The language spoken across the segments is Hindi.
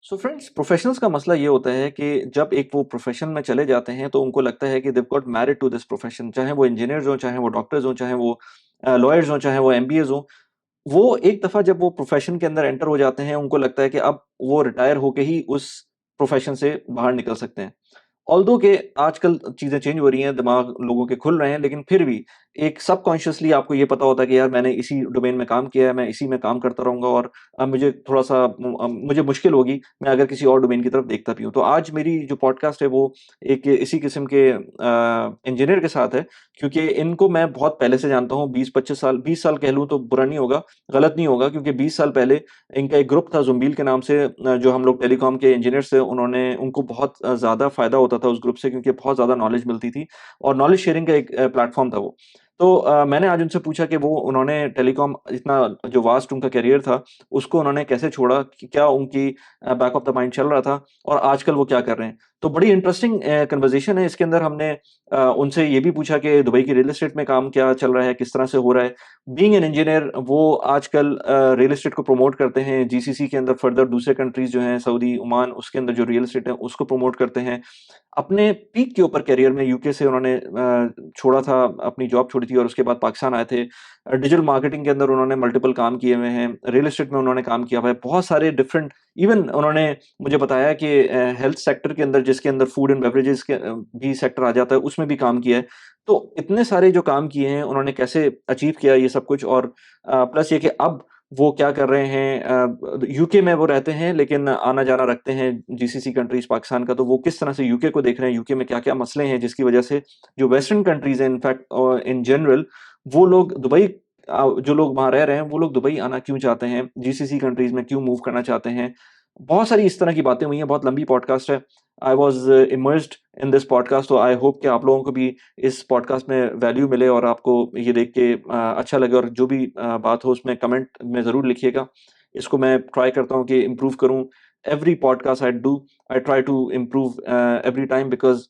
सो फ्रेंड्स, प्रोफेशनल्स का मसला ये होता है कि जब एक वो प्रोफेशन में चले जाते हैं तो उनको लगता है कि they got married to this profession. चाहे वो इंजीनियर्स हों, चाहे वो डॉक्टर्स हों, चाहे वो लॉयर्स हों, चाहे वो एमबीएज हों। वो एक दफा जब वो प्रोफेशन के अंदर एंटर हो जाते हैं, उनको लगता है कि अब वो रिटायर होके ही उस प्रोफेशन से बाहर निकल सकते हैं। ऑल्दो कि आजकल चीज़ें चेंज हो रही हैं, दिमाग लोगों के खुल रहे हैं, लेकिन फिर भी एक सबकॉन्शियसली आपको ये पता होता है कि यार मैंने इसी डोमेन में काम किया है, मैं इसी में काम करता रहूँगा और अब मुझे थोड़ा-सा मुझे मुश्किल होगी, मैं अगर किसी और डोमेन की तरफ देखता भी हूँ। तो आज मेरी जो पॉडकास्ट है वो एक इसी किस्म के इंजीनियर के साथ है, क्योंकि इनको मैं बहुत पहले से जानता हूँ, 20-25 साल, 20 साल कह लूँ तो बुरा नहीं होगा, गलत नहीं होगा, क्योंकि 20 साल पहले इनका एक ग्रुप था ज़ुम्बील के नाम से, जो हम लोग टेलीकॉम के इंजीनियर्स थे, उन्होंने उनको बहुत ज़्यादा फ़ायदा होता था उस ग्रुप से, क्योंकि बहुत ज़्यादा नॉलेज मिलती थी और नॉलेज शेयरिंग का एक प्लेटफ़ॉर्म था वो। तो मैंने आज उनसे पूछा कि वो उन्होंने टेलीकॉम इतना जो वास्ट उनका करियर था, उसको उन्होंने कैसे छोड़ा? कि क्या उनकी बैक ऑफ द माइंड चल रहा था और आजकल वो क्या कर रहे हैं? तो बड़ी इंटरेस्टिंग कन्वर्सेशन है। इसके अंदर हमने उनसे ये भी पूछा कि दुबई की रियल एस्टेट में काम क्या चल रहा है, किस तरह से हो रहा है? बीइंग एन इंजीनियर, वो आजकल रियल एस्टेट को प्रमोट करते हैं, जीसीसी के अंदर फर्दर दूसरे कंट्रीज़ जो हैं, सऊदी, ओमान, उसके अंदर जो रियल एस्टेट है, उसको प्रमोट करते हैं। अपने पीक के ऊपर करियर में यूके से उन्होंने छोड़ा था, अपनी जॉब छोड़ी थी और उसके बाद पाकिस्तान आए थे। डिजिटल मार्केटिंग के अंदर उन्होंने मल्टीपल काम किए हुए हैं, रियल एस्टेट में उन्होंने काम किया हुआ है, बहुत सारे डिफरेंट, इवन उन्होंने मुझे बताया कि हेल्थ सेक्टर के अंदर, जिसके अंदर फूड एंड बेवरेजेस के भी सेक्टर आ जाता है, उसमें भी काम किया है। तो इतने सारे जो काम किए हैं, उन्होंने कैसे अचीव किया ये सब कुछ, और प्लस ये कि अब वो क्या कर रहे हैं, यूके में वो रहते हैं लेकिन आना-जाना रखते हैं जीसीसी कंट्रीज़ पाकिस्तान का, तो वो किस तरह से यूके को देख रहे हैं, यूके में क्या-क्या मसले हैं जिसकी वजह से जो वेस्टर्न कंट्रीज़ हैं, इनफैक्ट इन जनरल, वो लोग दुबई, जो लोग वहाँ रह रहे हैं, वो लोग दुबई आना क्यों चाहते हैं, जीसीसी कंट्रीज़ में क्यों मूव करना चाहते हैं। बहुत सारी इस तरह की बातें हुई हैं, बहुत लंबी पॉडकास्ट है। I was immersed in this podcast, तो आई होप कि आप लोगों को भी इस पॉडकास्ट में वैल्यू मिले और आपको ये देख के अच्छा लगे, और जो भी बात हो उसमें कमेंट में ज़रूर लिखिएगा। इसको मैं ट्राई करता हूँ कि इम्प्रूव करूँ। Every podcast I try to improve every time, because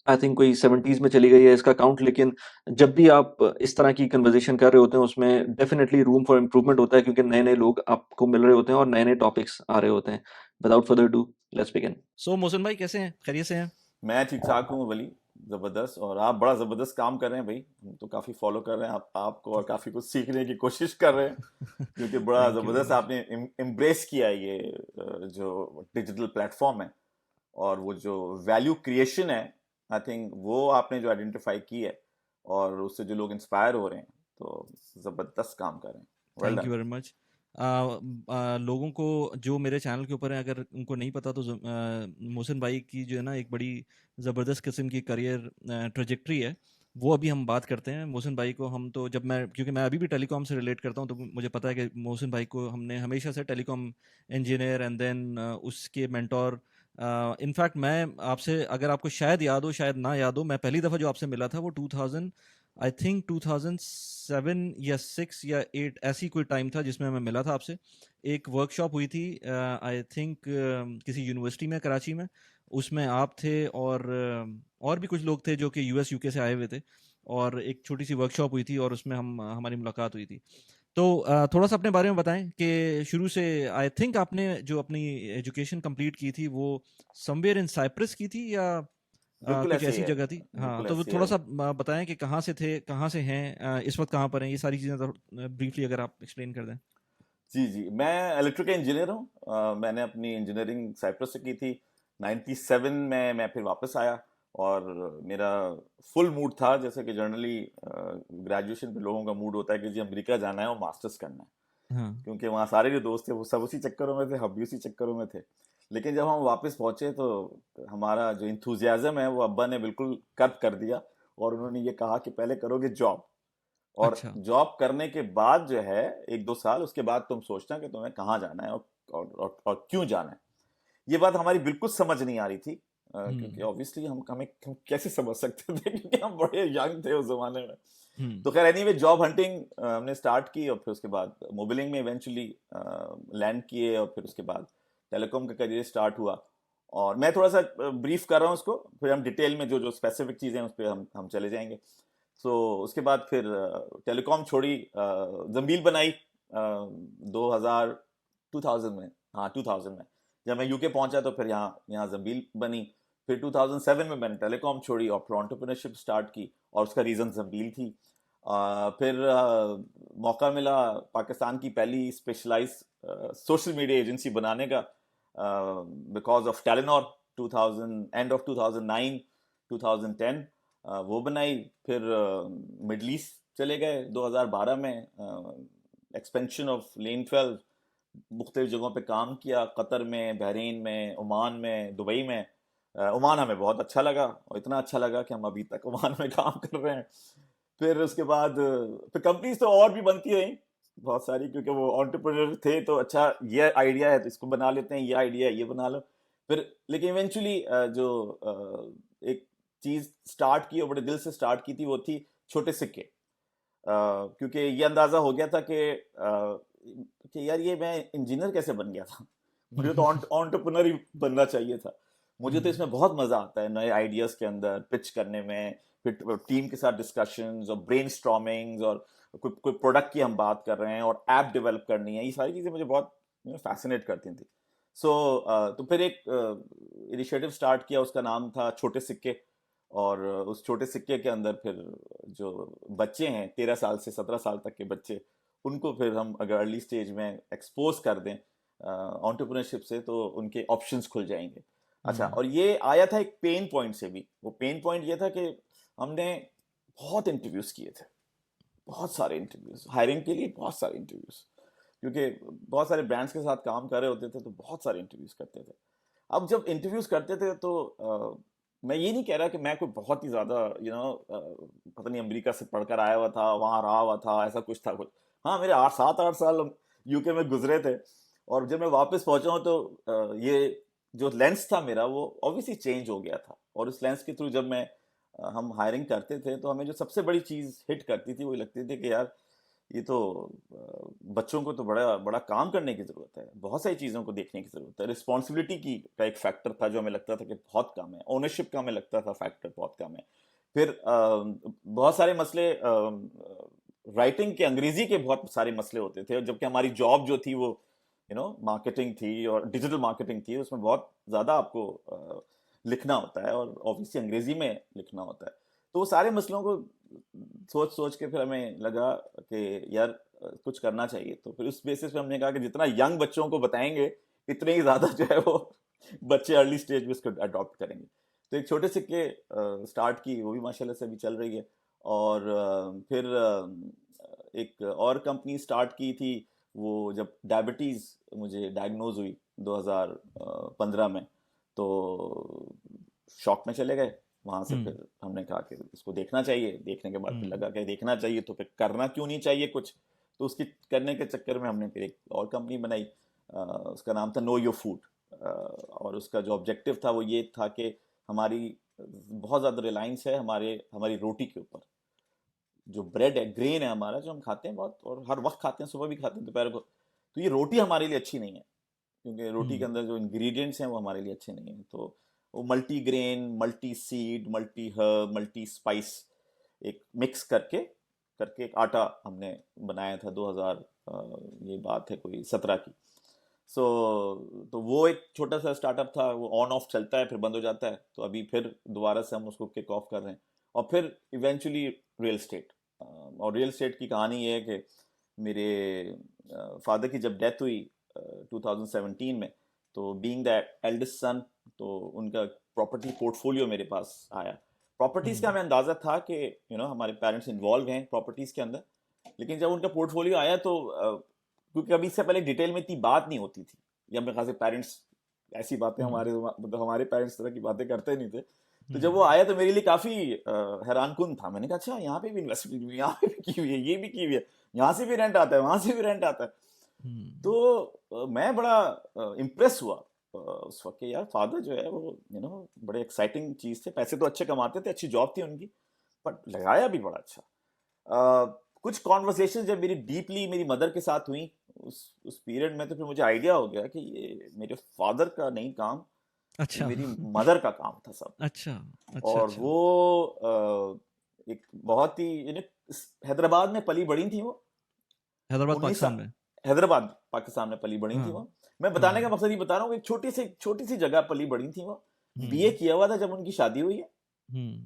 I think कोई 70s में चली गई है इसका काउंट, लेकिन जब भी आप इस तरह की कन्वर्सेशन कर रहे होते हैं, उसमें डेफिनिटली रूम फॉर इम्प्रूवमेंट होता है, क्योंकि नए-नए लोग आपको मिल रहे होते हैं और नए-नए टॉपिक्स आ रहे होते हैं। Without further do, let's begin. So Mohsin भाई, कैसे हैं? खैरियत से हैं? मैं ठीक ठाक हूँ वली। जबरदस्त। और आप बड़ा जबरदस्त काम कर रहे हैं भाई। हम तो काफी फॉलो कर रहे हैं आपको, और काफी कुछ सीखने की कोशिश कर रहे हैं, क्योंकि बड़ा थैंक यू वेरी जबरदस्त मच। आपने एम्ब्रेस किया है ये जो डिजिटल प्लेटफॉर्म है, और वो जो वैल्यू क्रिएशन है, आई थिंक वो आपने जो आइडेंटिफाई की है, और उससे जो लोग इंस्पायर हो रहे हैं, तो जबरदस्त काम कर रहे हैं। Well thank done. You very much. लोगों को जो मेरे चैनल के ऊपर है, अगर उनको नहीं पता तो मोहसिन भाई की जो है ना, एक बड़ी ज़बरदस्त किस्म की करियर ट्रेजेक्ट्री है। वो अभी हम बात करते हैं। मोहसिन भाई को हम तो, जब मैं, क्योंकि मैं अभी भी टेलीकॉम से रिलेट करता हूँ, तो मुझे पता है कि मोहसिन भाई को हमने हमेशा से टेलीकॉम इंजीनियर एंड देन उसके मेंटोर। इनफैक्ट मैं आपसे, अगर आपको शायद याद हो शायद ना याद हो, मैं पहली दफ़ा जो आपसे मिला था वो 2000, आई थिंक 2007 या 6 या 8, ऐसी कोई टाइम था जिसमें मैं मिला था आपसे। एक वर्कशॉप हुई थी, आई थिंक किसी यूनिवर्सिटी में, कराची में। उसमें आप थे और भी कुछ लोग थे जो कि यूएस यूके से आए हुए थे, और एक छोटी सी वर्कशॉप हुई थी और उसमें हम हमारी मुलाकात हुई थी। तो थोड़ा सा अपने बारे में बताएं कि शुरू से, आई थिंक आपने जो अपनी एजुकेशन कंप्लीट की थी वो समवेयर इन साइप्रस की थी, या बिल्कुल कुछ ऐसे ही ऐसी है। जगह थी? हाँ, बिल्कुल तो वो ऐसे ही थोड़ा है। सा बताएं कि कहाँ से थे, कहाँ से हैं, इस वक्त कहाँ पर हैं, ये सारी चीज़ें ब्रीफली अगर आप एक्सप्लेन कर दें। जी जी, मैं इलेक्ट्रिकल इंजीनियर हूँ। मैंने अपनी इंजीनियरिंग साइप्रस से की थी। 97 में मैं फिर वापस आया, और मेरा फुल मूड था, जैसे कि जनरली ग्रेजुएशन पे लोगों का मूड होता है कि जी अमेरिका जाना है और मास्टर्स करना है, हाँ। क्योंकि वहाँ सारे जो दोस्त थे वो सब उसी चक्करों में थे, हम भी उसी चक्करों में थे। लेकिन जब हम वापस पहुंचे तो हमारा जो इंथुजियाज्म है वो अब्बा ने बिल्कुल कर्ब कर दिया, और उन्होंने ये कहा कि पहले करोगे जॉब, और अच्छा। जॉब करने के बाद जो है 1-2 साल, उसके बाद तुम सोचना कि तुम्हें कहाँ जाना है, और क्यों जाना है। ये बात हमारी बिल्कुल समझ नहीं आ रही थी, क्योंकि हम्म। ऑब्वियसली हम कैसे समझ सकते थे, क्योंकि हम बड़े यंग थे उस जमाने में। हम्म। तो खैर एनीवे, जॉब हंटिंग हमने स्टार्ट की, और फिर उसके बाद मोबिलिंग में इवेंचुअली लैंड किए, और फिर उसके बाद टेलीकॉम का करियर स्टार्ट हुआ। और मैं थोड़ा सा ब्रीफ कर रहा हूँ उसको, फिर हम डिटेल में जो जो स्पेसिफिक चीज़ें हैं उस पर हम चले जाएंगे। तो उसके बाद फिर टेलीकॉम छोड़ी, जंबील बनाई 2000 2000 में। हाँ, 2000 में जब मैं यूके पहुंचा तो फिर यहाँ जंबील बनी। फिर 2007 में मैंने टेलीकॉम छोड़ी और फिर एंटरप्रेन्योरशिप स्टार्ट की, और उसका रीज़न जंबील थी। फिर मौका मिला पाकिस्तान की पहली स्पेशलाइज सोशल मीडिया एजेंसी बनाने का, because of Telenor. 2000 end of 2009 2010 वो बनाई। फिर मिडल ईस्ट चले गए 2012 में, एक्सपेंशन ऑफ लेन 12, मुख्तलिफ जगहों पे काम किया, कतर में, बहरीन में, ओमान में, दुबई में। ओमान हमें बहुत अच्छा लगा, और इतना अच्छा लगा कि हम अभी तक ओमान में काम कर रहे हैं। फिर उसके बाद फिर कंपनीज तो और भी बनती रही बहुत सारी, क्योंकि वो एंटरप्रेन्योर थे तो अच्छा ये आइडिया है तो इसको बना लेते हैं, ये आइडिया है ये बना लो। फिर लेकिन इवेंचुअली जो एक चीज स्टार्ट की और बड़े दिल से स्टार्ट की थी वो थी छोटे सिक्के। क्योंकि ये अंदाजा हो गया था कि यार ये मैं इंजीनियर कैसे बन गया था, मुझे तो एंटरप्रेन्योर ही बनना चाहिए था। मुझे तो इसमें बहुत मजा आता है नए आइडियाज के अंदर पिच करने में, फिर टीम के साथ डिस्कशंस और ब्रेनस्टॉर्मिंग्स, और कोई प्रोडक्ट की हम बात कर रहे हैं और ऐप डेवलप करनी है, ये सारी चीज़ें मुझे बहुत फैसिनेट करती थी। सो तो फिर एक इनिशिएटिव स्टार्ट किया, उसका नाम था छोटे सिक्के। और उस छोटे सिक्के के अंदर फिर जो बच्चे हैं 13 साल से 17 साल तक के बच्चे, उनको फिर हम अगर अर्ली स्टेज में एक्सपोज कर दें एंटरप्रेन्योरशिप से तो उनके ऑप्शंस खुल जाएंगे। अच्छा, और ये आया था एक पेन पॉइंट से भी। वो पेन पॉइंट ये था कि हमने बहुत इंटरव्यूज किए थे, बहुत सारे इंटरव्यूज हायरिंग के लिए, बहुत सारे इंटरव्यूज, क्योंकि बहुत सारे ब्रांड्स के साथ काम कर रहे होते थे तो बहुत सारे इंटरव्यूज करते थे। अब जब इंटरव्यूज करते थे तो मैं ये नहीं कह रहा कि मैं कोई बहुत ही ज्यादा पता नहीं अमेरिका से पढ़कर आया हुआ था, वहां रहा हुआ था, ऐसा कुछ था कुछ। हाँ, मेरे 7-8 साल यूके में गुजरे थे, और जब मैं वापस पहुंचा हूँ तो ये जो लेंस था मेरा वो ऑब्वियसली चेंज हो गया था। और उस लेंस के थ्रू जब मैं हम हायरिंग करते थे तो हमें जो सबसे बड़ी चीज हिट करती थी वो लगती थी कि यार ये तो बच्चों को तो बड़ा बड़ा काम करने की जरूरत है, बहुत सारी चीजों को देखने की जरूरत है। रिस्पॉन्सिबिलिटी की का एक फैक्टर था जो हमें लगता था कि बहुत कम है, ओनरशिप का हमें लगता था फैक्टर बहुत कम है। फिर बहुत सारे मसले, राइटिंग के अंग्रेजी के बहुत सारे मसले होते थे, जबकि हमारी जॉब जो थी वो मार्केटिंग थी और डिजिटल मार्केटिंग थी, उसमें बहुत ज़्यादा आपको लिखना होता है और ऑब्वियसली अंग्रेजी में लिखना होता है। तो वो सारे मसलों को सोच सोच के फिर हमें लगा कि यार कुछ करना चाहिए। तो फिर उस बेसिस पे हमने कहा कि जितना यंग बच्चों को बताएंगे इतने ही ज़्यादा जो है वो बच्चे अर्ली स्टेज में इसको अडॉप्ट करेंगे। तो एक छोटे सिक्के स्टार्ट की, वो भी माशाल्लाह से अभी चल रही है। और फिर एक और कंपनी स्टार्ट की थी, वो जब डायबिटीज़ मुझे डायग्नोज हुई 2015 में, तो शॉक में चले गए। वहाँ से फिर हमने कहा कि इसको देखना चाहिए, देखने के बाद फिर लगा कि देखना चाहिए तो फिर करना क्यों नहीं चाहिए कुछ। तो उसकी करने के चक्कर में हमने फिर एक और कंपनी बनाई, उसका नाम था नो योर फूड। और उसका जो ऑब्जेक्टिव था वो ये था कि हमारी बहुत ज़्यादा रिलायंस है हमारी रोटी के ऊपर। जो ब्रेड है, ग्रेन है हमारा, जो हम खाते हैं बहुत और हर वक्त खाते हैं, सुबह भी खाते हैं, दोपहर को, तो ये रोटी हमारे लिए अच्छी नहीं है, क्योंकि रोटी के अंदर जो इंग्रेडिएंट्स हैं वो हमारे लिए अच्छे नहीं हैं। तो वो multi grain, multi seed, multi herb, multi spice एक मिक्स करके करके एक आटा हमने बनाया था 2000, ये बात है कोई 17 की। सो तो वो एक छोटा सा स्टार्टअप था, वो ऑन ऑफ चलता है फिर बंद हो जाता है, तो अभी फिर दोबारा से हम उसको किक ऑफ कर रहे हैं। और फिर इवेंचुअली रियल स्टेट। और रियल स्टेट की कहानी ये है कि मेरे फादर की जब डेथ हुई 2017 में, तो बीइंग द एल्डेस्ट सन, तो उनका प्रॉपर्टी पोर्टफोलियो मेरे पास आया। प्रॉपर्टीज का हमें अंदाजा था कि हमारे पेरेंट्स इन्वॉल्व हैं प्रॉपर्टीज के अंदर, लेकिन जब उनका पोर्टफोलियो आया तो क्योंकि अभी इससे पहले डिटेल में इतनी बात नहीं होती थी, या मेरे ख्याल से पेरेंट्स ऐसी बातें हमारे पेरेंट्स तरह की बातें करते नहीं थे। तो जब वो आया तो मेरे लिए काफी हैरानकुन था। मैंने कहा अच्छा, यहाँ पे भी इन्वेस्टमेंट हुई, यहाँ पे भी की हुई है, ये भी की हुई है, यहाँ से भी रेंट आता है, वहां से भी रेंट आता है। तो मैं बड़ा इम्प्रेस हुआ उस वक्त के, यार फादर जो है वो बड़े एक्साइटिंग चीज थे, पैसे तो अच्छे कमाते थे, अच्छी जॉब थी उनकी, बट लगाया भी बड़ा अच्छा। कुछ कॉन्वर्सेशन जब मेरी मदर के साथ हुई उस पीरियड में, तो फिर मुझे आइडिया हो गया कि ये मेरे फादर का नहीं काम, ये अच्छा। मेरी मदर का काम था सब। अच्छा, अच्छा, और अच्छा। वो एक बहुत ही हैदराबाद में पली बड़ी थी वो। हैदराबाद उन्नीस पाकिस्तान में? हैदराबाद पाकिस्तान में पली बड़ी थी हाँ। वो। मैं बताने का मकसद ये बता रहा हूँ कि छोटी सी जगह पली बड़ी थी वो, बीए किया हुआ था जब उनकी शादी हुई है,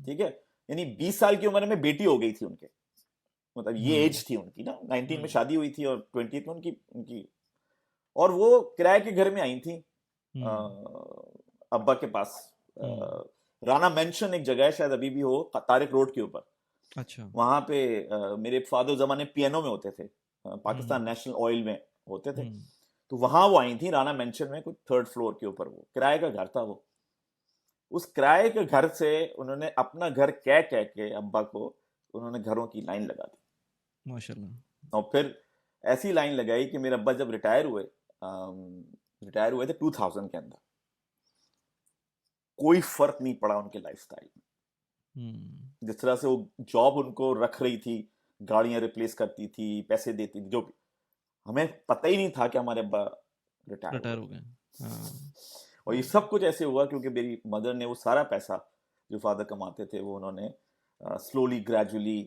ठीक है, यानी 20 साल की उम्र में बेटी हो गई थी उनके, मतलब ये एज थी उनकी ना, 19 में शादी हुई थी और 20 में उनकी उनकी और वो किराए के घर में आई थी अब्बा के पास। राना मेंशन एक जगह है, शायद अभी भी हो, तारिक रोड के ऊपर। अच्छा। वहां पे मेरे फादर जमाने पियानो में होते थे, पाकिस्तान नेशनल ऑयल में होते थे, तो वहां वो आई थी राना मेंशन में, कुछ 3rd फ्लोर के ऊपर, वो किराए का घर था वो। उस किराए के घर से उन्होंने अपना घर कह कह के अब्बा को उन्होंने घरों की लाइन लगा दी, माशाल्लाह। और फिर ऐसी लाइन लगाई कि मेरे अब्बा जब रिटायर हुए थे 2000 के अंदर, कोई फर्क नहीं पड़ा उनके लाइफस्टाइल में। जिस तरह से वो जॉब उनको रख रही थी, गाड़ियां रिप्लेस करती थी, पैसे देती थी, जो भी, हमें पता ही नहीं था कि हमारे अब्बा रिटायर हो गए। और ये सब कुछ ऐसे हुआ क्योंकि मेरी मदर ने वो सारा पैसा जो फादर कमाते थे वो उन्होंने स्लोली ग्रेजुअली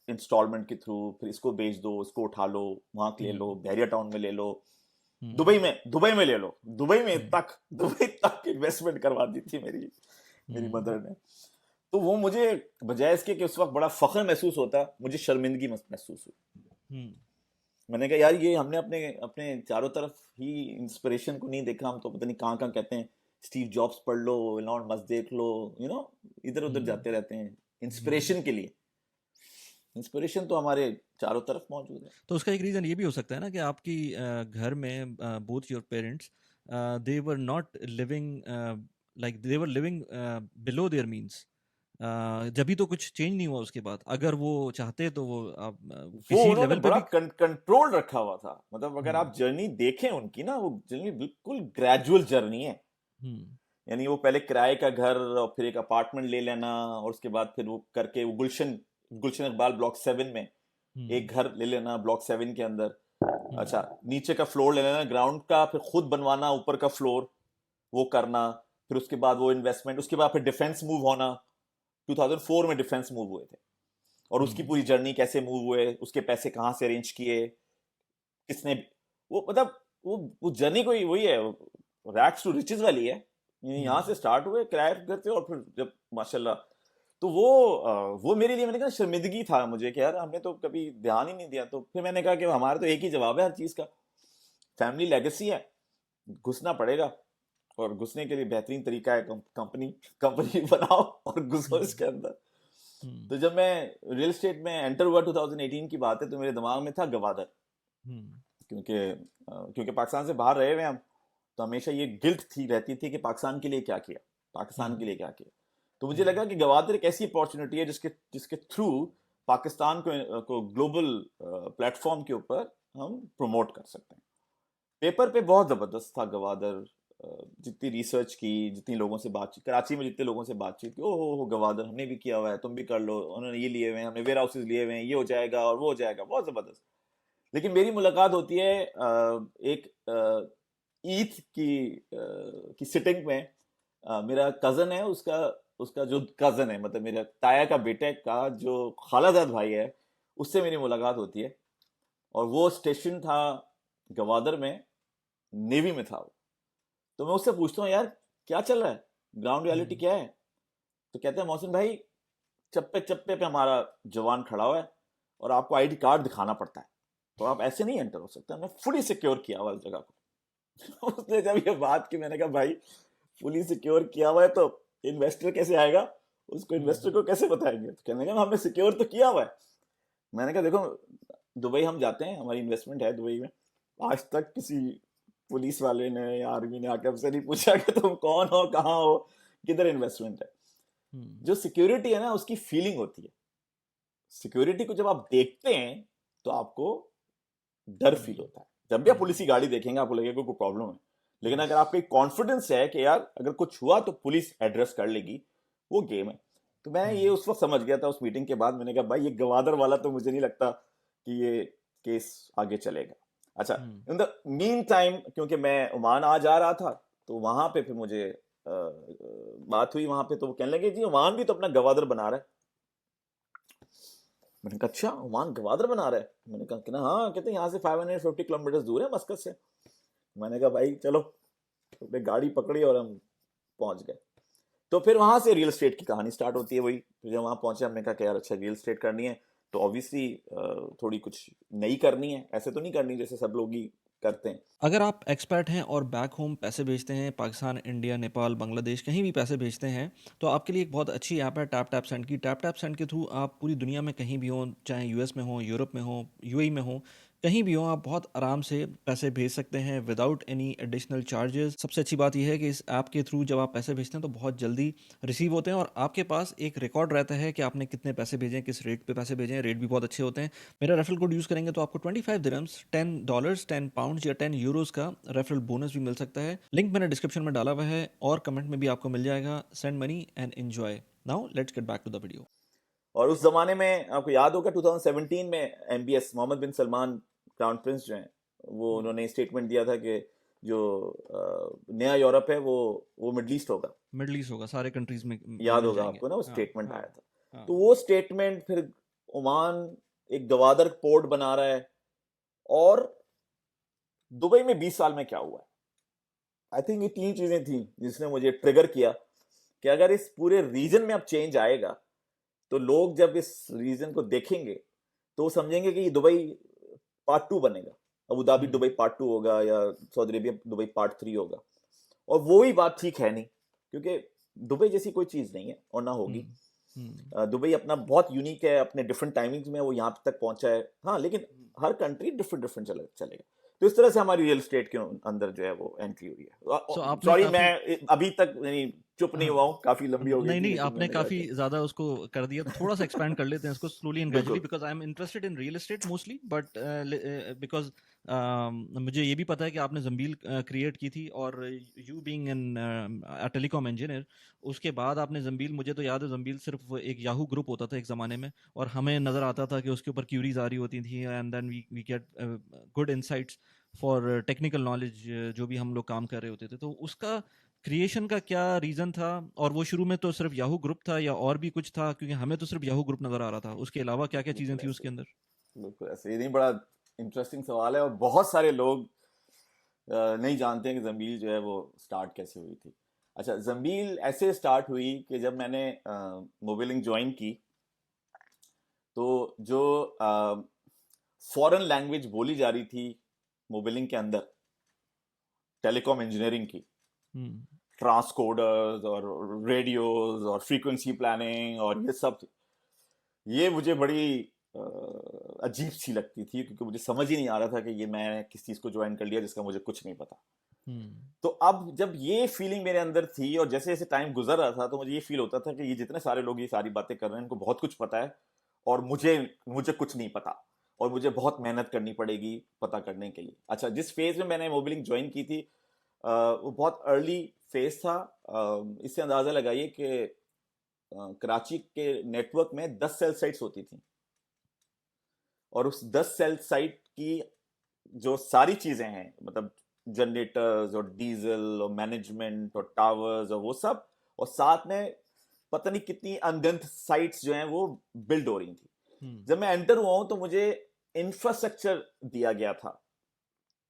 इंस्टॉलमेंट के थ्रू, फिर इसको बेच दो, इसको उठा लो, वहां ले लो, बैरिया टाउन में ले लो, दुबई में ले लो, दुबई तक इन्वेस्टमेंट करवा दी थी मेरी मदर ने। तो वो मुझे, बजाय इसके कि उस वक्त बड़ा फख्र महसूस होता, मुझे शर्मिंदगी महसूस हुई। मैंने कहा यार ये हमने अपने अपने चारों तरफ ही इंस्पिरेशन को नहीं देखा, हम तो पता नहीं कहाँ कहाँ कहते हैं स्टीव जॉब्स पढ़ लो, एलॉन मस्क देख लो, इधर उधर जाते रहते हैं इंस्पिरेशन के लिए। इंस्पिरेशन तो हमारे चारों तरफ मौजूद है। तो उसका एक रीजन ये भी हो सकता है ना कि आपकी घर में both your parents they were not living like they were living below there means, जब भी तो कुछ चेंज नहीं हुआ उसके बाद। अगर वो चाहते तो वो आप वो किसी उन्होंने लेवल पे बड़ा भी कंट्रोल रखा हुआ था, मतलब अगर आप जर्नी देखें उनकी ना, वो जर्नी बिल्कुल ग्रेजुअल जर्नी है। यानी वो पहले किराए का घर और फिर एक अपार्टमेंट ले लेना, और उसके बाद फिर वो करके वो गुलशन इकबाल ब्लॉक 7 में एक घर ले लेना, ब्लॉक 7 के अंदर। अच्छा, नीचे का फ्लोर ले लेना ग्राउंड का, फिर खुद बनवाना ऊपर का फ्लोर, वो करना, फिर उसके बाद वो इन्वेस्टमेंट, उसके बाद फिर डिफेंस मूव होना। 2004 में डिफेंस मूव हुए थे, और उसकी पूरी जर्नी कैसे मूव हुए, उसके पैसे कहाँ से अरेंज किए, किसने, वो मतलब वो जर्नी कोई वही है, रैक्स टू रिचेस वाली है। यहाँ से स्टार्ट हुए किराए घर से, और फिर जब माशाल्लाह, तो वो मेरे लिए, मैंने कहा शर्मिंदगी था मुझे कि यार हमने तो कभी ध्यान ही नहीं दिया। तो फिर मैंने कहा कि हमारा तो एक ही जवाब है हर चीज का, फैमिली लेगेसी है, घुसना पड़ेगा, और घुसने के लिए बेहतरीन तरीका है कंपनी कंपनी बनाओ और घुसो इसके अंदर। तो जब मैं रियल एस्टेट में एंटर हुआ 2018 की बात है, तो मेरे दिमाग में था गवादर, क्योंकि पाकिस्तान से बाहर रहे हुए हम, तो हमेशा ये गिल्ट रहती थी कि पाकिस्तान के लिए क्या किया, पाकिस्तान के लिए क्या किया। तो मुझे लगा कि गवादर एक ऐसी अपॉर्चुनिटी है जिसके थ्रू पाकिस्तान को ग्लोबल प्लेटफॉर्म के ऊपर हम प्रमोट कर सकते हैं। पेपर पे बहुत जबरदस्त था गवादर, जितनी रिसर्च की, जितनी लोगों से बातचीत, कराची में जितने लोगों से बातचीत की, हो गवादर हमने भी किया हुआ है, तुम भी कर लो, उन्होंने ये लिए हुए हैं, हमने वेयर हाउसेज लिए हुए हैं, ये हो जाएगा और वो हो जाएगा, बहुत जबरदस्त। लेकिन मेरी मुलाकात होती है एक ईद की सिटिंग में। मेरा कजन है, उसका जो कजन है, मतलब मेरा ताया का बेटे का जो खालाजाद भाई है, उससे मेरी मुलाकात होती है, और वो स्टेशन था गवादर में, नेवी में था वो। तो मैं उससे पूछता हूँ यार क्या चल रहा है, ग्राउंड रियलिटी क्या है। तो कहते हैं मोहसिन भाई, चप्पे चप्पे पे हमारा जवान खड़ा हुआ है, और आपको आईडी कार्ड दिखाना पड़ता है, तो आप ऐसे नहीं एंटर हो सकते। हमने फुली सिक्योर किया हुआ इस जगह को। उसने जब ये बात की, मैंने कहा भाई फुली सिक्योर किया हुआ है तो इन्वेस्टर कैसे आएगा, उसको इन्वेस्टर को कैसे बताएंगे। तो कहने लगा हमने सिक्योर तो किया हुआ है। मैंने कहा देखो, दुबई हम जाते हैं, हमारी इन्वेस्टमेंट है दुबई में, आज तक किसी पुलिस वाले ने या आर्मी ने आकर हमसे नहीं पूछा कि तुम कौन हो, कहाँ हो, किधर इन्वेस्टमेंट है। जो सिक्योरिटी है ना, उसकी फीलिंग होती है। सिक्योरिटी को जब आप देखते हैं तो आपको डर फील होता है। जब भी आप पुलिस की गाड़ी देखेंगे आपको लगेगा कोई प्रॉब्लम है, लेकिन अगर आपको एक कॉन्फिडेंस है कि यार अगर कुछ हुआ तो पुलिस एड्रेस कर लेगी, वो गेम है। तो मैं ये उस वक्त समझ गया था, उस मीटिंग के बाद मैंने कहा भाई ये गवादर वाला तो मुझे नहीं लगता कि ये केस आगे चलेगा। अच्छा, इन द मीन टाइम, क्योंकि मैं ओमान आ जा रहा था, तो वहां पे फिर मुझे बात हुई वहां पे, तो वो कहने लगे जी ओमान भी तो अपना गवादर बना रहा है। मैंने कहा अच्छा ओमान गवादर बना रहा है। मैंने कहा कि ना हाँ, कहते हैं यहाँ से 550 किलोमीटर दूर है मस्कत से। मैंने कहा भाई चलो, तो गाड़ी पकड़ी और हम पहुंच गए। तो फिर वहां से रियल एस्टेट की कहानी स्टार्ट होती है। वही फिर जब वहां पहुंचे हमने कहा कि यार अच्छा रियल एस्टेट करनी है तो ऑब्वियसली थोड़ी कुछ नई करनी है, ऐसे तो नहीं करनी जैसे सब लोग ही करते हैं। अगर आप एक्सपर्ट हैं और बैक होम पैसे भेजते हैं, पाकिस्तान, इंडिया, नेपाल, बांग्लादेश, कहीं भी पैसे भेजते हैं, तो आपके लिए एक बहुत अच्छी ऐप है टैप टैप सेंड की। टैप टैप सेंड के थ्रू आप पूरी दुनिया में कहीं भी हों, चाहे यूएस में हो, यूरोप में हो, यूएई में हो, कहीं भी हो, आप बहुत आराम से पैसे भेज सकते हैं विदाउट एनी एडिशनल चार्जेस। सबसे अच्छी बात यह है कि इस ऐप के थ्रू जब आप पैसे भेजते हैं तो बहुत जल्दी रिसीव होते हैं और आपके पास एक रिकॉर्ड रहता है कि आपने कितने पैसे भेजे, किस रेट पे पैसे भेजे हैं। रेट भी बहुत अच्छे होते हैं। मेरा रेफरल कोड यूज़ करेंगे तो आपको 25 दिरहम्स, $10, 10 पाउंड्स या 10 यूरोस का रेफरल बोनस भी मिल सकता है। लिंक मैंने डिस्क्रिप्शन में डाला हुआ है और कमेंट में भी आपको मिल जाएगा। Send money and enjoy. Now let's get back to the video. और उस जमाने में आपको याद होगा 2017 में MBS Mohammed bin Salman crown prince जो हैं वो उन्होंने स्टेटमेंट दिया था कि जो नया यूरोप है वो मिडल ईस्ट होगा। मिडल ईस्ट होगा, सारे कंट्रीज में याद मिल होगा जाएंगे। आपको ना, वो हाँ स्टेटमेंट हाँ आया था। हाँ। तो वो स्टेटमेंट फिर ओमान एक गवादर पोर्ट बना रहा है। और दुबई में 20 साल में क्या हुआ है, आई थिंक ये तीन चीजें थी जिसने मुझे ट्रिगर किया कि अगर इस पूरे रीजन में अब चेंज आएगा तो लोग जब इस रीजन को देखेंगे तो वो समझेंगे कि ये दुबई पार्ट 2 बनेगा। अबू धाबी हम्म दुबई पार्ट 2 होगा या सऊदी अरेबिया दुबई पार्ट 3 होगा। और वो ही बात ठीक है नहीं, क्योंकि दुबई जैसी कोई चीज नहीं है और ना होगी। हम्म हम्म दुबई अपना बहुत यूनिक है, अपने डिफरेंट टाइमिंग्स में वो यहाँ तक पहुंचा है। हाँ, लेकिन हर कंट्री डिफरेंट डिफरेंट चलेगा। तो इस तरह से हमारी रियल स्टेट के अंदर जो है वो एंट्री हुई है। सो आपने सॉरी, काफी मैं अभी तक नहीं, चुप नहीं हाँ हुआ हूँ, काफी लंबी हो गई नहीं थी, नहीं, लेकिन आपने मैंने कहा काफी कि ज्यादा उसको कर दिया। थोड़ा सा एक्सपैंड कर लेते हैं इसको स्लोली एंड ग्रेजुअली, बिल्कुल। Because I am interested in real estate mostly, but because मुझे ये भी पता है कि आपने जंबील क्रिएट की थी और you being an telecom engineer, उसके बाद आपने जंबील, मुझे तो याद है जंबील सिर्फ एक याहू ग्रुप होता था एक ज़माने में और हमें नज़र आता था कि उसके ऊपर क्यूरीज आ रही होती थी and then we get good insights for technical knowledge जो भी हम लोग काम कर रहे होते थे। तो उसका क्रिएशन का क्या रीज़न था? और वो शुरू में तो सिर्फ याहू ग्रुप था या और भी कुछ था? क्योंकि हमें तो सिर्फ याहू ग्रुप नज़र आ रहा था, उसके अलावा क्या क्या चीज़ें बिल्कुल थी ऐसे, उसके अंदर? बिल्कुल ऐसे, ये नहीं, बड़ा इंटरेस्टिंग सवाल है और बहुत सारे लोग नहीं जानते हैं कि जंबील जो है वो स्टार्ट कैसे हुई थी। अच्छा, जंबील ऐसे स्टार्ट हुई कि जब मैंने मोबिलिंग ज्वाइन की तो जो फॉरेन लैंग्वेज बोली जा रही थी मोबिलिंग के अंदर, टेलीकॉम इंजीनियरिंग की, हम्म ट्रांसकोडर्स और रेडियोज और फ्रीक्वेंसी प्लानिंग और ये सब, ये मुझे बड़ी अजीब सी लगती थी, क्योंकि मुझे समझ ही नहीं आ रहा था कि ये मैं किस चीज़ को ज्वाइन कर लिया जिसका मुझे कुछ नहीं पता। हम्म तो अब जब ये फीलिंग मेरे अंदर थी और जैसे जैसे टाइम गुजर रहा था तो मुझे ये फील होता था कि ये जितने सारे लोग ये सारी बातें कर रहे हैं इनको बहुत कुछ पता है और मुझे मुझे कुछ नहीं पता और मुझे बहुत मेहनत करनी पड़ेगी पता करने के लिए। अच्छा, जिस फेज में मैंने मोबिलिंग ज्वाइन की थी वो बहुत अर्ली फेज था। इससे अंदाज़ा लगाइए कि कराची के नेटवर्क में 10 सेल साइट्स होती थी और उस 10 सेल साइट की जो सारी चीजें हैं, मतलब जनरेटर्स और डीजल और मैनेजमेंट और टावर्स और वो सब, और साथ में पता नहीं कितनी अनगिनत साइट्स जो हैं वो बिल्ड हो रही थी। हम्म जब मैं एंटर हुआ हूं तो मुझे इंफ्रास्ट्रक्चर दिया गया था।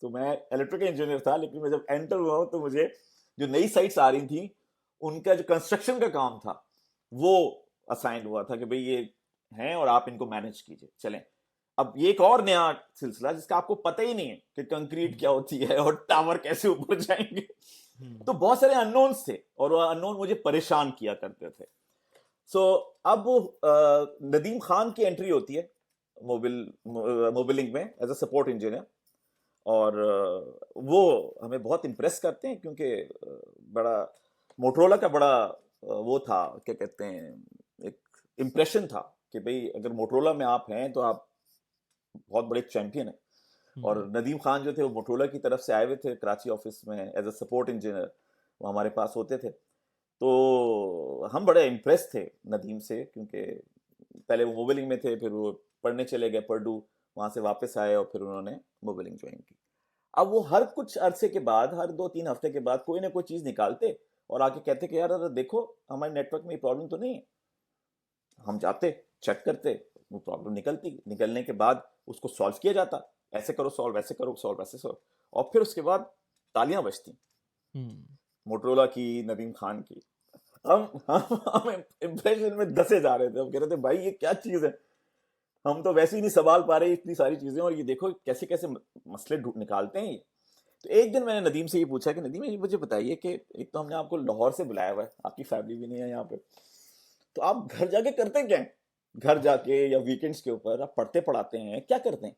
तो मैं इलेक्ट्रिकल इंजीनियर था, लेकिन मैं जब एंटर हुआ हूं तो मुझे जो नई साइट्स आ रही थी उनका जो कंस्ट्रक्शन का काम था वो असाइन हुआ था कि भाई ये हैं और आप इनको मैनेज कीजिए। चलें, अब ये एक और नया सिलसिला जिसका आपको पता ही नहीं है कि कंक्रीट क्या होती है और टावर कैसे ऊपर जाएंगे। हम्म तो बहुत सारे अननोन्स थे और वो अननोन मुझे परेशान किया करते थे। सो अब वो नदीम खान की एंट्री होती है मोबिलिंग में एज अ सपोर्ट इंजीनियर। और वो हमें बहुत इम्प्रेस करते हैं क्योंकि बड़ा मोटरोला का बड़ा वो था, क्या कहते हैं, एक इम्प्रेशन था कि भाई अगर मोटरोला में आप हैं तो आप बहुत बड़े चैंपियन हैं। और हम्म नदीम खान जो थे वो मोटरोला की तरफ से आए हुए थे कराची ऑफिस में एज अ सपोर्ट इंजीनियर, वो हमारे पास होते थे। तो हम बड़े इम्प्रेस थे नदीम से, क्योंकि पहले वो मोबिलिंग में थे, फिर वो पढ़ने चले गए पर्डू, वहाँ से वापस आए और फिर उन्होंने मोबिलिंग ज्वाइन की। अब वो हर कुछ अरसे के बाद, हर 2-3 हफ्ते के बाद कोई ना कोई चीज़ निकालते और आके कहते कि यार अरे देखो हमारे नेटवर्क में ये प्रॉब्लम तो नहीं है। हम जाते, चेक करते, वो प्रॉब्लम निकलती, निकलने के बाद उसको सॉल्व किया जाता, ऐसे करो सॉल्व, ऐसे करो सॉल्व, ऐसे सॉल्व। और फिर उसके बाद तालियां बजती, हम्म। मोटरोला की, नदीम खान की। हम इम्प्रेशन में धसे जा रहे थे, हम कह रहे थे भाई ये क्या चीज है, हम तो वैसे ही नहीं संभाल पा रहे इतनी सारी चीजें, और ये देखो कैसे कैसे मसले निकालते हैं ये। तो एक दिन मैंने नदीम से ये पूछा कि नदीम ये मुझे बताइए कि एक तो हमने आपको लाहौर से बुलाया हुआ है, आपकी फैमिली भी नहीं है यहाँ पे, तो आप घर जाके करते क्या हैं? घर जाके या वीकेंड्स के ऊपर आप पढ़ते पढ़ाते हैं, क्या करते हैं?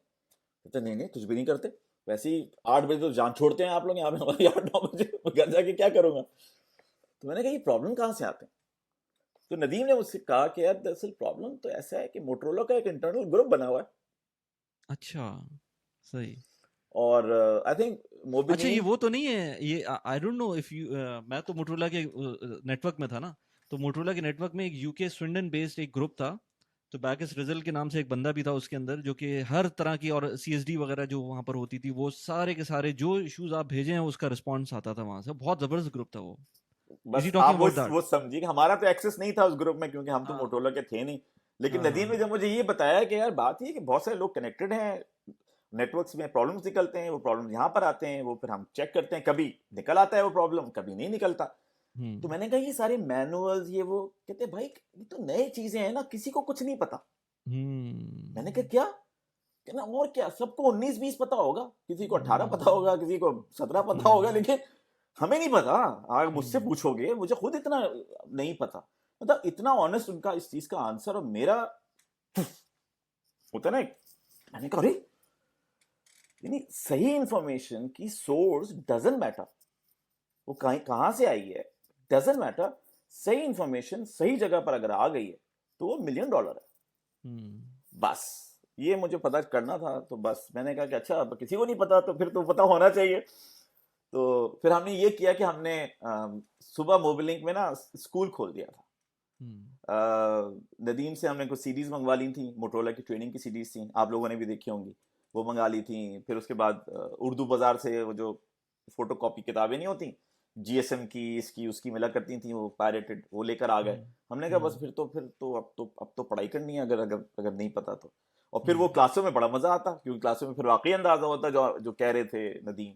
कहते नहीं नहीं कुछ भी नहीं करते, वैसे ही 8 बजे तो जान छोड़ते हैं आप लोग यहाँ पे, हमारी 8-9 बजे घर जाके क्या करूंगा? तो मैंने कहा ये प्रॉब्लम कहाँ से आते हैं? तो नदीम ने मुझसे कहा कि यार दरअसल प्रॉब्लम तो ऐसा है कि मोटरोला का एक इंटरनल ग्रुप बना हुआ है, अच्छा, सही। और आई थिंक अच्छा, ये मोबिनी। वो तो नहीं है ये, I don't know if you, मैं तो मोटरोला के नेटवर्क में था ना, तो मोटरोला के नेटवर्क में एक यूके स्विंडन बेस्ड एक ग्रुप था, तो बैकस रिजल के नाम से एक बंदा भी था उसके अंदर, जो कि हर तरह की और सीएसडी वगैरह जो वहां पर होती थी, वो सारे के सारे जो इश्यूज आप भेजे हैं उसका रिस्पॉन्स आता था वहां से। बहुत जबरदस्त ग्रुप था वो। इज ही बस टॉकिंग आप अबाउट दैट? वो समझिए कि हमारा तो एक्सेस नहीं था उस ग्रुप में, क्योंकि हम तो हाँ मोटरोला के थे नहीं। लेकिन हाँ हाँ नदीम ने जब मुझे ये बताया कि यार बात ये है कि बहुत सारे लोग कनेक्टेड हैं नेटवर्क्स में, प्रॉब्लम्स निकलते हैं, वो प्रॉब्लम यहाँ पर आते हैं, वो फिर हम चेक करते हैं, कभी निकल आता है वो प्रॉब्लम, कभी नहीं निकलता। तो हम्म मैंने कहा ये सारे मैनुअल्स ये वो, कहते भाई ये तो नए चीजें हैं ना, किसी को कुछ नहीं पता। मैंने कहा हम्म क्या? कहना और क्या, सबको 19-20 पता होगा, किसी को 18 पता होगा, किसी को 17 पता होगा, हम्म लेकिन हमें नहीं पता। अगर मुझसे हम्म पूछोगे मुझे खुद इतना नहीं पता। मतलब इतना ऑनेस्ट उनका इस चीज का आंसर, और मेरा होता ना मैंने कहा अरे, यानी सही इंफॉर्मेशन की सोर्स डजंट मैटर, वो कहीं कहां से आई है डजंट मैटर, सही इंफॉर्मेशन सही जगह पर अगर आ गई है तो वो $1,000,000 है। हम्म बस ये मुझे पता करना था, तो बस मैंने कहा कि अच्छा अब किसी को नहीं पता तो फिर तो पता होना चाहिए। तो फिर हमने ये किया कि हमने सुबह मोबिलिंक में ना स्कूल खोल दिया था। हम्म नदीम से हमने कुछ सीडीज मंगवा ली थी, मोटरोला की ट्रेनिंग की सीडीज थी, आप लोगों ने भी देखी होंगी, वो मंगा ली थी। फिर उसके बाद उर्दू बाजार से वो जो फोटो कॉपी किताबें नहीं होती, जीएसएम की इसकी उसकी मिला करती थी, वो पायरेटेड, वो लेकर आ गए। हम्म हमने कहा बस हम्म फिर तो अब तो पढ़ाई करनी है, अगर अगर अगर नहीं पता तो। और फिर वो हम्म क्लासों में बड़ा मजा आता, क्योंकि क्लासों में फिर वाकई अंदाजा होता, जो जो कह रहे थे नदीम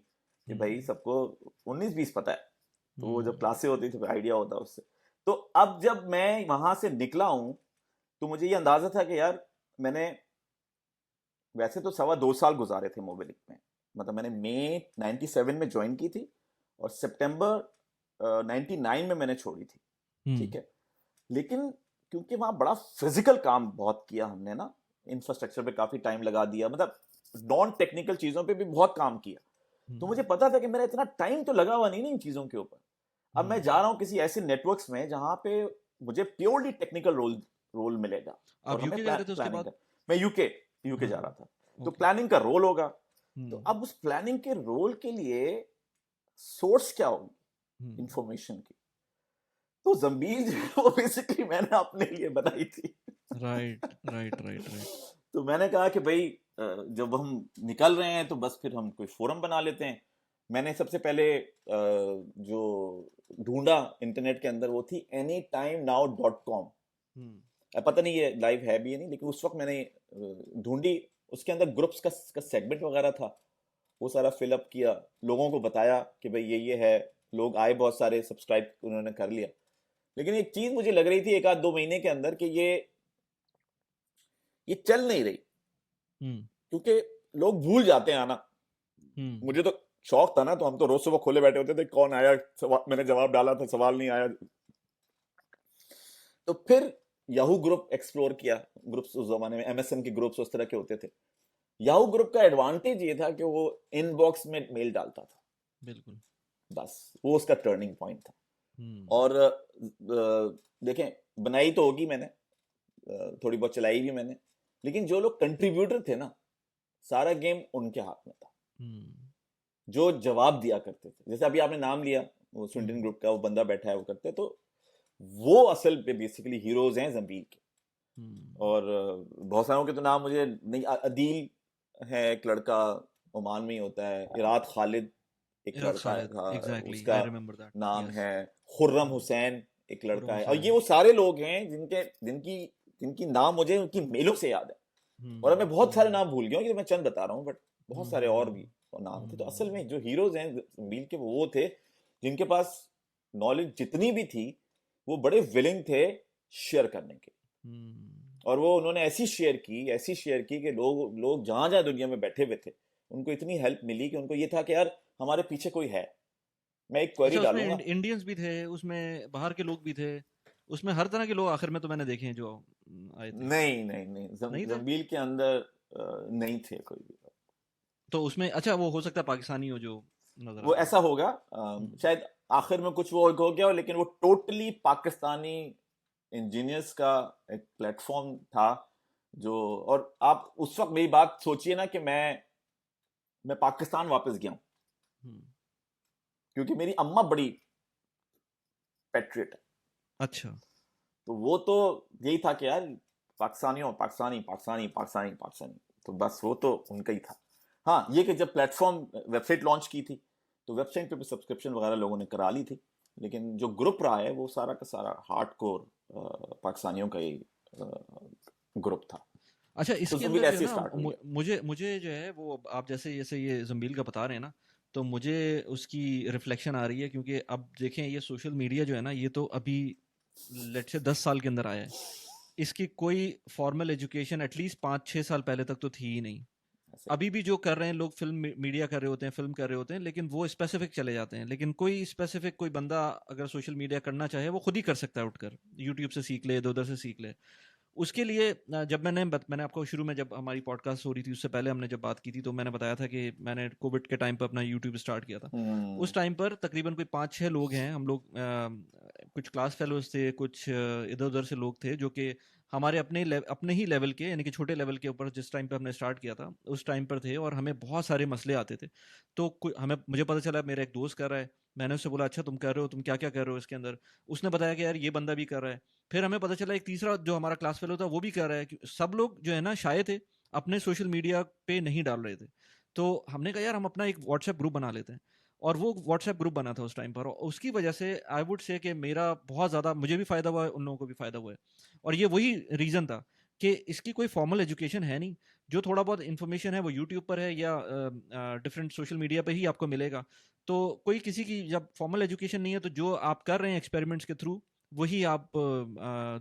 कि भाई हम्म सबको 19-20 पता है, तो वो जब हम्म क्लासें होती थी आइडिया होता उससे। तो अब जब मैं वहां से निकला हूं, तो मुझे ये अंदाजा था कि यार मैंने वैसे तो 2.25 साल गुजारे थे मोबिलिक में। मतलब मैंने मई 97 में ज्वाइन की थी, और सितंबर 99 में मैंने छोड़ी थी। ठीक हम्म है, लेकिन क्योंकि वहां बड़ा फिजिकल काम बहुत किया हमने ना, इंफ्रास्ट्रक्चर पे काफी टाइम लगा दिया, मतलब नॉन टेक्निकल चीजों पे भी बहुत काम किया। तो मुझे हम्म पता था कि मेरा इतना टाइम तो लगा हुआ नहीं ना इन चीजों के ऊपर। अब मैं हम्म। जा रहा हूँ किसी ऐसे नेटवर्क्स में जहां पे मुझे प्योरली टेक्निकल रोल रोल मिलेगा, और आप हमें यूके जा रहे थे उसके प्लानिंग बाद? का। मैं यूके यूके हाँ। जा रहा था, तो ओके। प्लानिंग का रोल होगा। तो हम्म अब उस प्लानिंग के रोल के लिए सोर्स क्या होगी हम्म। इंफॉर्मेशन की? तो जंबील जो है वो बेसिकली मैंने अपने लिए बनाई थी। Right right right right. तो मैंने कहा कि भाई जब हम निकल रहे हैं तो बस फिर हम कोई फोरम बना लेते हैं। मैंने सबसे पहले जो ढूंढा इंटरनेट के अंदर वो थी anytimenow.com। हम्म पता नहीं ये लाइव है भी या नहीं, लेकिन उस वक्त मैंने ढूंढी, उसके अंदर ग्रुप्स का सेगमेंट वगैरह था, वो सारा फिलअप किया, लोगों को बताया कि भाई ये है, लोग आए बहुत सारे, सब्सक्राइब उन्होंने कर लिया। लेकिन एक चीज मुझे लग रही थी 1-2 महीने के अंदर कि ये चल नहीं रही, हम्म क्योंकि लोग भूल जाते हैं आना। हम्म मुझे तो शौक था ना, तो हम तो रोज सुबह खोले बैठे होते थे, कौन आया, मैंने जवाब डाला था, सवाल नहीं आया। तो फिर याहू ग्रुप एक्सप्लोर किया। ग्रुप्स उस जमाने में एमएसएन के ग्रुप्स उस तरह के होते थे। याहू ग्रुप का एडवांटेज ये था कि वो इनबॉक्स में मेल डालता था, बिल्कुल। बस वो उसका टर्निंग पॉइंट था। हम्म और देखें, बनाई तो होगी मैंने, थोड़ी बहुत चलाई भी मैंने, लेकिन जो लोग कंट्रीब्यूटर थे ना, सारा गेम उनके हाथ में था, हम्म जो जवाब दिया करते थे। जैसे अभी आपने नाम लिया, वो स्विंडन हम्म ग्रुप का वो बंदा बैठा है, वो करते, तो वो असल पे बेसिकली हीरोज हैं जंबीर के। हम्म। और बहुत सारों के तो नाम मुझे नहीं, अदील है एक लड़का, ओमान में ही होता है, इराद खालिद एक इराद लड़का खालिद, था, एग्जैक्टली, उसका आई रिमेम्बर दैट, नाम यस। है। खुर्रम हम्म। हुसैन एक खुर्रम लड़का है, और ये हुसैन। वो सारे लोग हैं जिनके जिनकी जिनकी नाम मुझे उनकी मेलों से याद है। और अब मैं बहुत सारे हम्म नाम भूल गया हूँ, ये तो मैं चंद बता रहा हूँ, बट बहुत सारे और हम्म भी। और नाम थे। तो असल में जो हीरोज हैं जंबील के, वो थे जिनके पास नॉलेज जितनी भी थी वो बड़े विलिंग थे शेयर करने के। और वो उन्होंने ऐसी शेयर की कि लोग लोग जहां जहां दुनिया में बैठे हुए थे उनको इतनी हेल्प मिली कि उनको ये था कि यार हमारे पीछे कोई है। मैं एक क्वेरी अच्छा, उसमें डालूंगा। इंडियंस भी थे, उसमें बाहर के लोग भी थे, उसमें हर तरह के लोग आखिर में तो मैंने देखे हैं जो आए थे। नहीं नहीं नहीं, नहीं थे? जंबील के अंदर नहीं थे कोई भी। तो उसमें अच्छा, वो हो सकता है पाकिस्तानी हो जो नजर वो आ रहे ऐसा होगा, हैं। शायद आखिर में कुछ वो हो गया हो, लेकिन वो टोटली पाकिस्तानी इंजीनियर्स का एक प्लेटफॉर्म था जो। और आप उस वक्त मेरी बात सोचिए ना कि मैं पाकिस्तान वापस गया हूं, हम्म। क्योंकि मेरी अम्मा बड़ी पेट्रियट है। अच्छा। तो वो तो यही था कि यार पाकिस्तानियों, पाकिस्तानी पाकिस्तानी पाकिस्तानी पाकिस्तानी, तो बस वो तो उनका ही था। हाँ, ये कि जब प्लेटफॉर्म वेबसाइट लॉन्च की थी तो वेबसाइट पे भी सब्सक्रिप्शन वगैरह लोगों ने करा ली थी, लेकिन जो ग्रुप रहा है वो सारा का सारा हार्डकोर पाकिस्तानियों का ही ग्रुप था। अच्छा, तो इसके जमील अंदर जो है ऐसे ही ना, स्टार्ट हुई है। मुझे मुझे जो है वो आप जैसे जैसे ये जंबील का बता रहे हैं ना, तो मुझे उसकी रिफ्लेक्शन आ रही है, क्योंकि अब देखें ये सोशल मीडिया जो है ना, ये तो अभी लेट से 10 साल के अंदर आया है। इसकी कोई फॉर्मल एजुकेशन एटलीस्ट 5-6 साल पहले तक तो थी ही नहीं। ऐसे अभी भी जो कर रहे हैं लोग, फिल्म मीडिया कर रहे होते हैं, फिल्म कर रहे होते हैं, लेकिन वो स्पेसिफिक चले जाते हैं। लेकिन कोई स्पेसिफिक कोई बंदा अगर सोशल मीडिया करना चाहे वो खुद ही कर सकता है, उठकर यूट्यूब से सीख ले, इधर उधर से सीख ले। उसके लिए जब मैंने आपको शुरू में जब हमारी पॉडकास्ट हो रही थी उससे पहले हमने जब बात की थी, तो मैंने बताया था कि मैंने कोविड के टाइम पर अपना यूट्यूब स्टार्ट किया था। उस टाइम पर तकरीबन कोई 5-6 लोग हैं हम लोग, कुछ क्लास फेलोज थे, कुछ इधर उधर से लोग थे जो कि हमारे अपने ही लेवल के, यानी कि छोटे लेवल के ऊपर जिस टाइम पे हमने स्टार्ट किया था उस टाइम पर थे, और हमें बहुत सारे मसले आते थे। तो हमें मुझे पता चला मेरा एक दोस्त कर रहा है, मैंने उससे बोला अच्छा तुम कर रहे हो, तुम क्या क्या कर रहे हो इसके अंदर। उसने बताया कि यार ये बंदा भी कर रहा है। फिर हमें पता चला एक तीसरा जो हमारा क्लास फेलो था वो भी कर रहा है। सब लोग जो है ना शाये थे, अपने सोशल मीडिया पे नहीं डाल रहे थे। तो हमने कहा यार हम अपना एक व्हाट्सएप ग्रुप बना लेते हैं, और वो व्हाट्सएप ग्रुप बना था उस टाइम पर, और उसकी वजह से आई वुड से कि मेरा बहुत ज़्यादा, मुझे भी फ़ायदा हुआ है, उन लोगों को भी फ़ायदा हुआ है। और ये वही रीज़न था कि इसकी कोई फॉर्मल एजुकेशन है नहीं, जो थोड़ा बहुत इन्फॉर्मेशन है वो यूट्यूब पर है या डिफरेंट सोशल मीडिया पे ही आपको मिलेगा। तो कोई किसी की जब फॉर्मल एजुकेशन नहीं है, तो जो आप कर रहे हैं एक्सपेरिमेंट्स के थ्रू वही आप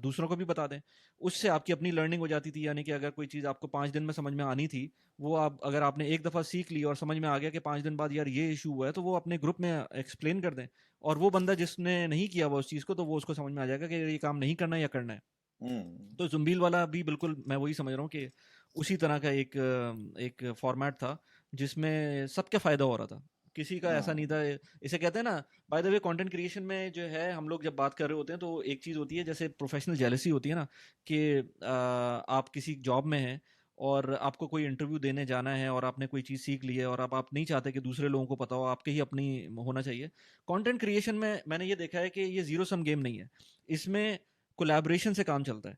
दूसरों को भी बता दें। उससे आपकी अपनी लर्निंग हो जाती थी, यानी कि अगर कोई चीज़ आपको 5 दिन में समझ में आनी थी, वो आप अगर आपने एक दफ़ा सीख ली और समझ में आ गया कि 5 दिन बाद यार ये इशू हुआ है, तो वो अपने ग्रुप में एक्सप्लेन कर दें। और वो बंदा जिसने नहीं किया हुआ उस चीज़ को, तो वो उसको समझ में आ जाएगा कि ये काम नहीं करना है या करना है। हम्म। तो जुम्बील वाला भी बिल्कुल मैं वही समझ रहा हूँ कि उसी तरह का एक फॉर्मेट था जिसमें सबके फ़ायदा हो रहा था, किसी का ऐसा नहीं हाँ। था। इसे कहते हैं ना, bye the way content creation में जो है हम लोग जब बात कर रहे होते हैं तो एक चीज़ होती है जैसे प्रोफेशनल जेलसी होती है ना, कि आप किसी जॉब में हैं और आपको कोई इंटरव्यू देने जाना है और आपने कोई चीज़ सीख ली है और अब आप नहीं चाहते कि दूसरे लोगों को पता हो, आपके ही अपनी होना चाहिए। कंटेंट क्रिएशन में मैंने ये देखा है कि ये ज़ीरो सम गेम नहीं है, इसमें कोलैबोरेशन से काम चलता है।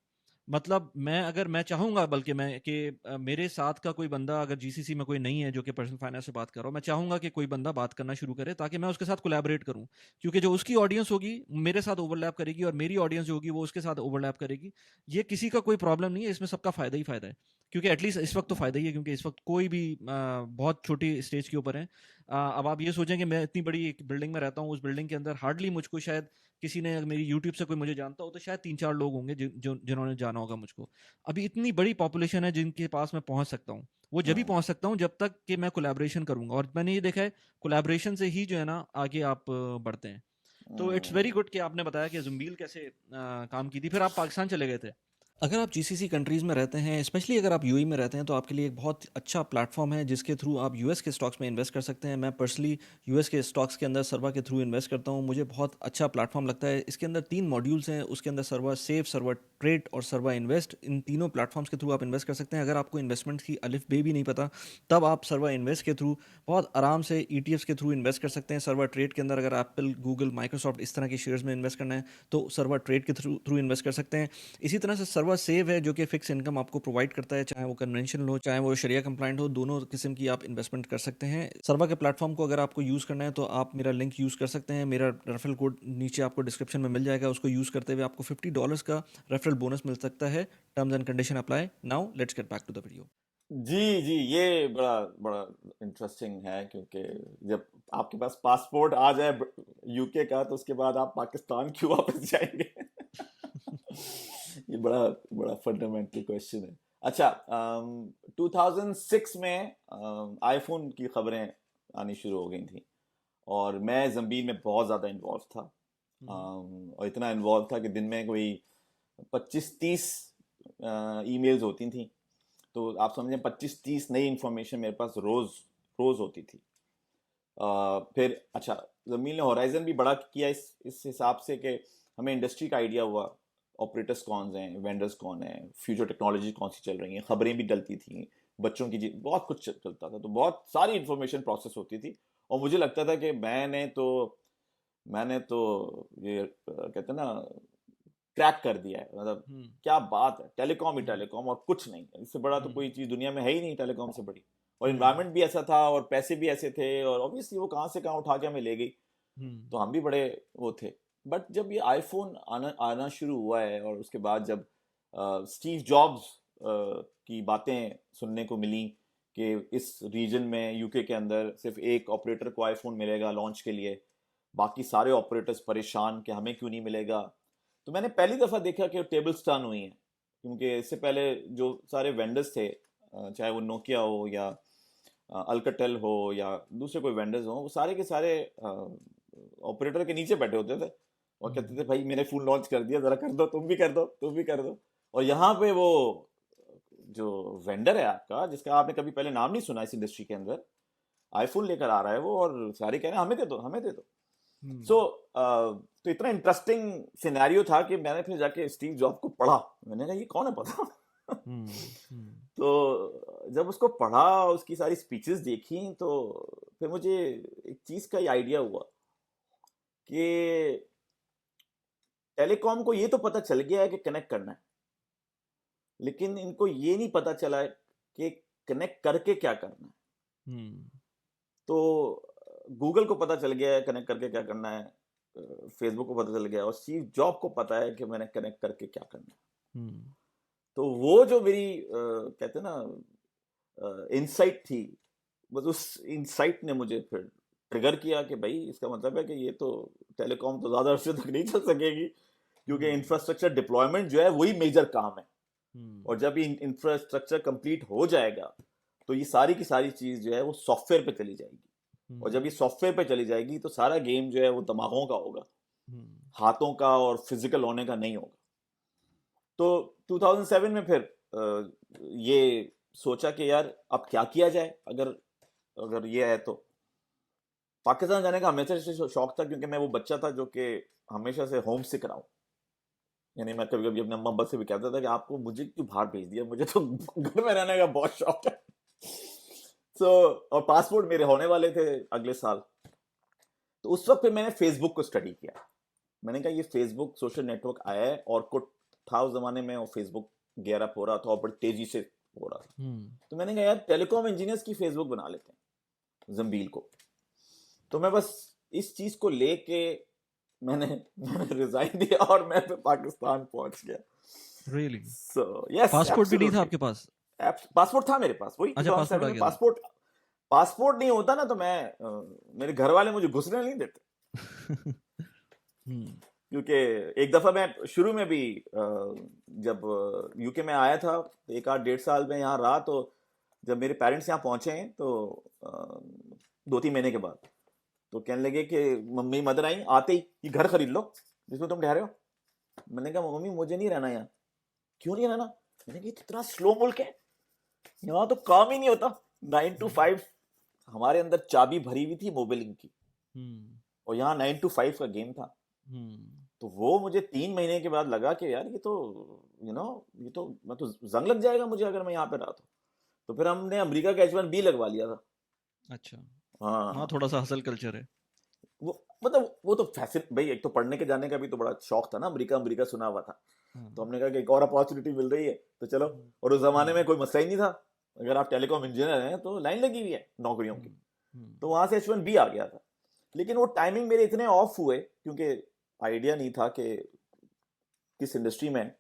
मतलब मैं चाहूँगा, बल्कि मैं कि मेरे साथ का कोई बंदा अगर जीसीसी में कोई नहीं है जो कि पर्सनल फाइनेंस से बात कर रहा हूँ, मैं चाहूँगा कि कोई बंदा बात करना शुरू करे ताकि मैं उसके साथ कोलैबोरेट करूँ। क्योंकि जो उसकी ऑडियंस होगी मेरे साथ ओवरलैप करेगी, और मेरी ऑडियंस जो होगी वो उसके साथ ओवरलैप करेगी। ये किसी का कोई प्रॉब्लम नहीं है, इसमें सबका फ़ायदा ही फ़ायदा है। क्योंकि एटलीस्ट इस वक्त तो फ़ायदा ही है, क्योंकि इस वक्त कोई भी बहुत छोटी स्टेज के ऊपर है। अब आप ये सोचें कि मैं इतनी बड़ी एक बिल्डिंग में रहता हूँ, उस बिल्डिंग के अंदर हार्डली मुझको शायद किसी ने, अगर मेरी यूट्यूब से कोई मुझे जानता हो तो शायद 3-4 लोग होंगे जिन्होंने जाना होगा मुझको। अभी इतनी बड़ी पॉपुलेशन है जिनके पास मैं पहुंच सकता हूँ, वो जब भी हम्म। पहुंच सकता हूँ जब तक कि मैं कोलैबोरेशन करूंगा, और मैंने ये देखा है कोलैबोरेशन से ही जो है ना आगे आप बढ़ते हैं। तो इट्स वेरी गुड कि आपने बताया कि जुम्बील कैसे काम की थी। फिर आप पाकिस्तान चले गए थे। अगर आप जीसीसी कंट्रीज़ में रहते हैं, स्पेशली अगर आप यूएई में रहते हैं, तो आपके लिए एक बहुत अच्छा प्लेटफॉर्म है जिसके थ्रू आप यूएस के स्टॉक्स में इन्वेस्ट कर सकते हैं। मैं पर्सनली यूएस के स्टॉक्स के अंदर सर्वा के थ्रू इन्वेस्ट करता हूँ, मुझे बहुत अच्छा प्लेटफॉर्म लगता है। इसके अंदर 3 मॉड्यूल्स हैं, उसके अंदर सर्वा सेव, सर्वा ट्रेड और सर्वा इन्वेस्ट, इन तीनों प्लेटफॉर्म्स के थ्रू आप इन्वेस्ट कर सकते हैं। अगर आपको इन्वेस्टमेंट की अलिफ बे भी नहीं पता, तब आप सर्वा इन्वेस्ट के थ्रू बहुत आराम से ईटीएफ्स के थ्रू इन्वेस्ट कर सकते हैं। सर्वा ट्रेड के अंदर अगर एप्पल, गूगल, माइक्रोसॉफ्ट इस तरह के शेयर्स में इन्वेस्ट करना है तो सर्वा ट्रेड के थ्रू इन्वेस्ट कर सकते हैं। इसी तरह से सर्वा सेव है जो कि फिक्स इनकम आपको प्रोवाइड करता है, चाहे वो कन्वेंशनल हो चाहे वो शरिया कंप्लाइंट हो, दोनों किस्म की आप इन्वेस्टमेंट कर सकते हैं। सर्वा के प्लेटफॉर्म को अगर आपको यूज़ करना है तो आप मेरा लिंक यूज़ कर सकते हैं। मेरा रेफरल कोड नीचे आपको डिस्क्रिप्शन में मिल जाएगा, उसको यूज़ करते हुए आपको $50 का रेफरल बोनस मिल सकता है। Terms and condition apply. Now let's get back to the video. जी जी, ये बड़ा बड़ा इंटरेस्टिंग है, क्योंकि जब आपके पास पासपोर्ट आ जाए यूके का, तो उसके बाद आप पाकिस्तान क्यों वापस जाएंगे? ये बड़ा बड़ा फंडामेंटल क्वेश्चन है। अच्छा, 2006 में आईफोन की खबरें आनी शुरू हो गई थी, और मैं जंबील में बहुत ज़्यादा इन्वॉल्व था। और इतना इन्वॉल्व था कि दिन में कोई 25-30 ईमेल्स होती थी। तो आप समझें 25-30 नई इंफॉर्मेशन मेरे पास रोज रोज होती थी। फिर अच्छा, जमीन ने होराइजन भी बड़ा किया इस हिसाब से कि हमें इंडस्ट्री का आइडिया हुआ, ऑपरेटर्स कौन हैं, वेंडर्स कौन हैं, फ्यूचर टेक्नोलॉजी कौन सी चल रही हैं, खबरें भी डलती थी, बच्चों की बहुत कुछ चलता था, तो बहुत सारी इंफॉर्मेशन प्रोसेस होती थी। और मुझे लगता था कि मैंने तो ये कहते हैं ना, क्रैक कर दिया है, मतलब क्या बात है, टेलीकॉम ही टेलीकॉम और कुछ नहीं, इससे बड़ा तो कोई चीज़ दुनिया में है ही नहीं टेलीकॉम से बड़ी। और इन्वायरमेंट भी ऐसा था और पैसे भी ऐसे थे, और ऑब्वियसली वो कहाँ से कहाँ उठा के हमें ले गई, तो हम भी बड़े वो थे। बट जब ये आईफोन आना शुरू हुआ है, और उसके बाद जब स्टीव जॉब्स की बातें सुनने को मिली कि इस रीजन में यूके के अंदर सिर्फ एक ऑपरेटर को आईफोन मिलेगा लॉन्च के लिए, बाकी सारे ऑपरेटर्स परेशान कि हमें क्यों नहीं मिलेगा, तो मैंने पहली दफ़ा देखा कि टेबल्स टर्न हुई हैं। क्योंकि इससे पहले जो सारे वेंडर्स थे, चाहे वो नोकिया हो या अल्काटेल हो या दूसरे कोई वेंडर्स हो, वो सारे के सारे ऑपरेटर के नीचे बैठे होते थे और कहते थे भाई मेरे फोन लॉन्च कर दिया, जरा कर दो, तुम भी कर दो, तुम भी कर दो। और यहाँ पे वो जो वेंडर है आपका, जिसका आपने कभी पहले नाम नहीं सुना इस इंडस्ट्री के अंदर, आईफोन लेकर आ रहा है वो, और सारे कह रहे हैं हमें दे दो, हमें दे दो। सो तो इतना इंटरेस्टिंग सिनेरियो था कि मैंने फिर जाके स्टीव जॉब को पढ़ा, मैंने कहा ये कौन है पता। तो जब उसको पढ़ा, उसकी सारी स्पीचेस देखी, तो फिर मुझे एक चीज का ही आइडिया हुआ कि टेलीकॉम को ये तो पता चल गया है कि कनेक्ट करना है, लेकिन इनको ये नहीं पता चला है कि कनेक्ट करके क्या करना है। तो गूगल को पता चल गया है कनेक्ट करके क्या करना है, फेसबुक को पता चल गया, और स्टीव जॉब को पता है कि मैंने कनेक्ट करके क्या करना है। तो वो जो मेरी कहते हैं ना इनसाइट थी, बस उस इनसाइट ने मुझे फिर ट्रिगर किया कि भाई इसका मतलब है कि ये तो टेलीकॉम तो ज़्यादा अर्से तक नहीं चल सकेगी, क्योंकि इंफ्रास्ट्रक्चर डिप्लॉयमेंट जो है वही मेजर काम है। और जब ये इंफ्रास्ट्रक्चर कंप्लीट हो जाएगा, तो ये सारी की सारी चीज़ जो है वो सॉफ्टवेयर पे चली जाएगी, और जब ये सॉफ्टवेयर पे चली जाएगी तो सारा गेम जो है वो दिमागों का होगा, हाथों का और फिजिकल होने का नहीं होगा। तो 2007 में फिर ये सोचा कि यार अब क्या किया जाए, अगर ये है तो। पाकिस्तान जाने का हमेशा से शौक था, क्योंकि मैं वो बच्चा था जो कि हमेशा से होम सिक रहा हूँ। यानी मैं कभी कभी अपने अम्मा से भी कहता था कि आपको मुझे क्यों बाहर भेज दिया, मुझे तो घर में रहने का बहुत शौक है। और पासपोर्ट मेरे होने वाले थे अगले साल, तो उस वक्त फिर मैंने फेसबुक को स्टडी किया। मैंने कहा ये फेसबुक सोशल नेटवर्क आया है, और कुछ था उस जमाने में, और फेसबुक गेयर अप हो रहा था और बड़ी तेजी से हो रहा था। तो मैंने कहा यार टेलीकॉम इंजीनियर्स की फेसबुक बना लेते हैं जंबील को। तो मैं बस इस चीज को लेके मैंने रिजाइन दिया और मैं फिर पाकिस्तान पहुंच गया। Really? So yes, पासपोर्ट भी नहीं था absolutely. आपके पास? पासपोर्ट था मेरे पास, वही अच्छा, 2007 पासपोर्ट आ में गया था। पासपोर्ट नहीं होता ना तो मेरे घर वाले मुझे घुसने नहीं देते। क्योंकि एक दफा मैं शुरू में भी जब यूके में आया था, 1-1.5 साल में यहाँ रहा, तो जब मेरे पेरेंट्स यहाँ पहुंचे हैं तो 2-3 महीने के बाद, तो कहने लगे कि मम्मी मदर आई आते ही कि घर खरीद लो जिसमें तुम ठहरे हो। मैंने कहा मम्मी मुझे नहीं रहना यहाँ। क्यों नहीं रहना? मैंने कहा इतना स्लो मुल्क है, यहाँ तो काम ही नहीं होता, 9 to 5। हमारे अंदर चाबी भरी हुई थी मोबाइलिंग की, और यहाँ 9 to 5 का गेम था। तो वो मुझे 3 महीने के बाद लगा कि यार ये तो ये तो मैं तो जंग लग जाएगा मुझे अगर मैं यहाँ पे रहा तो फिर हमने अमेरिका का H1B लगवा लिया था। अच्छा, हाँ, थोड़ा सा हसल कल्चर है वो मतलब वो तो फैसिल भाई, एक तो पढ़ने के जाने का भी तो बड़ा शौक था ना, अमेरिका सुना हुआ था। तो हमने कहा कि एक और अपॉर्चुनिटी मिल रही है तो चलो। और उस जमाने में कोई मसला ही नहीं था, अगर आप टेलीकॉम इंजीनियर हैं तो लाइन लगी हुई है नौकरियों की। तो वहां से H1B आ गया था। लेकिन वो टाइमिंग मेरे इतने ऑफ हुए, क्योंकि आइडिया नहीं था कि किस इंडस्ट्री में,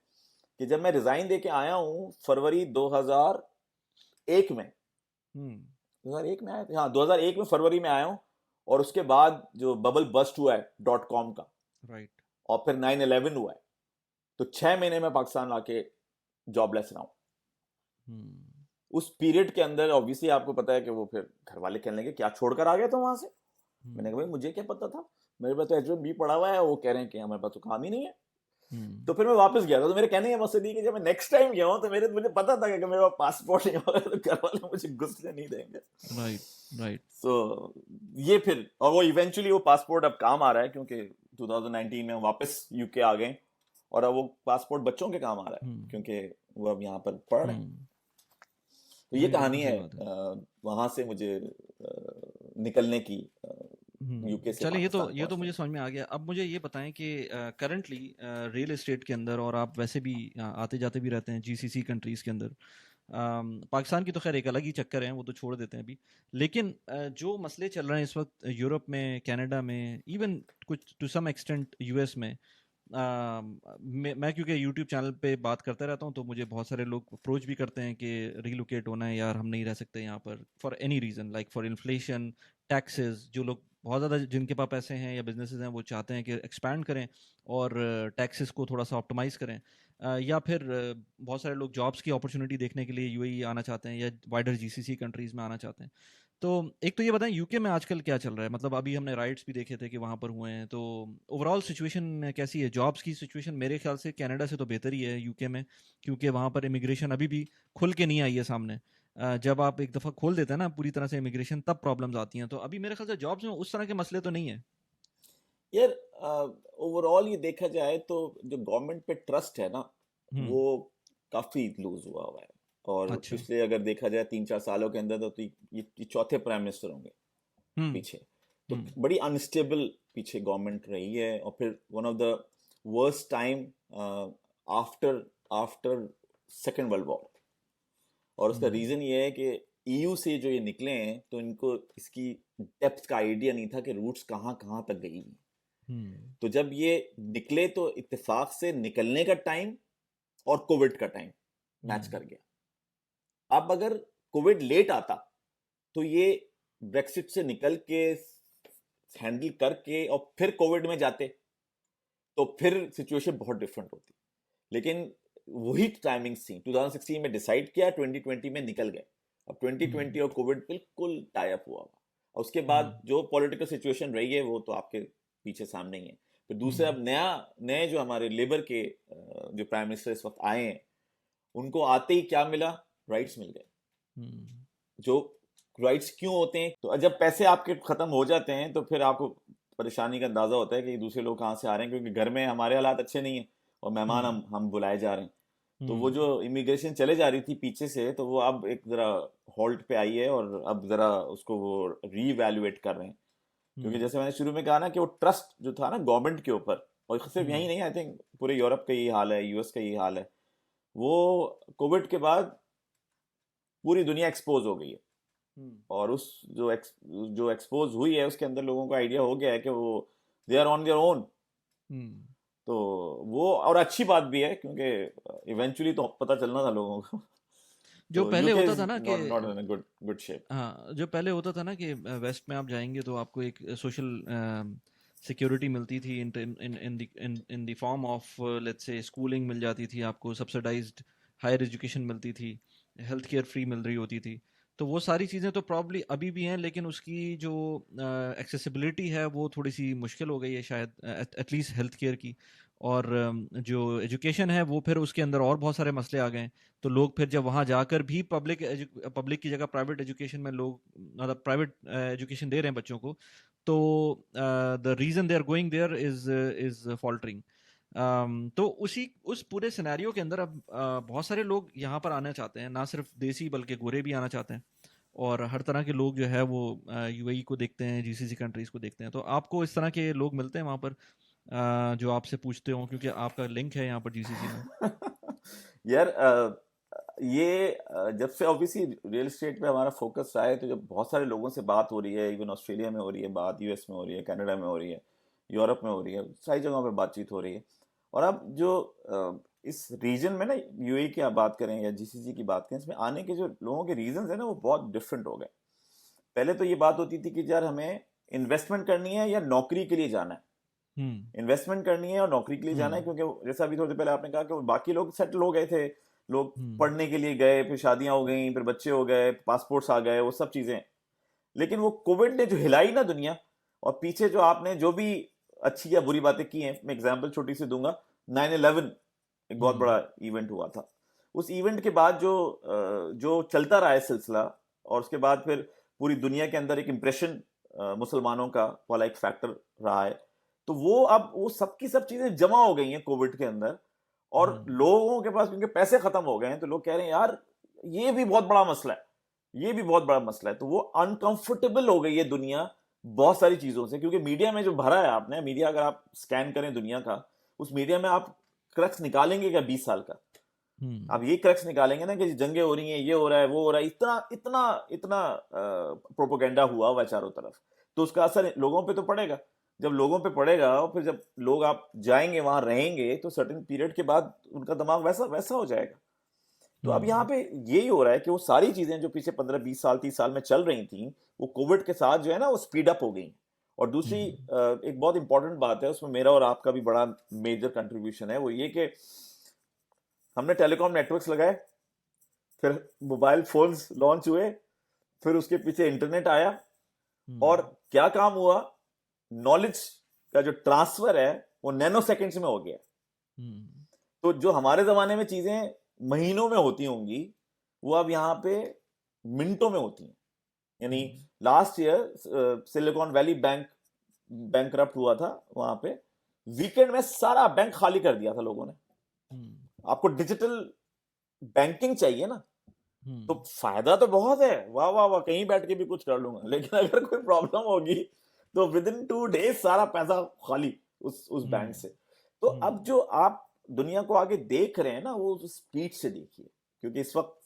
कि जब मैं रिजाइन दे के आया हूँ फरवरी 2000 2001 में, हम्म 2001 में आया था, हाँ 2001 में फरवरी में आया हूँ, और उसके बाद जो बबल बस्ट हुआ है .com का, राइट और फिर 9/11 हुआ है, तो 6 महीने में पाकिस्तान आके जॉबलेस रहा हूँ। हम्म उस पीरियड के अंदर ऑब्वियसली आपको पता है कि वो फिर घर वाले कहने लगे क्या छोड़कर आ गया तो वहां से। मैंने कहा भाई मुझे क्या पता था, मेरे पास तो H1B पड़ा हुआ है, वो कह रहे हैं कि हमारे पास तो काम ही नहीं है। तो फिर मैं वापस गया था। तो मेरे कहने का मकसद ये कि जब मैं नेक्स्ट टाइम गया हूँ तो मुझे पता था कि मेरे पास पासपोर्ट नहीं होगा तो घर वाले मुझे घुसने नहीं देंगे। राइट राइट सो ये फिर, और वो इवेंचुअली वो पासपोर्ट अब काम आ रहा है, क्योंकि 2019 में हम वापस यूके आ गए, और अब वो पासपोर्ट बच्चों के काम आ रहा है क्योंकि वो अब यहाँ पर पढ़ रहे हैं। तो ये नहीं, कहानी बिल्कुल है सही बात है। वहां से मुझे निकलने की, यूके से चलिए, पाकिस्तान ये तो पहुंचने मुझे की। समझ में आ गया। अब मुझे ये बताएं कि करंटली रियल एस्टेट के अंदर, और आप वैसे भी आते जाते भी रहते हैं जीसीसी कंट्रीज के अंदर, पाकिस्तान की तो खैर एक अलग ही चक्कर है, वो तो छोड़ देते हैं अभी। लेकिन जो मसले चल रहे हैं इस वक्त यूरोप में, कनाडा में, इवन कुछ टू सम एक्सटेंट यूएस में, मैं क्योंकि यूट्यूब चैनल पे बात करता रहता हूँ, तो मुझे बहुत सारे लोग अप्रोच भी करते हैं कि रिलोकेट होना है यार, हम नहीं रह सकते यहाँ पर for any reason, like for inflation, taxes. जो लोग बहुत ज़्यादा, जिनके पास पैसे हैं या बिजनेसेस हैं, वो चाहते हैं कि एक्सपैंड करें और टैक्सेस को थोड़ा सा ऑप्टिमाइज़ करें, या फिर बहुत सारे लोग जॉब्स की अपॉर्चुनिटी देखने के लिए यूएई आना चाहते हैं या वाइडर जीसीसी कंट्रीज़ में आना चाहते हैं। तो एक तो ये बताएं यूके में आजकल क्या चल रहा है, मतलब अभी हमने राइट्स भी देखे थे कि वहाँ पर हुए हैं, तो ओवरऑल सिचुएशन कैसी है? जॉब्स की सिचुएशन मेरे ख्याल से कनाडा से तो बेहतर ही है यूके में, क्योंकि वहाँ पर इमिग्रेशन अभी भी खुल के नहीं आई है सामने। जब आप एक दफ़ा खोल देते हैं ना पूरी तरह से इमिग्रेशन, तब प्रॉब्लम्स आती हैं। तो अभी मेरे ख्याल से जॉब्स में उस तरह के मसले तो नहीं है। यार ओवरऑल ये देखा जाए तो जो गवर्नमेंट पे ट्रस्ट है ना, हम्म वो काफी लूज हुआ हुआ है। और अच्छा पिछले अगर देखा जाए 3-4 सालों के अंदर, तो ये चौथे प्राइम मिनिस्टर होंगे हम्म पीछे। तो हम्म बड़ी अनस्टेबल पीछे गवर्नमेंट रही है, और फिर one of the worst time after after second world war. और उसका हम्म रीजन ये है कि ईयू से जो ये निकले हैं, तो इनको इसकी डेप्थ का आइडिया नहीं था कि रूट्स कहाँ कहाँ तक गई। हम्म तो जब ये निकले तो इत्तेफाक से निकलने का टाइम और कोविड का टाइम मैच हम्म कर गया। अब अगर कोविड लेट आता तो ये ब्रेक्सिट से निकल के हैंडल करके और फिर कोविड में जाते, तो फिर सिचुएशन बहुत डिफरेंट होती। लेकिन वही टाइमिंग्स थी, 2016 में डिसाइड किया, 2020 में निकल गए। अब 2020 और कोविड बिल्कुल टाई अप हुआ। और उसके बाद जो पॉलिटिकल सिचुएशन रही है वो तो आपके पीछे सामने ही है। फिर दूसरे अब नए जो हमारे लेबर के जो प्राइम मिनिस्टर इस वक्त आए हैं, उनको आते ही क्या मिला? राइट्स मिल गए। जो राइट्स क्यों होते हैं? तो जब पैसे आपके खत्म हो जाते हैं तो फिर आपको परेशानी का अंदाजा होता है कि दूसरे लोग कहाँ से आ रहे हैं, क्योंकि घर में हमारे हालात अच्छे नहीं है और मेहमान हम बुलाए जा रहे हैं। तो वो जो इमिग्रेशन चले जा रही थी पीछे से, तो वो अब एक जरा हॉल्ट पे आई है, और अब जरा उसको वो रीवैल्यूएट कर रहे हैं। क्योंकि जैसे मैंने शुरू में कहा ना कि वो ट्रस्ट जो था ना गवर्नमेंट के ऊपर, और सिर्फ यही नहीं, आई थिंक पूरे यूरोप का यही हाल है, यूएस का यही हाल है। वो कोविड के बाद पूरी दुनिया एक्सपोज हो गई है, और उस जो एक्सपोज हुई है उसके अंदर लोगों को आइडिया हो गया है कि वो they are on their own. तो वो और अच्छी बात भी है, क्योंकि इवेंचुअली तो पता चलना था लोगों को। जो तो पहले यूके होता इज था ना कि not in a good shape. हाँ, जो पहले होता था ना कि वेस्ट में आप जाएंगे तो आपको एक सोशल सिक्योरिटी मिलती थी in in the form of, let's say, schooling मिल जाती थी आपको, सब्सिडाइज्ड हायर एजुकेशन मिलती थी, हेल्थ केयर फ्री मिल रही होती थी। तो वो सारी चीज़ें तो प्रॉब्ली अभी भी हैं, लेकिन उसकी जो एक्सेसिबिलिटी है वो थोड़ी सी मुश्किल हो गई है शायद, एटलीस्ट हेल्थ केयर की। और जो एजुकेशन है वो फिर उसके अंदर और बहुत सारे मसले आ गए हैं। तो लोग फिर जब वहाँ जाकर भी पब्लिक की जगह प्राइवेट एजुकेशन में लोग, मतलब प्राइवेट एजुकेशन दे रहे हैं बच्चों को, तो the reason they are going there is faltering. तो उस पूरे सिनेरियो के अंदर अब बहुत सारे लोग यहाँ पर आना चाहते हैं, ना सिर्फ देसी बल्कि गोरे भी आना चाहते हैं, और हर तरह के लोग जो है वो यूएई को देखते हैं, जीसीसी कंट्रीज को देखते हैं। तो आपको इस तरह के लोग मिलते हैं वहाँ पर जो आपसे पूछते हो, क्योंकि आपका लिंक है यहाँ पर जीसीसी में? यार ये जब से ऑब्वियसली रियल एस्टेट पे हमारा फोकस रहा है, तो जब बहुत सारे लोगों से बात हो रही है, इवन ऑस्ट्रेलिया में हो रही है बात, यूएस में हो रही है, कनाडा में हो रही है, यूरोप में हो रही है, सारी जगहों पे बातचीत हो रही है। और अब जो इस रीजन में ना, यूएई की आप बात करें या जीसीसी की बात करें, इसमें आने के जो लोगों के रीजंस है ना वो बहुत डिफरेंट हो गए। पहले तो ये बात होती थी कि यार हमें इन्वेस्टमेंट करनी है या नौकरी के लिए जाना है, इन्वेस्टमेंट करनी है और नौकरी के लिए जाना है, क्योंकि जैसा अभी थोड़ी देर पहले आपने कहा कि बाकी लोग सेटल हो गए थे, लोग पढ़ने के लिए गए, फिर शादियां हो गई, फिर बच्चे हो गए, पासपोर्ट्स आ गए, वो सब चीजें। लेकिन वो कोविड ने जो हिलाई ना दुनिया, और पीछे जो आपने जो भी अच्छी या बुरी बातें की हैं, मैं एग्जांपल छोटी सी दूंगा, 9/11 एक बहुत बड़ा इवेंट हुआ था। उस इवेंट के बाद जो चलता रहा है सिलसिला, और उसके बाद फिर पूरी दुनिया के अंदर एक इम्प्रेशन मुसलमानों का वाला एक फैक्टर रहा है, तो वो अब वो सब की सब चीजें जमा हो गई हैं कोविड के अंदर, और लोगों के पास क्योंकि पैसे खत्म हो गए हैं, तो लोग कह रहे हैं यार ये भी बहुत बड़ा मसला है, ये भी बहुत बड़ा मसला है। तो वो अनकंफर्टेबल हो गई है दुनिया बहुत सारी चीजों से, क्योंकि मीडिया में जो भरा है आपने, मीडिया अगर आप स्कैन करें दुनिया का, उस मीडिया में आप क्रक्स निकालेंगे क्या 20 साल का? आप ये क्रक्स निकालेंगे ना कि जंगें हो रही हैं, ये हो रहा है, वो हो रहा है, इतना इतना इतना प्रोपोगेंडा हुआ हुआ चारों तरफ, तो उसका असर लोगों पे तो पड़ेगा। जब लोगों पे पड़ेगा और फिर जब लोग आप जाएंगे वहां रहेंगे, तो सर्टेन पीरियड के बाद उनका दिमाग वैसा वैसा हो जाएगा। तो अब यहाँ पे यही हो रहा है कि वो सारी चीजें जो पीछे 15-20 साल 30 साल में चल रही थी, वो कोविड के साथ जो है ना वो स्पीड अप हो गई। और दूसरी एक बहुत इंपॉर्टेंट बात है, उसमें मेरा और आपका भी बड़ा मेजर कंट्रीब्यूशन है, वो ये कि हमने टेलीकॉम नेटवर्क्स लगाए, फिर मोबाइल फोन्स लॉन्च हुए, फिर उसके पीछे इंटरनेट आया, और क्या काम हुआ, नॉलेज का जो ट्रांसफर है वो नैनो सेकेंड्स में हो गया। तो जो हमारे जमाने में चीजें महीनों में होती होंगी, वो अब यहाँ पे मिनटों में होती हैं। यानी last year silicon valley bankrupt हुआ था, वहां पे वीकेंड में सारा बैंक खाली कर दिया था लोगों ने। आपको डिजिटल बैंकिंग चाहिए ना, तो फायदा तो बहुत है, वाह वाह वाह, कहीं बैठ के भी कुछ कर लूंगा, लेकिन अगर कोई प्रॉब्लम होगी तो विद इन 2 डेज सारा पैसा खाली उस बैंक से। तो अब जो आप दुनिया को आगे देख रहे हैं ना, वो स्पीड से देखिए, क्योंकि इस वक्त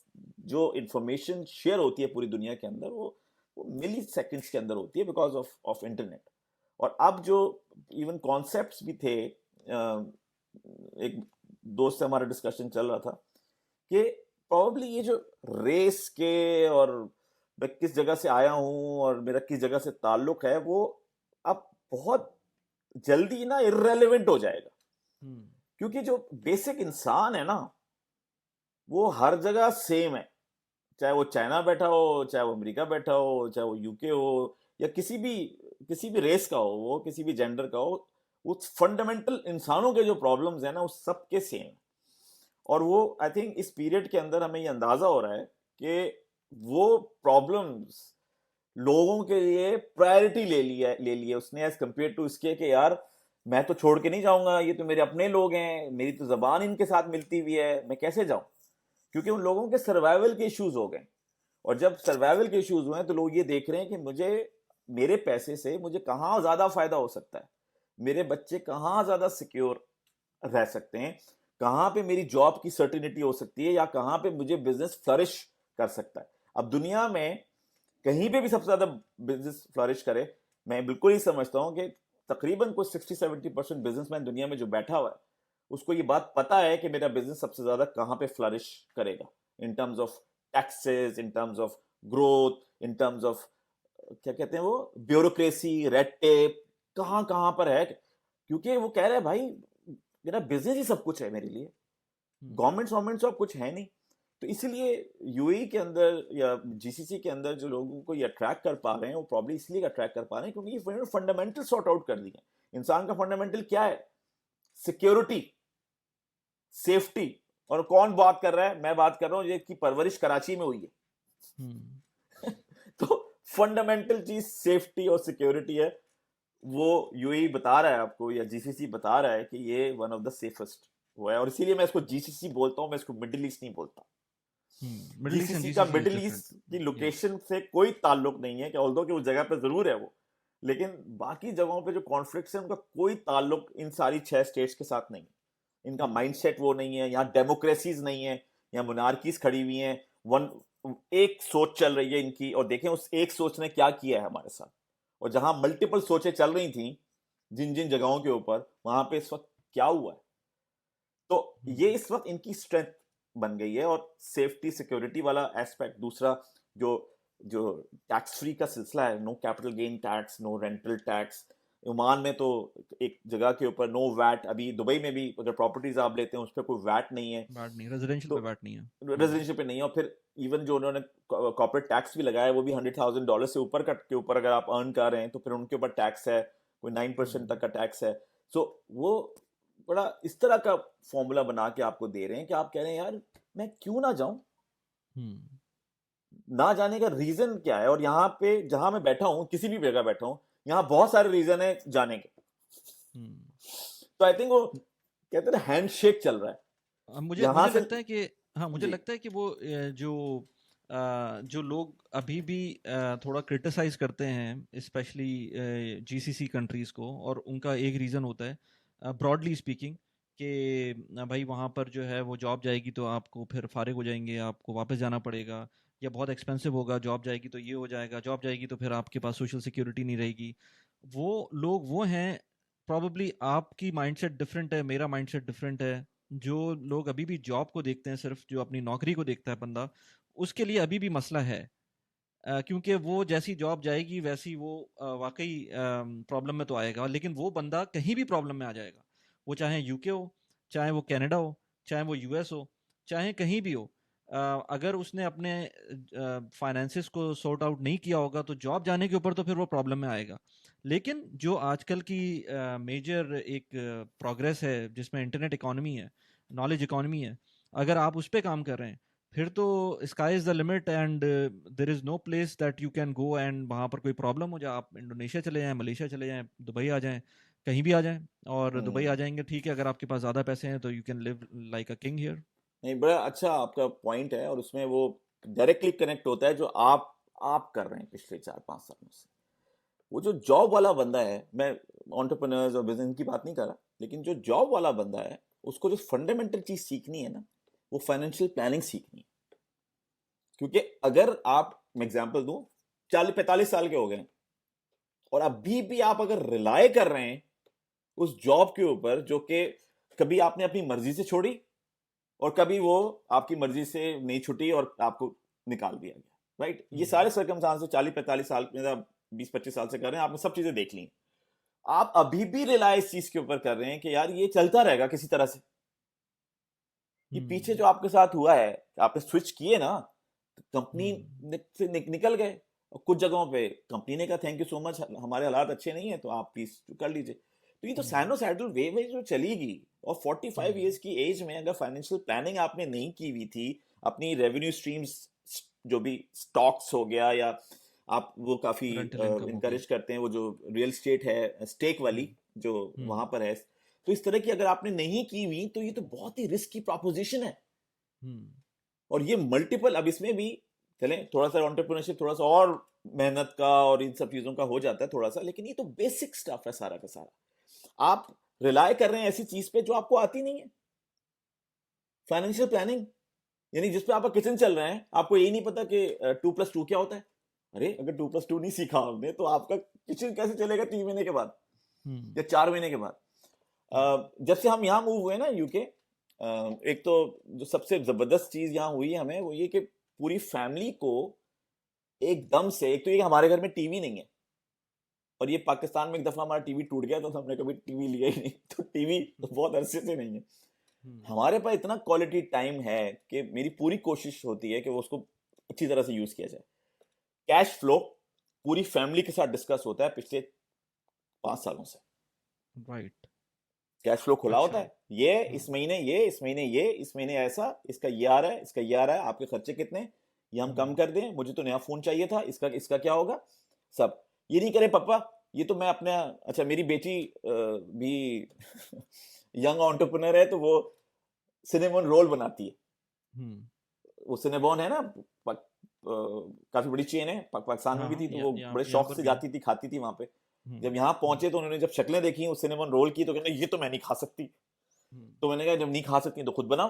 जो इंफॉर्मेशन शेयर होती है पूरी दुनिया के अंदर, वो मिली सेकेंड्स के अंदर होती है बिकॉज ऑफ इंटरनेट। और अब जो इवन कॉन्सेप्ट्स भी थे, एक दोस्त से हमारा डिस्कशन चल रहा था कि प्रॉब्ली ये जो रेस के और मैं किस जगह से आया हूं और मेरा किस जगह से ताल्लुक है, वो अब बहुत जल्दी ना इर्रेलेवेंट हो जाएगा, क्योंकि जो बेसिक इंसान है ना वो हर जगह सेम है, चाहे वो चाइना बैठा हो, चाहे वो अमेरिका बैठा हो, चाहे वो यूके हो, या किसी भी रेस का हो, वो किसी भी जेंडर का हो, उस फंडामेंटल इंसानों के जो प्रॉब्लम्स है ना वो सबके सेम है। और वो आई थिंक इस पीरियड के अंदर हमें ये अंदाजा हो रहा है कि वो प्रॉब्लम्स लोगों के लिए प्रायोरिटी ले लिए उसने, एज कंपेयर टू इसके कि यार मैं तो छोड़ के नहीं जाऊंगा, ये तो मेरे अपने लोग हैं, मेरी तो जबान इनके साथ मिलती हुई है, मैं कैसे जाऊं? क्योंकि उन लोगों के सर्वाइवल के इश्यूज हो गए, और जब सर्वाइवल के इश्यूज हुए तो लोग ये देख रहे हैं कि मुझे मेरे पैसे से मुझे कहाँ ज्यादा फायदा हो सकता है, मेरे बच्चे कहाँ ज्यादा सिक्योर रह सकते हैं, कहाँ पे मेरी जॉब की सर्टिनिटी हो सकती है, या कहाँ पे मुझे बिजनेस फ्लरिश कर सकता है। अब दुनिया में कहीं पे भी सबसे ज्यादा बिजनेस फ्लरिश करे, मैं बिल्कुल ही समझता हूं कि तकरीबन कुछ 60-70% बिजनेसमैन दुनिया में जो बैठा हुआ है, उसको ये बात पता है कि मेरा बिजनेस सबसे ज्यादा कहाँ पे फ्लरिश करेगा, in terms of taxes, in terms of growth, in terms of क्या कहते हैं वो ब्यूरोक्रेसी, रेड टेप, कहाँ कहाँ पर है, क्योंकि वो कह रहे हैं भाई मेरा बिजनेस ही सब कुछ है मेरे लिए, गवर्नमेंट सब कुछ है नहीं। तो इसीलिए यूएई के अंदर या जीसीसी के अंदर जो लोगों को ये अट्रैक्ट कर पा रहे हैं, वो प्रॉब्ली इसलिए अट्रैक्ट कर पा रहे हैं क्योंकि ये फंडामेंटल सॉर्ट आउट कर दिए। इंसान का फंडामेंटल क्या है? Security, safety. और कौन बात कर रहा है? मैं बात कर रहा हूं जिसकी परवरिश कराची में हुई है। तो फंडामेंटल चीज सेफ्टी और सिक्योरिटी है, वो यूएई बता रहा है आपको, या जीसीसी बता रहा है कि ये वन ऑफ द सेफेस्ट हुआ है, और इसीलिए मैं इसको जीसीसी बोलता हूं, मैं इसको मिडिल ईस्ट नहीं बोलता। जीसीसी का मिडिल ईस्ट की लोकेशन से कोई ताल्लुक नहीं है, कि ऑल्दो कि उस जगह पे जरूर है वो, लेकिन बाकी जगहों पे जो कॉन्फ्लिक्ट्स है उनका कोई ताल्लुक इन सारी 6 स्टेट्स के साथ नहीं है। इनका माइंडसेट वो नहीं है, यहाँ डेमोक्रेसीज नहीं है, यहाँ मोनार्कीज खड़ी हुई हैं, एक सोच चल रही है इनकी, और देखें उस एक सोच ने क्या किया है हमारे साथ। और जहां मल्टीपल सोचें चल रही थी जिन जिन जगहों के ऊपर, वहां पे इस वक्त क्या हुआ है। तो ये इस वक्त इनकी स्ट्रेंथ बन गई है। और सेफ्टी सिक्योरिटी वाला एस्पेक्ट, दूसरा जो जो टैक्स फ्री का सिलसिला है, no capital gain tax, no rental tax. Oman में तो एक जगह के ऊपर नो वैट, अभी दुबई में भी अगर प्रॉपर्टीज आप लेते हैं उस पर कोई वैट नहीं है, वैट नहीं, रेजिडेंशियल तो पे वैट नहीं है। रेजिडेंशियल पे नहीं है। और फिर इवन जो उन्होंने कॉर्पोरेट टैक्स भी लगाया है वो भी $100,000 से ऊपर के ऊपर अगर आप अर्न कर रहे हैं तो फिर उनके ऊपर टैक्स है, कोई 9% तक का टैक्स है। सो वो बड़ा इस तरह का फॉर्मूला बना के आपको दे रहे हैं कि आप कह रहे हैं यार मैं क्यों ना जाऊं, ना जाने का रीजन क्या है। और यहाँ पे जहां मैं बैठा हूं, किसी भी जगह बैठा हूं, यहाँ बहुत सारे रीजन है जाने के। तो आई थिंक वो कहते हैं हैंडशेक चल रहा है मुझे यहाँ से। लगता है कि हाँ, मुझे जी। लगता है कि वो जो लोग अभी भी थोड़ा क्रिटिसाइज करते हैं स्पेशली जीसीसी कंट्रीज को, और उनका एक रीज़न होता है ब्रॉडली स्पीकिंग कि भाई वहाँ पर जो है वो जॉब जाएगी तो आपको फिर फारिग हो जाएंगे, आपको वापस जाना पड़ेगा, या बहुत एक्सपेंसिव होगा, जॉब जाएगी तो ये हो जाएगा, जॉब जाएगी तो फिर आपके पास सोशल सिक्योरिटी नहीं रहेगी। वो लोग वो हैं, प्रॉब्ली आपकी माइंडसेट डिफरेंट है, मेरा माइंडसेट डिफरेंट है। जो लोग अभी भी जॉब को देखते हैं, सिर्फ जो अपनी नौकरी को देखता है बंदा, उसके लिए अभी भी मसला है। क्योंकि वो जैसी जॉब जाएगी वैसी वो वाकई प्रॉब्लम में तो आएगा, लेकिन वो बंदा कहीं भी प्रॉब्लम में आ जाएगा। वो चाहे यूके हो, चाहे वो कनाडा हो, चाहे वो यूएस हो, चाहे कहीं भी हो। अगर उसने अपने फाइनेंसिस को सॉर्ट आउट नहीं किया होगा तो जॉब जाने के ऊपर तो फिर वो प्रॉब्लम में आएगा। लेकिन जो आजकल की मेजर एक प्रोग्रेस है जिसमें इंटरनेट इकोनॉमी है, नॉलेज इकोनॉमी है, अगर आप उस पर काम कर रहे हैं फिर तो sky is the limit, and there is no place that you can go and वहाँ पर कोई प्रॉब्लम हो जाए। आप इंडोनेशिया चले जाएं, मलेशिया चले जाएं, दुबई आ जाएं, कहीं भी आ जाएं, और दुबई आ जाएंगे ठीक है, अगर आपके पास ज़्यादा पैसे हैं तो you can live like a king here. नहीं, बड़ा अच्छा आपका पॉइंट है और उसमें वो डायरेक्टली कनेक्ट होता है जो आप कर रहे हैं पिछले 4-5 सालों से। वो जो जॉब वाला बंदा है, मैं एंटरप्रेन्योर्स और बिजनेस की बात नहीं कर रहा, लेकिन जो जॉब वाला बंदा है उसको जो फंडामेंटल चीज सीखनी है ना, वो फाइनेंशियल प्लानिंग सीखनी है। क्योंकि अगर आप, मैं एग्जांपल दूं, 40-45 साल के हो गए और अभी भी आप अगर रिलाय कर रहे हैं उस जॉब के ऊपर जो कि कभी आपने अपनी मर्जी से छोड़ी और कभी वो आपकी मर्जी से नहीं छुटी और आपको निकाल दिया गया, राइट? ये सारे सर्कमस्टांस 40-45 साल में, 20-25 साल से कर रहे हैं, आपने सब चीजें देख ली। आप अभी भी रिलाय इस चीज के ऊपर कर रहे हैं कि यार ये चलता रहेगा किसी तरह से। ये पीछे जो आपके साथ हुआ है, आपने स्विच किए ना, कंपनी से निकल गए, और कुछ जगहों पे कंपनी ने कहा थैंक यू सो मच, हमारे हालात अच्छे नहीं है तो आप प्लीज कर लीजिए। तो ये तो साइनोसॉइडल वेव है जो चलेगी। और 45 इयर्स की एज में अगर फाइनेंशियल प्लानिंग आपने नहीं की हुई थी, अपनी रेवेन्यू स्ट्रीम्स, जो भी स्टॉक्स हो गया, या आप वो काफी इनकरेज करते हैं वो जो रियल स्टेट है, स्टेक वाली जो वहां पर है, तो इस तरह की अगर आपने नहीं की हुई तो ये तो बहुत ही रिस्की प्रोपोजिशन है। और ये मल्टीपल, अब इसमें भी चलें थोड़ा सा एंटरप्रेन्योरशिप थोड़ा सा और मेहनत का और इन सब चीजों का हो जाता है थोड़ा सा, लेकिन ये तो बेसिक स्टफ है सारा का सारा। आप रिलाय कर रहे हैं ऐसी चीज पे जो आपको आती नहीं है। फाइनेंशियल प्लानिंग यानी जिसपे आप किचन चल रहे हैं, आपको यही नहीं पता कि 2+2 क्या होता है। अरे अगर 2+2 नहीं सीखा आपने तो आपका किचन कैसे चलेगा 3 महीने के बाद या 4 महीने के बाद। जब से हम यहाँ मूव हुए ना यूके, एक तो जो सबसे जबरदस्त चीज यहाँ हुई है हमें, वो ये कि पूरी फैमिली को एकदम से, एक तो ये हमारे घर में टीवी नहीं है, और ये पाकिस्तान में एक दफा हमारा टीवी टूट गया तो हमने कभी टीवी लिया ही नहीं, तो टीवी तो बहुत अरसे से नहीं है। हमारे पास इतना क्वालिटी टाइम है कि मेरी पूरी कोशिश होती है कि वो उसको अच्छी तरह से यूज किया जाए। कैश फ्लो पूरी फैमिली के साथ डिस्कस होता है पिछले 5 सालों से, राइट? कैश फ्लो खुला होता है, ये इस महीने ये, इस महीने ये, इस महीने ऐसा, इसका ये आ रहा है, इसका ये आ रहा है, आपके खर्चे कितने, ये हम कम कर दें, मुझे तो नया फोन चाहिए था, इसका क्या होगा, सब। ये नहीं करे पापा, ये तो मैं अपने, अच्छा मेरी बेटी भी यंग एंटरप्रेन्योर है तो वो सिनेमॉन रोल बनाती है। वो सिनेमॉन है ना, काफी बड़ी चेन है, पाकिस्तान में भी थी, तो वो बड़े शौक से जाती थी, खाती थी वहां पे। जब यहाँ पहुंचे तो उन्होंने जब शक्लें देखी उस सिनेमन रोल की तो कहने ये तो मैं नहीं खा सकती। तो मैंने कहा जब नहीं खा सकती तो खुद बनाओ।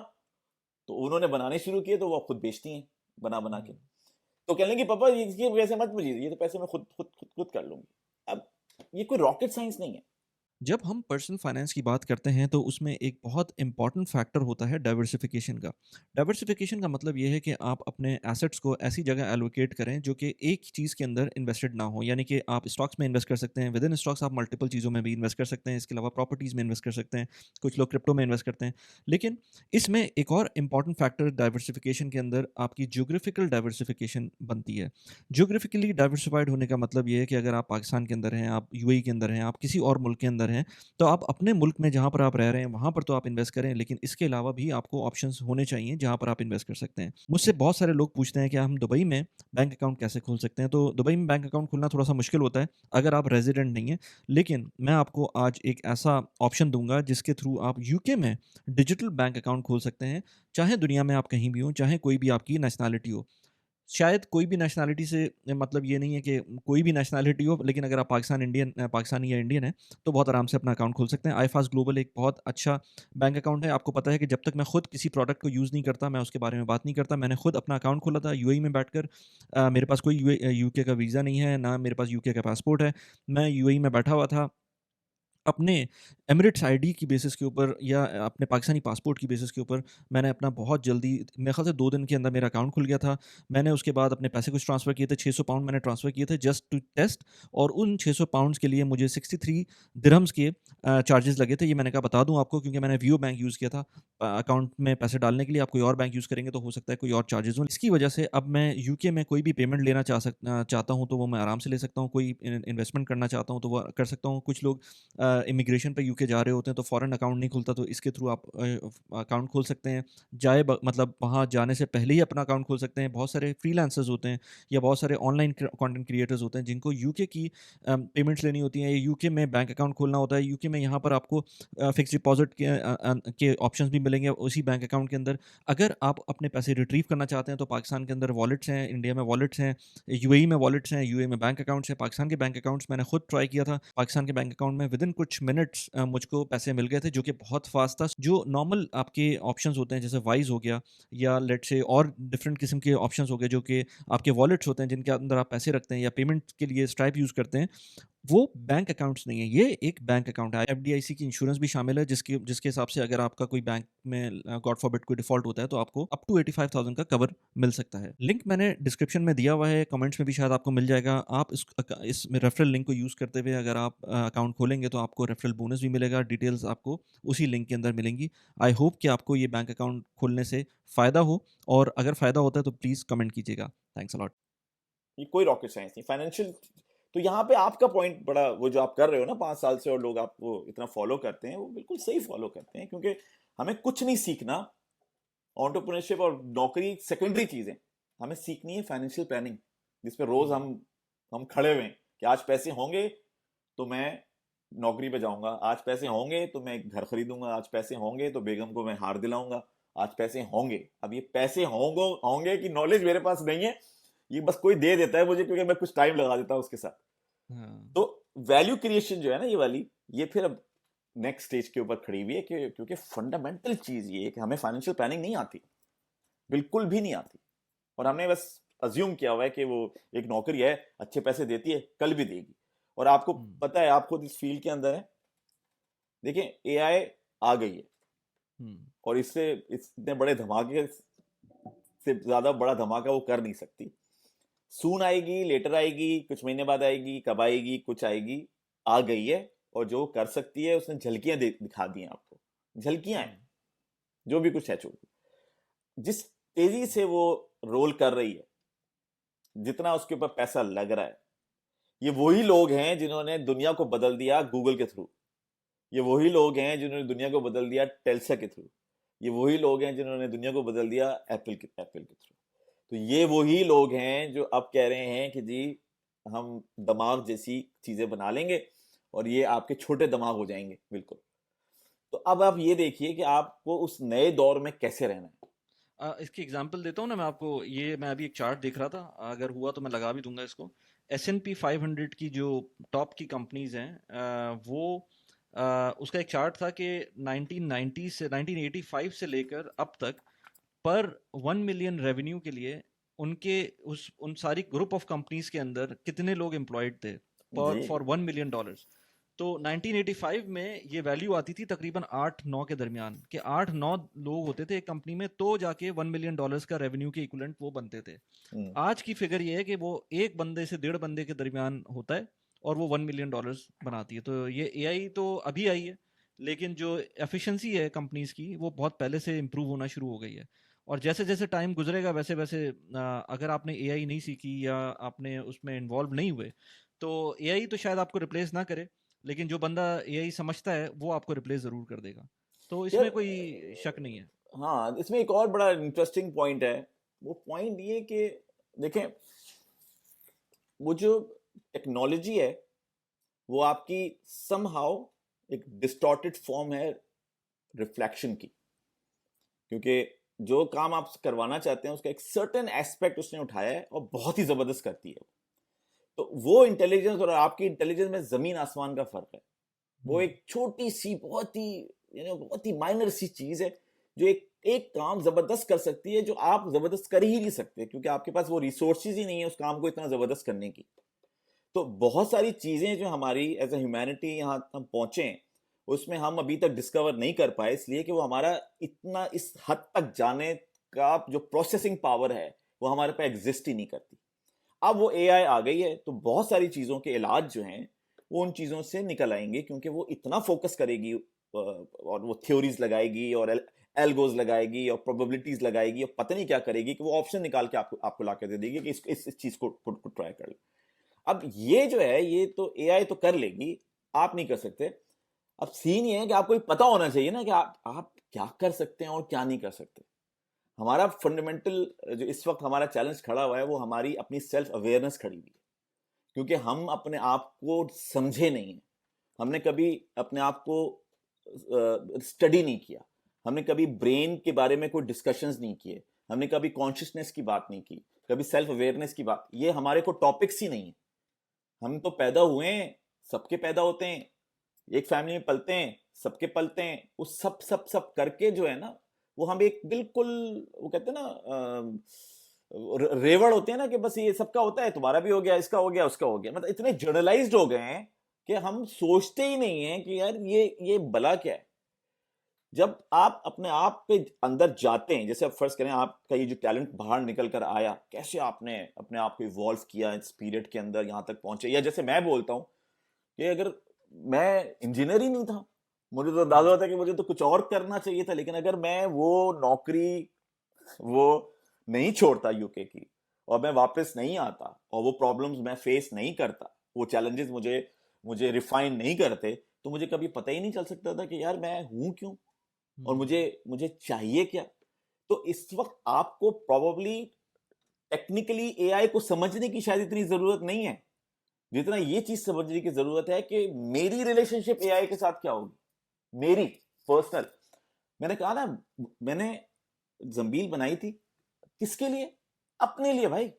तो उन्होंने बनाने शुरू किए तो वो खुद बेचती हैं बना बना के। तो कहने लगी पापा ये पैसे मत मुझे, ये तो पैसे मैं खुद कर लूंगी। अब ये कोई रॉकेट साइंस नहीं है, जब हम पर्सनल फाइनेंस की बात करते हैं तो उसमें एक बहुत इंपॉर्टेंट फैक्टर होता है डाइवर्सिफिकेशन का। डाइवर्सिफिकेशन का मतलब ये है कि आप अपने एसेट्स को ऐसी जगह एलोकेट करें जो कि एक चीज़ के अंदर इन्वेस्टेड ना हो। यानी कि आप स्टॉक्स में इन्वेस्ट कर सकते हैं, विद इन स्टॉक्स आप मल्टीपल चीज़ों में भी इन्वेस्ट कर सकते हैं, इसके अलावा प्रॉपर्टीज़ में इन्वेस्ट कर सकते हैं, कुछ लोग क्रिप्टो में इन्वेस्ट करते हैं। लेकिन इसमें एक और इंपॉर्टेंट फैक्टर डाइवर्सिफिकेशन के अंदर आपकी ज्योग्राफिकल डाइवर्सिफिकेशन बनती है। ज्योग्राफिकली डाइवर्सिफाइड होने का मतलब ये है कि अगर आप पाकिस्तान के अंदर हैं, आप यूएई के अंदर हैं, आप किसी और मुल्क के अंदर हैं, तो आप अपने मुल्क में जहाँ पर आप रह रहे हैं, वहाँ पर तो आप इन्वेस्ट करें, लेकिन इसके अलावा भी आपको ऑप्शंस होने चाहिए जहाँ पर आप इन्वेस्ट कर सकते हैं। मुझसे बहुत सारे लोग पूछते हैं कि हम दुबई में बैंक अकाउंट कैसे खोल सकते हैं? तो दुबई में बैंक अकाउंट खोलना थोड़ा-सा मुश्किल होता है, अगर आप रेज़िडेंट नहीं हैं। लेकिन मैं आपको आज एक ऐसा ऑप्शन दूँगा जिसके थ्रू आप यूके में डिजिटल बैंक अकाउंट खोल सकते हैं, चाहे दुनिया में आप कहीं भी हों, चाहे कोई भी आपकी नेशनैलिटी हो। शायद कोई भी नेशनैलिटी से मतलब ये नहीं है कि कोई भी नेशनैलिटी हो, लेकिन अगर आप पाकिस्तानी या इंडियन हैं, तो बहुत आराम से अपना अकाउंट खोल सकते हैं। iFast ग्लोबल एक बहुत अच्छा बैंक अकाउंट है। आपको पता है कि जब तक मैं खुद किसी प्रोडक्ट को यूज़ नहीं करता, मैं उसके बारे में बात नहीं करता। मैंने खुद अपना अकाउंट खोला था यूएई में बैठकर। मेरे पास कोई यूके का वीज़ा नहीं है, ना मेरे पास यूके का पासपोर्ट है। मैं यूएई में बैठा हुआ था। अपने एमिरेट्स आईडी की बेसिस के ऊपर या अपने पाकिस्तानी पासपोर्ट की बेसिस के ऊपर मैंने अपना बहुत जल्दी, मेरे ख़्याल से 2 दिन के अंदर मेरा अकाउंट खुल गया था। मैंने उसके बाद अपने पैसे कुछ ट्रांसफ़र किए थे, 600 पाउंड मैंने ट्रांसफ़र किए थे जस्ट टू टेस्ट, और उन 600 पाउंड्स के लिए मुझे 63 दिरहम्स के चार्जेज़ लगे थे। ये मैंने कहा बता दूँ आपको, क्योंकि मैंने वियो बैंक यूज़ किया था अकाउंट में पैसे डालने के लिए। आप कोई और बैंक यूज़ करेंगे तो हो सकता है कोई और चार्जेज़ हों। इसकी वजह से अब मैं यूके में कोई भी पेमेंट लेना चाहता हूँ तो वो मैं आराम से ले सकता हूँ। कोई इन्वेस्टमेंट करना चाहता हूँ तो वो कर सकता हूँ। कुछ लोग इमिग्रेशन पे यूके जा रहे होते हैं तो फ़ॉरेन अकाउंट नहीं खुलता, तो इसके थ्रू आप अकाउंट खोल सकते हैं। मतलब वहाँ जाने से पहले ही अपना अकाउंट खोल सकते हैं। बहुत सारे फ्रीलांसर्स होते हैं या बहुत सारे ऑनलाइन कंटेंट क्रिएटर्स होते हैं जिनको यूके की पेमेंट्स लेनी होती हैं, यूके में बैंक अकाउंट खोलना होता है। यूके में यहाँ पर आपको फिक्स डिपॉजिट के ऑप्शंस भी मिलेंगे उसी बैंक अकाउंट के अंदर। अगर आप अपने पैसे रिट्रीव करना चाहते हैं तो पाकिस्तान के अंदर वॉलेट्स हैं, इंडिया में वॉलेट्स हैं, यूएई में वॉलेट्स हैं, यूएई में बैंक अकाउंट्स हैं। पाकिस्तान के बैंक अकाउंट्स मैंने खुद ट्राई किया था। पाकिस्तान के बैंक अकाउंट में विदिन कुछ मिनट्स मुझको पैसे मिल गए थे, जो कि बहुत फास्ट था। जो नॉर्मल आपके ऑप्शंस होते हैं जैसे वाइज़ हो गया या लेट्स से और डिफरेंट किस्म के ऑप्शंस हो गए जो कि आपके वॉलेट्स होते हैं जिनके अंदर आप पैसे रखते हैं या पेमेंट के लिए स्ट्राइप यूज़ करते हैं, वो बैंक अकाउंट्स नहीं है, ये एक बैंक अकाउंट है। एफडीआईसी की इंश्योरेंस भी शामिल है, जिसके जिसके हिसाब से अगर आपका कोई बैंक में गॉड फॉरबिड कोई डिफ़ॉल्ट होता है तो आपको अप टू 85,000 का कवर मिल सकता है। लिंक मैंने डिस्क्रिप्शन में दिया हुआ है, कमेंट्स में भी शायद आपको मिल जाएगा। आप इस रेफरल लिंक को यूज़ करते हुए अगर आप अकाउंट खोलेंगे तो आपको रेफरल बोनस भी मिलेगा। डिटेल्स आपको उसी लिंक के अंदर मिलेंगी। आई होप कि आपको ये बैंक अकाउंट खोलने से फ़ायदा हो, और अगर फ़ायदा होता है तो प्लीज़ कमेंट कीजिएगा। Thanks a lot. ये कोई रॉकेट साइंस नहीं फाइनेंशियल। तो यहाँ पे आपका पॉइंट बड़ा, वो जो आप कर रहे हो ना 5 साल से और लोग आपको इतना फॉलो करते हैं, वो बिल्कुल सही फॉलो करते हैं, क्योंकि हमें कुछ नहीं सीखना। एंटरप्रेन्योरशिप और नौकरी सेकेंडरी चीजें, हमें सीखनी है फाइनेंशियल प्लानिंग, जिसपे रोज हम खड़े हुए हैं कि आज पैसे होंगे तो मैं नौकरी पे जाऊंगा, आज पैसे होंगे तो मैं एक घर खरीदूंगा, आज पैसे होंगे तो बेगम को मैं हार दिलाऊंगा, आज पैसे होंगे। अब ये पैसे होंगे होंगे की नॉलेज मेरे पास नहीं है, ये बस कोई दे देता है मुझे क्योंकि मैं कुछ टाइम लगा देता हूं उसके साथ। हाँ। तो वैल्यू क्रिएशन जो है ना ये वाली, ये फिर अब नेक्स्ट स्टेज के ऊपर खड़ी हुई है कि क्योंकि फंडामेंटल चीज ये है कि हमें फाइनेंशियल प्लानिंग नहीं आती, बिल्कुल भी नहीं आती, और हमने बस अज्यूम किया हुआ है कि वो एक नौकरी है, अच्छे पैसे देती है, कल भी देगी। और आपको हुँ, पता है, आप खुद इस फील्ड के अंदर है, देखिए एआई आ गई है, हुँ, और इससे इतने बड़े धमाके से ज्यादा बड़ा धमाका वो कर नहीं सकती। सून आएगी, लेटर आएगी, कुछ महीने बाद आएगी, कब आएगी, कुछ आएगी, आ गई है। और जो कर सकती है उसने झलकियां दिखा दी हैं आपको, झलकियां हुँ, हैं, जो भी कुछ है जिस तेजी से वो रोल कर रही है, जितना उसके ऊपर पैसा लग रहा है, ये वही लोग हैं जिन्होंने दुनिया को बदल दिया गूगल के थ्रू, ये वही लोग हैं जिन्होंने दुनिया को बदल दिया टेल्सा के थ्रू, ये वही लोग हैं जिन्होंने दुनिया को बदल दिया एप्पल के थ्रू। तो ये वही लोग हैं जो अब कह रहे हैं कि जी हम दिमाग जैसी चीजें बना लेंगे और ये आपके छोटे दिमाग हो जाएंगे बिल्कुल। तो अब आप ये देखिए कि आपको उस नए दौर में कैसे रहना है। इसकी एग्जांपल देता हूँ ना मैं आपको। ये मैं अभी एक चार्ट देख रहा था, अगर हुआ तो मैं लगा भी दूंगा इसको। S&P 500 की जो टॉप की कंपनीज हैं, उसका एक चार्ट था कि 1990 से 1985 से लेकर अब तक पर 1 मिलियन रेवेन्यू के लिए उनके उन सारी ग्रुप ऑफ कंपनीज के अंदर कितने लोग एम्प्लॉयड थे जी फॉर $1 मिलियन। तो 1985 में ये वैल्यू आती थी तकरीबन 8-9 के दरमियान, कि 8-9 लोग होते थे एक कंपनी में, तो जाके $1 मिलियन का रेवेन्यू के इक्विवेलेंट वो बनते थे। आज की फिगर ये है कि वो एक बंदे से 1.5 बंदे के दरमियान होता है और वो $1 मिलियन बनाती है। तो ये एआई तो अभी आई है, लेकिन जो एफिशिएंसी है कंपनीज की वो बहुत पहले से इम्प्रूव होना शुरू हो गई है। और जैसे जैसे टाइम गुजरेगा वैसे वैसे अगर आपने एआई नहीं सीखी या आपने उसमें इन्वॉल्व नहीं हुए, तो एआई तो शायद आपको रिप्लेस ना करे, लेकिन जो बंदा एआई समझता है वो आपको रिप्लेस जरूर कर देगा। तो यार इसमें कोई शक नहीं है। हाँ, इसमें एक और बड़ा इंटरेस्टिंग पॉइंट है। वो पॉइंट ये कि देखें, वो जो टेक्नोलॉजी है वो आपकी समहाउ एक डिस्टॉर्टेड फॉर्म है रिफ्लेक्शन की, क्योंकि जो काम आप करवाना चाहते हैं उसका एक सर्टेन एस्पेक्ट उसने उठाया है और बहुत ही जबरदस्त करती है। तो वो इंटेलिजेंस और आपकी इंटेलिजेंस में जमीन आसमान का फर्क है। वो एक छोटी सी बहुत ही माइनर सी चीज है जो एक काम जबरदस्त कर सकती है, जो आप जबरदस्त कर ही नहीं सकते क्योंकि आपके पास वो रिसोर्सेज ही नहीं है उस काम को इतना जबरदस्त करने की। तो बहुत सारी चीजें जो हमारी एज ए ह्यूमैनिटी यहाँ हम पहुंचे उसमें हम अभी तक डिस्कवर नहीं कर पाए, इसलिए कि वो हमारा इतना इस हद तक जाने का जो प्रोसेसिंग पावर है वो हमारे पास एग्जिस्ट ही नहीं करती। अब वो एआई आ गई है तो बहुत सारी चीजों के इलाज जो हैं वो उन चीजों से निकल आएंगे, क्योंकि वो इतना फोकस करेगी और वो थ्योरीज लगाएगी और एल्गोज लगाएगी और प्रोबेबिलिटीज लगाएगी और पता नहीं क्या करेगी कि वो ऑप्शन निकाल के आपको ला के दे देगी कि इस चीज को ट्राई कर ले। अब ये जो है ये तो एआई तो कर लेगी, आप नहीं कर सकते। अब सीन ये है कि आपको पता होना चाहिए ना कि आप क्या कर सकते हैं और क्या नहीं कर सकते। हमारा फंडामेंटल जो इस वक्त हमारा चैलेंज खड़ा हुआ है वो हमारी अपनी सेल्फ अवेयरनेस खड़ी हुई है, क्योंकि हम अपने आप को समझे नहीं है। हमने कभी अपने आप को स्टडी नहीं किया, हमने कभी ब्रेन के बारे में कोई डिस्कशंस नहीं किए, हमने कभी कॉन्शियसनेस की बात नहीं की, कभी सेल्फ अवेयरनेस की बात, ये हमारे को टॉपिक्स ही नहीं है। हम तो पैदा हुए हैं, सबके पैदा होते हैं, एक फैमिली में पलते हैं, सबके पलते हैं, वो सब सब सब करके जो है ना वो हम एक बिल्कुल वो कहते हैं ना रेवड़ होते हैं ना कि बस ये सबका होता है, तुम्हारा भी हो गया, इसका हो गया, उसका हो गया, मतलब इतने जनरलाइज्ड हो गए हैं कि हम सोचते ही नहीं है कि यार ये भला क्या है। जब आप अपने आप पे अंदर जाते हैं, जैसे आप फर्ज करें आपका ये जो टैलेंट बाहर निकल कर आया, कैसे आपने अपने आप को इवॉल्व किया इस पीरियड के अंदर यहाँ तक पहुंचे। या जैसे मैं बोलता हूँ कि अगर मैं इंजीनियर ही नहीं था, मुझे तो अंदाजा होता कि मुझे तो कुछ और करना चाहिए था, लेकिन अगर मैं वो नौकरी वो नहीं छोड़ता यूके की और मैं वापस नहीं आता और वो प्रॉब्लम्स मैं फेस नहीं करता, वो चैलेंजेस मुझे रिफाइन नहीं करते, तो मुझे कभी पता ही नहीं चल सकता था कि यार मैं हूं क्यों और मुझे चाहिए क्या। तो इस वक्त आपको प्रोबेबली टेक्निकली एआई को समझने की शायद इतनी जरूरत नहीं है जितना ये चीज समझने की जरूरत है कि मेरी रिलेशनशिप एआई के साथ क्या होगी, मेरी पर्सनल। मैंने कहा ना, मैंने जंबील बनाई थी किसके लिए? अपने लिए भाई,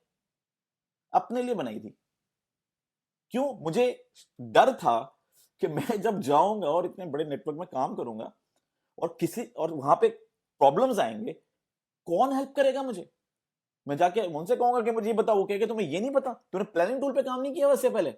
अपने लिए बनाई थी। क्यों? मुझे डर था कि मैं जब जाऊंगा और इतने बड़े नेटवर्क में काम करूंगा और वहां पे प्रॉब्लम्स आएंगे, कौन हेल्प करेगा मुझे? मैं जाके उनसे कहूंगा कि मुझे ये बताओ, कहेगा तुम्हें ये नहीं पता, तूने प्लानिंग टूल पे काम नहीं किया वैसे पहले?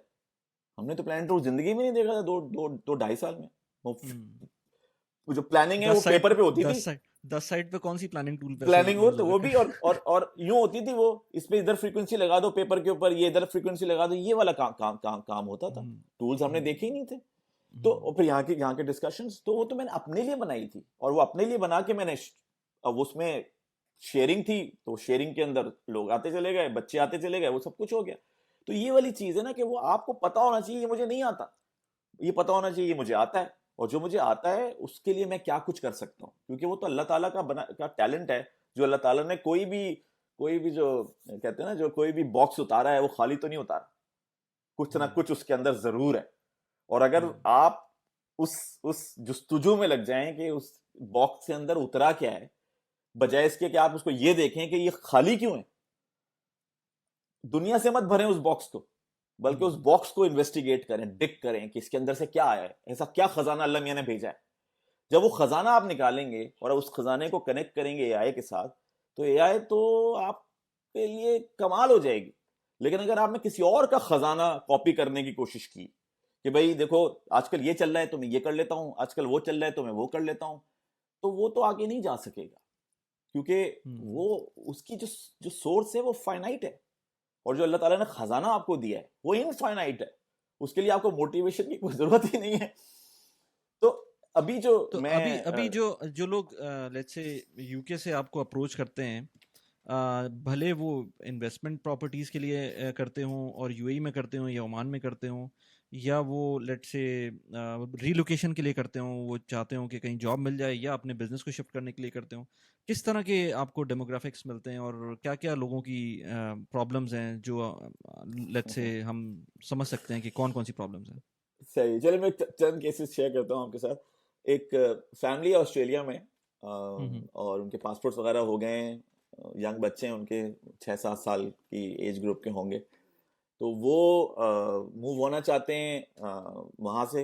हमने तो प्लानिंग टूल जिंदगी में नहीं देखा था 2-2.5 साल में। वो जो प्लानिंग है वो पेपर पे होती थी। 10 साइड पे कौन सी प्लानिंग टूल पे प्लानिंग हो तो वो भी और यूं होती थी, वो इस पे इधर फ्रीक्वेंसी लगा दो पेपर के ऊपर, ये इधर फ्रीक्वेंसी लगा दो, ये वाला काम होता था। टूल्स हमने देखे ही नहीं थे। तो फिर यहाँ के डिस्कशंस, तो वो तो मैंने अपने लिए बनाई थी और वो अपने लिए बना के मैंने, अब उसमें शेयरिंग थी तो शेयरिंग के अंदर लोग आते चले गए, बच्चे आते चले गए, वो सब कुछ हो गया। तो ये वाली चीज है ना कि वो आपको पता होना चाहिए ये मुझे नहीं आता, ये पता होना चाहिए ये मुझे आता है, और जो मुझे आता है उसके लिए मैं क्या कुछ कर सकता हूँ, क्योंकि वो तो अल्लाह ताला का टैलेंट है। जो अल्लाह ताला ने कोई भी जो कहते हैं ना, जो कोई भी बॉक्स उतारा है वो खाली तो नहीं उतारा, कुछ ना कुछ उसके अंदर जरूर है। और अगर आप उस जुस्तुजू में लग जाएं कि उस बॉक्स के अंदर उतरा क्या है, बजाय इसके कि आप उसको ये देखें कि ये खाली क्यों है, दुनिया से मत भरें उस बॉक्स को, बल्कि उस बॉक्स को इन्वेस्टिगेट करें, डिक करें कि इसके अंदर से क्या आया है, ऐसा क्या खजाना अल्लाह मियां ने भेजा है। जब वो खजाना आप निकालेंगे और उस खजाने को कनेक्ट करेंगे एआई के साथ, तो एआई तो आपके लिए कमाल हो जाएगी। लेकिन अगर आपने किसी और का खजाना कॉपी करने की कोशिश की कि भाई देखो आजकल ये चल रहा है तो मैं ये कर लेता हूँ, आजकल वो चल रहा है तो मैं वो कर लेता हूँ, तो वो तो आगे नहीं जा सकेगा, क्योंकि वो उसकी जो जो सोर्स है वो फाइनाइट है, और जो अल्लाह ताला ने खजाना आपको दिया है वो इनफाइनाइट है, उसके लिए आपको मोटिवेशन की कोई जरूरत ही नहीं है। तो अभी जो तो मैं अभी जो जो लोग लेट्स से यूके से आपको अप्रोच करते हैं, भले वो इन्वेस्टमेंट प्रॉपर्टीज के लिए करते हों और यूएई में करते हों या ओमान में करते हों, या वो लेट्स से रीलोकेशन के लिए करते हों, वो चाहते हों कि कहीं जॉब मिल जाए, या अपने बिजनेस को शिफ्ट करने के लिए करते हों, किस तरह के आपको डेमोग्राफिक्स मिलते हैं और क्या क्या लोगों की प्रॉब्लम्स हैं जो लेट्स से हम समझ सकते हैं कि कौन कौन सी प्रॉब्लम्स हैं? सही, चलो मैं चंद केसेस शेयर करता हूँ आपके साथ। एक फैमिली ऑस्ट्रेलिया में, हम्म। और उनके पासपोर्ट्स वगैरह हो गए हैं, यंग बच्चे हैं उनके, 6-7 साल की एज ग्रुप के होंगे, तो वो मूव होना चाहते हैं वहाँ से,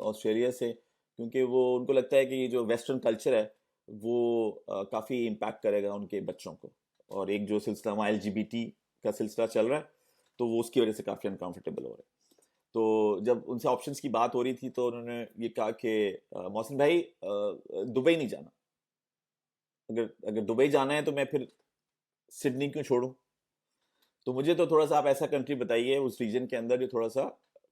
ऑस्ट्रेलिया से, क्योंकि वो उनको लगता है कि ये जो वेस्टर्न कल्चर है वो काफ़ी इम्पैक्ट करेगा उनके बच्चों को, और एक जो सिलसिला वहाँ LGBT का सिलसिला चल रहा है, तो वो उसकी वजह से काफ़ी अनकंफर्टेबल हो रहे हैं। तो जब उनसे ऑप्शंस की बात हो रही थी तो उन्होंने ये कहा कि मोहसिन भाई, दुबई नहीं जाना, अगर अगर दुबई जाना है तो मैं फिर सिडनी क्यों छोड़ूं, तो मुझे तो थोड़ा सा आप ऐसा कंट्री बताइए उस रीजन के अंदर जो थोड़ा सा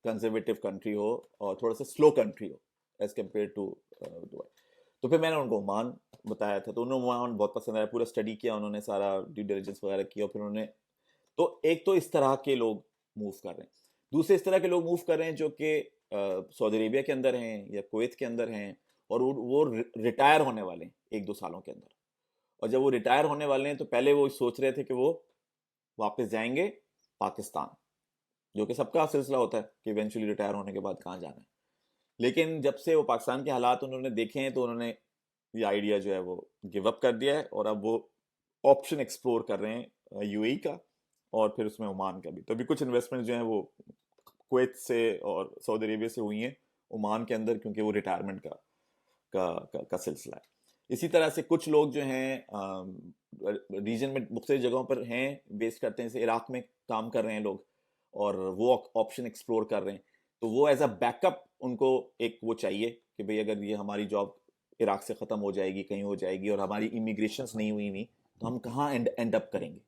कंजर्वेटिव कंट्री हो और थोड़ा सा स्लो कंट्री हो एज कम्पेयर टू दुबई। तो फिर मैंने उनको ओमान बताया था, तो उन्होंने ओमान बहुत पसंद आया, पूरा स्टडी किया उन्होंने, सारा ड्यू डिलिजेंस वगैरह किया, और फिर उन्होंने, तो एक तो इस तरह के लोग मूव कर रहे हैं, दूसरे इस तरह के लोग मूव कर रहे हैं जो कि सऊदी अरेबिया के अंदर हैं या कुवैत के अंदर हैं, और वो रिटायर होने वाले हैं 1-2 सालों के अंदर, और जब वो रिटायर होने वाले हैं तो पहले वो सोच रहे थे कि वो वापस जाएंगे पाकिस्तान, जो कि सबका सिलसिला होता है कि इवेंचुअली रिटायर होने के बाद कहाँ जाना है, लेकिन जब से वो पाकिस्तान के हालात उन्होंने देखे हैं तो उन्होंने ये आइडिया जो है वो गिव अप कर दिया है, और अब वो ऑप्शन एक्सप्लोर कर रहे हैं यूएई का और फिर उसमें ओमान का भी। तो अभी कुछ इन्वेस्टमेंट जो है वो कुवैत से और सऊदी अरेबिया से हुई हैं ओमान के अंदर, क्योंकि वो रिटायरमेंट का सिलसिला है। इसी तरह से कुछ लोग जो हैं रीजन में मुख्तलिफ जगहों पर हैं, बेस करते हैं, जैसे इराक में काम कर रहे हैं लोग और वो ऑप्शन एक्सप्लोर कर रहे हैं, तो वो एज अ बैकअप उनको एक वो चाहिए कि भाई अगर ये हमारी जॉब इराक से ख़त्म हो जाएगी, कहीं हो जाएगी, और हमारी इमिग्रेशंस नहीं हुई नहीं, तो हम कहाँ एंड अप करेंगे।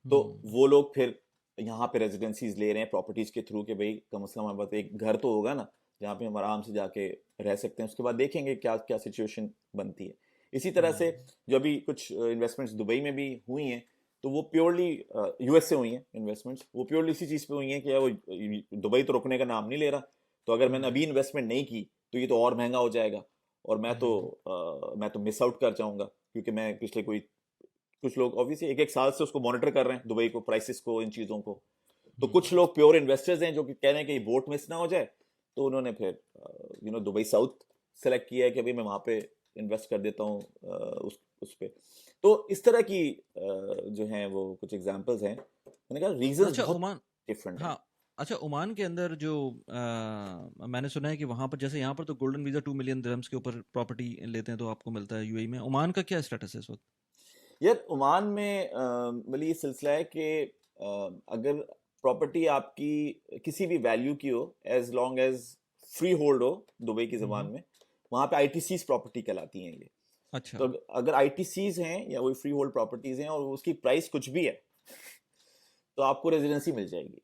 तो वो लोग फिर यहाँ पे रेजिडेंसीज ले रहे हैं प्रॉपर्टीज के थ्रू कि भाई कम से कम हमारे पास एक घर तो होगा ना जहाँ पे हम आराम से जाके रह सकते हैं, उसके बाद देखेंगे क्या क्या सिचुएशन बनती है। इसी तरह से जो अभी कुछ इन्वेस्टमेंट्स दुबई में भी हुई हैं, तो वो प्योरली यूएस से हुई हैं इन्वेस्टमेंट्स, वो प्योरली इसी चीज़ पे हुई हैं कि यार वो दुबई तो रुकने का नाम नहीं ले रहा, तो अगर मैंने अभी इन्वेस्टमेंट नहीं की तो ये तो और महंगा हो जाएगा, और मैं तो मिस आउट कर जाऊंगा, क्योंकि मैं पिछले कोई कुछ लोग ऑब्वियसली 1-1 साल से उसको मॉनिटर कर रहे हैं दुबई को, प्राइसेस को, इन चीज़ों को। तो कुछ लोग प्योर इन्वेस्टर्स हैं जो कि कह रहे हैं कि बोट मिस ना हो जाए, तो उन्होंने फिर दुबई साउथ सेलेक्ट किया है कि भाई मैं वहाँ पे इन्वेस्ट कर देता हूँ उस पे। तो इस तरह की जो हैं वो कुछ एग्जांपल्स हैं, मैंने कहा रीजंस अच्छा बहुत ओमान, डिफरेंट हैं। हाँ, अच्छा ओमान के अंदर जो मैंने सुना है कि वहाँ पर, जैसे यहाँ पर तो गोल्डन वीज़ा 2 मिलियन दिरहम्स के ऊपर प्रॉपर्टी लेते हैं तो आपको मिलता है, यूएई में ओमान का क्या स्टेटस है इस वक्त? यार ओमान में मतलब ये सिलसिला है कि अगर प्रॉपर्टी आपकी किसी भी वैल्यू की हो, as long as freehold हो दुबई की ज़बान में, वहाँ पे आईटीसीज प्रॉपर्टी कहलाती हैं ये। अच्छा, तो अगर आईटीसीज हैं या वही फ्री होल्ड प्रॉपर्टीज हैं और उसकी प्राइस कुछ भी है, तो आपको रेजिडेंसी मिल जाएगी।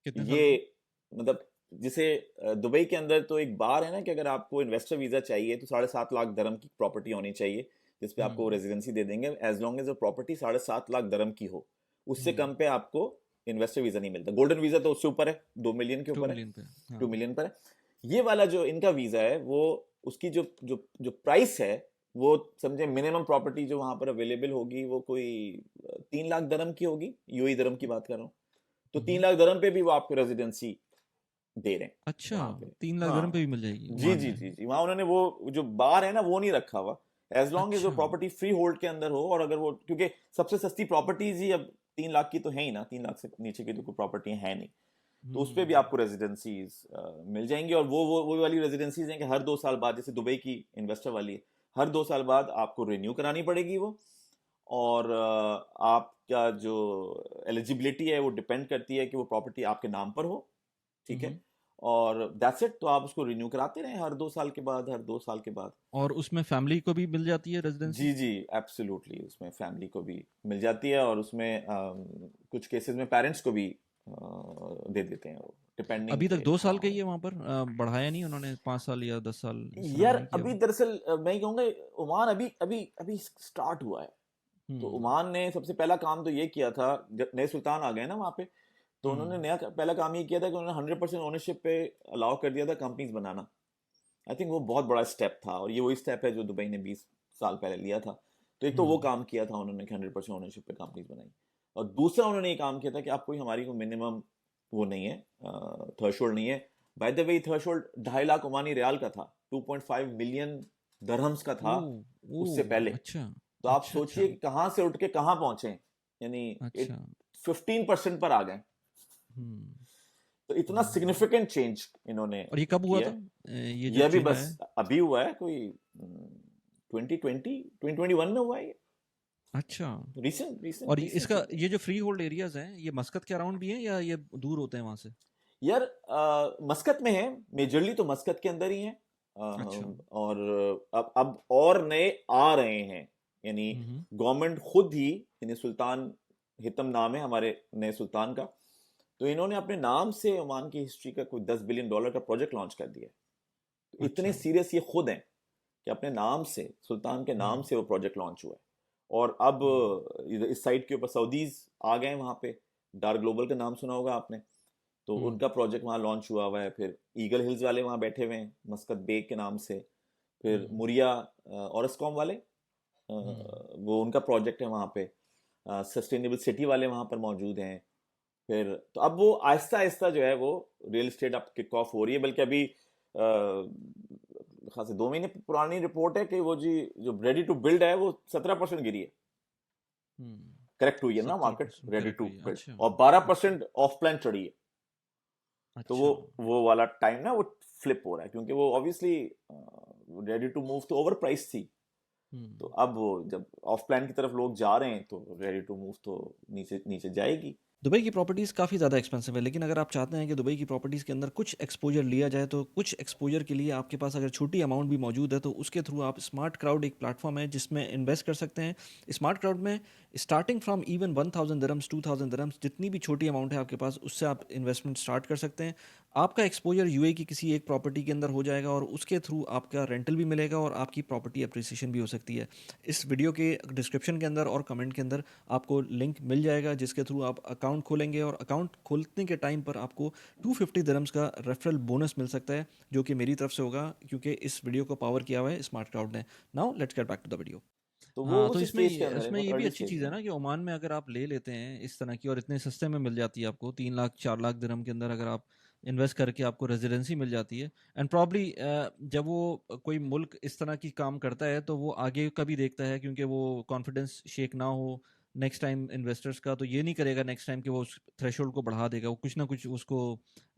कितने साल ये की? मतलब जिसे दुबई के अंदर तो एक बार है ना कि अगर आपको इन्वेस्टर वीजा चाहिए तो 7.5 लाख दरम की प्रॉपर्टी होनी चाहिए, जिसपे आपको रेजिडेंसी दे देंगे, एज लॉन्ग एज वो प्रॉपर्टी 7.5 लाख दरम की हो, उससे कम पे आपको इन्वेस्टर वीजा नहीं मिलता। गोल्डन वीजा तो उससे ऊपर है, 2 मिलियन के 2 ऊपर है, मिलियन पे, हाँ। 2 मिलियन पर है। ये वाला जो इनका वीजा है वो उसकी जो जो जो प्राइस है वो समझे मिनिमम प्रॉपर्टी जो वहां पर अवेलेबल होगी वो कोई 3 लाख दरम की होगी, यूएई दरम की बात कर रहा हूँ, तो 3 लाख दरम पे भी वो आपको रेजिडेंसी दे रहे हैं अच्छा, वहां पे। 3 लाख हाँ दिरहम पे भी मिल जाएगी जी ओमान जी में? जी जी, वहां उन्होंने वो जो बार है ना वो नहीं रखा हुआ, एज लॉन्ग एज वो अच्छा। प्रॉपर्टी फ्री होल्ड के अंदर हो, और अगर वो, क्योंकि सबसे सस्ती प्रॉपर्टीज ही अब 3 लाख की तो है ही ना, 3 लाख से नीचे की तो कोई प्रॉपर्टी है नहीं, तो उस पर भी आपको रेजिडेंसीज मिल जाएंगी, और वो वाली रेजिडेंसीज हैं कि हर 2 साल बाद, जैसे दुबई की इन्वेस्टर वाली है, हर 2 साल बाद आपको रिन्यू करानी पड़ेगी वो, और आपका जो एलिजिबिलिटी है वो डिपेंड करती है कि वो प्रॉपर्टी आपके नाम पर हो, ठीक है, और दैट्स इट। तो आप उसको रिन्यू कराते रहें हर 2 साल के बाद, हर 2 साल के बाद। और उसमें फैमिली को भी मिल जाती है रेजिडेंसी? जी जी, एब्सोल्युटली, उसमें फैमिली को भी मिल जाती है, और उसमें कुछ केसेस में पेरेंट्स को भी दे देते हैं वो, डिपेंडिंग अभी तक के 2 साल कहाँ का ही हो। है वहां पर, बढ़ाया नहीं उन्होंने 5 साल या 10 साल इस तरह यार नहीं किया अभी वो? दरअसल मैं ये कहूँगा, ओमान अभी अभी अभी स्टार्ट हुआ है। तो हम्म। ओमान ने सबसे पहला काम तो ये किया था, जब नए सुल्तान आ गए ना वहाँ पे, तो उन्होंने हम्म। पहला काम ये किया था कि उन्होंने 100% ओनरशिप पे अलाउ कर दिया था कंपनीज बनाना। आई थिंक वो बहुत बड़ा स्टेप था, और ये वही स्टेप है जो दुबई ने 20 साल पहले लिया था। तो एक तो वो हम्म। काम किया था उन्होंने कि 100% ओनरशिप पे कंपनीज बनाई, और दूसरा उन्होंने ये काम किया था कि आप कोई हमारी को मिनिमम वो नहीं है, थ्रेशोल्ड नहीं है। By the way threshold 2.5 lakh Omani riyal का था, 2.5 मिलियन दरहम्स का था ओ। ओ। उससे पहले। अच्छा। तो आप अच्छा। सोचिए अच्छा। कि कहाँ से उठ के कहाँ पहुंचे, यानी अच्छा। 15% पर आ गए। हम्म। तो इतना हम्म। सिग्निफिकेंट चेंज इन्होंने और ये कब हुआ किया था, है। ये जो यह भी चेंज बस आया है? अभी हुआ है, कोई 2021 में हुआ है, अच्छा। रिसेंट रिसेंट और रिसेंट इसका चीज है। ये जो फ्री होल्ड एरियाज हैं, ये मस्कत के अराउंड भी हैं या ये दूर होते हैं वहां से? यार मस्कत में है, मेजरली तो मस्कत के अंदर ही है। अच्छा। और अब और नए आ रहे हैं, यानी हम्म। गवर्नमेंट खुद ही, यानी सुल्तान हितम नाम है हमारे नए सुल्तान का, तो इन्होंने अपने नाम से ओमान की हिस्ट्री का कोई $10 बिलियन का प्रोजेक्ट लॉन्च कर दिया है। तो इतने अच्छा। सीरियस ये खुद हैं कि अपने नाम से, सुल्तान के नाम हम्म। से वो प्रोजेक्ट लॉन्च हुआ है। और अब हम्म। इस साइड के ऊपर सऊदीज आ गए हैं वहाँ पे। डार्क ग्लोबल का नाम सुना होगा आपने, तो हम्म। उनका प्रोजेक्ट वहाँ लॉन्च हुआ हुआ है। फिर ईगल हिल्स वाले वहाँ बैठे हुए हैं मस्कत बे के नाम से। फिर हम्म। मुरिया ऑरस्कॉम वाले, हम्म। वो उनका प्रोजेक्ट है वहाँ पे। सस्टेनेबल सिटी वाले वहाँ पर मौजूद हैं। फिर तो अब वो आहिस्ता आहिस्ता जो है वो रियल एस्टेट अब किक ऑफ हो रही है। बल्कि अभी खास 2 महीने पुरानी रिपोर्ट है कि वो जी जो रेडी टू बिल्ड है वो 17% गिरी है, हम्म। करेक्ट हुई है ना मार्केट, 17% रेडी करेक्ट टू हुई है, बिल्ड, अच्छा। और बारह अच्छा। परसेंट ऑफ प्लान चढ़ी है। तो अच्छा। वो वाला टाइम ना वो फ्लिप हो रहा है, क्योंकि वो ऑब्वियसली रेडी टू मूव तो ओवर प्राइस थी। तो हम्म। अब वो जब ऑफ प्लान की तरफ लोग जा रहे हैं तो रेडी टू मूव तो नीचे नीचे जाएगी। दुबई की प्रॉपर्टीज़ काफ़ी ज़्यादा एक्सपेंसिव है, लेकिन अगर आप चाहते हैं कि दुबई की प्रॉपर्टीज़ के अंदर कुछ एक्सपोजर लिया जाए, तो कुछ एक्सपोजर के लिए आपके पास अगर छोटी अमाउंट भी मौजूद है तो उसके थ्रू आप स्मार्ट क्राउड एक प्लेटफॉर्म है जिसमें इन्वेस्ट कर सकते हैं। स्मार्ट क्राउड में starting from even 1000 dirhams 2000 dirhams, जितनी भी छोटी अमाउंट है आपके पास, उससे आप इन्वेस्टमेंट स्टार्ट कर सकते हैं। आपका एक्सपोजर यूए की किसी एक प्रॉपर्टी के अंदर हो जाएगा और उसके थ्रू आपका रेंटल भी मिलेगा और आपकी प्रॉपर्टी अप्रिसिएशन भी हो सकती है। इस वीडियो के डिस्क्रिप्शन के अंदर और कमेंट के अंदर आपको लिंक मिल जाएगा जिसके थ्रू आप अकाउंट खोलेंगे, और अकाउंट खोलने के टाइम पर आपको 250 दिरहम्स का रेफरल बोनस मिल सकता है, जो कि मेरी तरफ से होगा क्योंकि इस वीडियो को पावर किया हुआ है स्मार्ट क्राउड ने। Now let's get back to the video. तो वो हाँ, तो उस इसमें स्टेज के अंदर है, इसमें बहुत ये भी अर्ली अच्छी स्टेज चीज़ में है है। ना कि ओमान में अगर आप ले लेते हैं इस तरह की और इतने सस्ते में मिल जाती है आपको, 3 लाख 4 लाख दिरहम के अंदर अगर आप इन्वेस्ट करके आपको रेजिडेंसी मिल जाती है। एंड प्रॉब्ली जब वो कोई मुल्क इस तरह की काम करता है तो वो आगे का भी देखता है, क्योंकि वो कॉन्फिडेंस शेक ना हो नेक्स्ट टाइम इन्वेस्टर्स का, तो ये नहीं करेगा नेक्स्ट टाइम कि वो उस थ्रेशोल्ड को बढ़ा देगा। वो कुछ ना कुछ उसको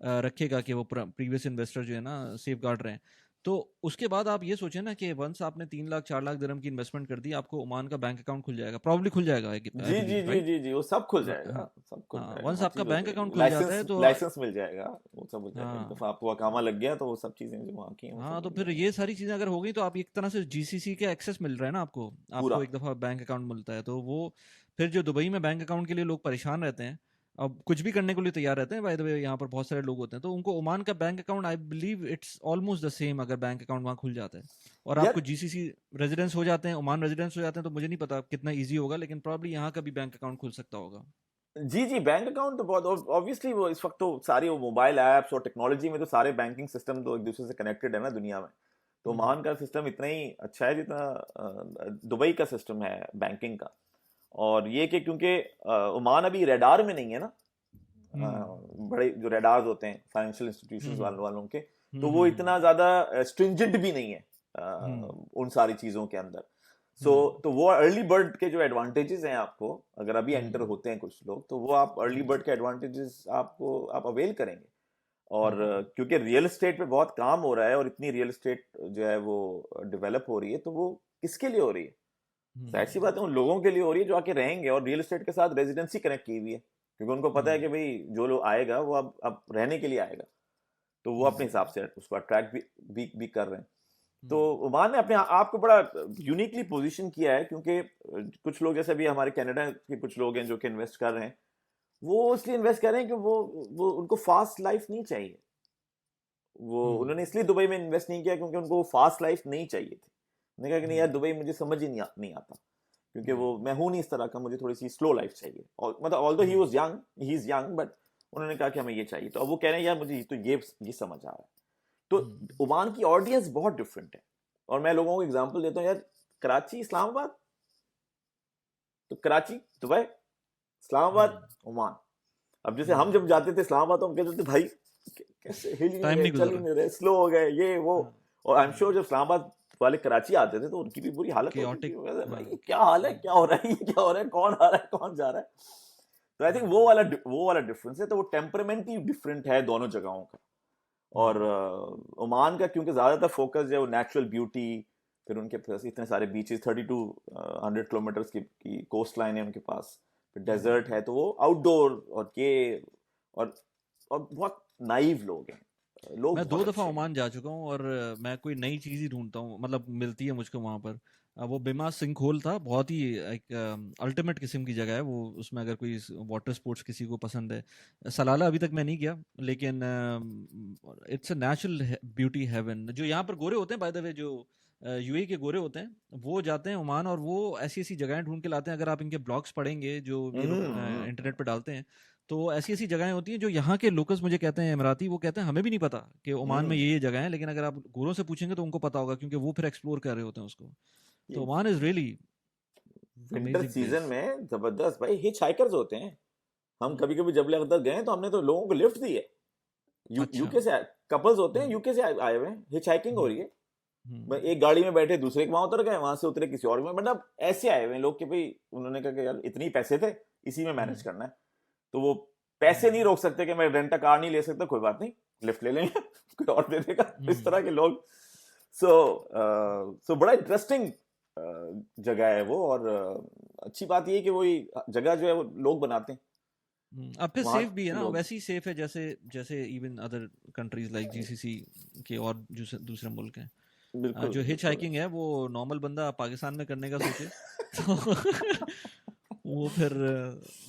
रखेगा कि वो प्रीवियस इन्वेस्टर जो है ना सेफ गार्ड रहे हैं। तो उसके बाद आप ये सोचें ना कि वंस आपने 3 लाख 4 लाख दिरहम की इन्वेस्टमेंट कर दी, आपको ओमान का बैंक अकाउंट खुल जाएगा, प्रॉब्ली खुल जाएगा, आई जी जी बिलीव, जी राइट? जी जी, वो सब खुल जाएगा, हाँ। सब खुल हाँ, जाएगा, वंस हर आपका चीज हो बैंक अकाउंट जाएगी, खुल जाता है लाइसेंस तो लाइसेंस मिल जाएगा, वो सब हो जाएगा। एक हाँ। दफा आपको अकामा लग गया तो वो सब चीजें जो वहाँ की हैं वो सब हाँ, तो मिल फिर जाएंगी। ये सारी चीज़ें अगर हो गई तो आप एक तरह से जीसीसी के एक्सेस मिल रहा है ना आपको। पूरा। आपको एक दफ़ा बैंक अकाउंट मिलता है तो वो फिर जो दुबई में बैंक अकाउंट के लिए लोग परेशान रहते हैं, अब कुछ भी करने के लिए तैयार रहते हैं, बाय द वे यहाँ पर बहुत सारे लोग होते हैं, तो उनको ओमान का bank account I believe it's almost the same अगर बैंक अकाउंट वहाँ खुल जाता है और यार आपको जीसीसी रेजिडेंस हो जाते हैं, ओमान रेजिडेंस हो जाते हैं, तो मुझे नहीं पता कितना ईजी होगा, लेकिन प्रॉब्ली यहाँ का भी बैंक अकाउंट खुल सकता होगा। जी जी, बैंक अकाउंट तो बहुत ऑब्वियसली, वो इस वक्त तो सारी वो मोबाइल ऐप्स और टेक्नोलॉजी में तो सारे बैंकिंग सिस्टम तो एक दूसरे से कनेक्टेड है ना दुनिया में। तो हम्म। ओमान का सिस्टम इतना ही अच्छा है जितना दुबई का सिस्टम है बैंकिंग का। और ये कि क्योंकि ओमान अभी रेडार में नहीं है ना, हम्म। बड़े जो रेडार्स होते हैं फाइनेंशियल इंस्टीट्यूशंस हम्म। वालों के, तो वो हम्म। इतना ज्यादा स्ट्रिंजेंट भी नहीं है हम्म। उन सारी चीजों के अंदर। हम्म। तो वो अर्ली बर्ड के जो एडवांटेजेस हैं आपको, अगर अभी एंटर हम्म। होते हैं कुछ लोग, तो वो आप अर्ली हम्म। बर्ड के एडवांटेजेस आप अवेल करेंगे। और हम्म। क्योंकि रियल एस्टेट पे बहुत काम हो रहा है और इतनी रियल एस्टेट जो है वो डेवलप हो रही है, तो वो किसके लिए हो रही है? जाहिर सी बात है उन लोगों के लिए हो रही है जो आके रहेंगे, और रियल एस्टेट के साथ रेजिडेंसी कनेक्ट की हुई है, क्योंकि उनको पता है कि भाई जो लोग आएगा वो अब रहने के लिए आएगा। तो वो अपने हिसाब से उसको अट्रैक्ट भी कर रहे हैं। तो हम्म, ओमान ने अपने आप को बड़ा यूनिकली पोजीशन किया है, क्योंकि कुछ लोग जैसे अभी हमारे कनाडा के कुछ लोग हैं जो कि इन्वेस्ट कर रहे हैं, वो इसलिए इन्वेस्ट कर रहे हैं कि वो उनको फास्ट लाइफ नहीं चाहिए। वो उन्होंने इसलिए दुबई में इन्वेस्ट नहीं किया क्योंकि उनको फास्ट लाइफ नहीं चाहिए थी। उन्होंने कहा कि नहीं यार, दुबई मुझे समझ ही नहीं आता, क्योंकि वो मैं हूं नहीं इस तरह का, मुझे थोड़ी सी स्लो लाइफ चाहिए। और मतलब although he was young, he is young, but उन्होंने कहा कि हमें ये चाहिए। तो अब वो कह रहे हैं यार मुझे तो ये समझ आ रहा है। तो ओमान की ऑडियंस बहुत डिफरेंट है। और मैं लोगों को एग्जांपल देता हूँ यार, कराची इस्लामाबाद, तो कराची दुबई, इस्लामाबाद ओमान। अब जैसे हम जब जाते थे इस्लामाबाद तो हम कहते थे भाई कैसे हिल ही नहीं टाइम रहे, नहीं चल ही गुजरा। नहीं रहे, स्लो हो गए ये वो। और आई एम श्योर जब इस्लामाबाद वाले कराची आते थे तो उनकी भी बुरी हालत होती थी, Chaotic, वो कहते, भाई हाँ, क्या हाल है, क्या हो रहा है, ये क्या हो रहा है, कौन आ रहा है, कौन जा रहा है। तो आई थिंक वो वाला डिफरेंस है। तो वो टेम्परमेंट ही डिफरेंट है दोनों जगहों का। और ओमान का क्योंकि ज्यादातर फोकस है वो नेचुरल ब्यूटी, फिर उनके पास इतने सारे बीचेस, 3200 किलोमीटर की कोस्ट लाइन है उनके पास, फिर डेजर्ट है, तो वो आउटडोर और ये और बहुत नाइव लोग हैं, लोग मैं 2 बहुत दफ़ा अच्छे हैं। ओमान जा चुका हूँ और मैं कोई नई चीज़ ही ढूँढता हूँ, मतलब मिलती है मुझको वहाँ पर। वो बिमा सिंखोल था, बहुत ही एक अल्टीमेट किस्म की जगह है वो। उसमें अगर कोई वाटर स्पोर्ट्स किसी को पसंद है, सलाला अभी तक मैं नहीं गया, लेकिन it's a natural beauty heaven. जो यहाँ पर गोरे होते हैं, बाय द वे, जो यूएई के गोरे होते हैं, वो जाते हैं ओमान और वो ऐसी ऐसी जगहें ढूंढ के लाते हैं। अगर आप इनके ब्लॉग्स पढ़ेंगे जो ये लोग इंटरनेट पर डालते हैं, तो ऐसी ऐसी जगहें होती हैं जो यहाँ के लोकल्स मुझे कहते हैं, इमराती, वो कहते हैं हमें भी नहीं पता कि ओमान में ये जगह है, लेकिन अगर आप गोरों से पूछेंगे तो उनको पता होगा, क्योंकि वो फिर एक्सप्लोर कर रहे होते हैं उसको। तो ये Oman is really winter amazing season place. में जबरदस्त भाई, हिच हाइकर्स होते हैं। हम कभी कभी जब अख्तर गए तो हमने तो लोगों को लिफ्ट दी है। अच्छा। यूके से कपल्स होते हैं, हम्म, यूके से आए हुए हैं, हिच हाइकिंग हो हम्म, रही है, हम्म, एक गाड़ी में बैठे, दूसरे के वहां उतर गए, वहां से उतरे किसी और में, मतलब ऐसे आए हुए हैं लोग कि भाई उन्होंने कहा कि यार इतने ही पैसे थे, इसी में मैनेज हम्म, करना है। तो वो पैसे नहीं रोक सकते कि मैं रेंट कार नहीं ले सकता, कोई बात नहीं, लिफ्ट ले लेंगे कोई और दे देगा, इस तरह के लोग। सो सो बड़ा इंटरेस्टिंग जगह है वो। और अच्छी बात ये है कि वही जगह जो है वो लोग बनाते हैं, अब फिर वहां सेफ भी है के ना, लोग। वैसे ही सेफ है जैसे जैसे even other countries like GCC के और जो दूसरे मुल्क हैं। बिल्कुल जो हिच बिल्कुल। हाइकिंग है वो नॉर्मल बंदा पाकिस्तान में करने का सोचे तो वो फिर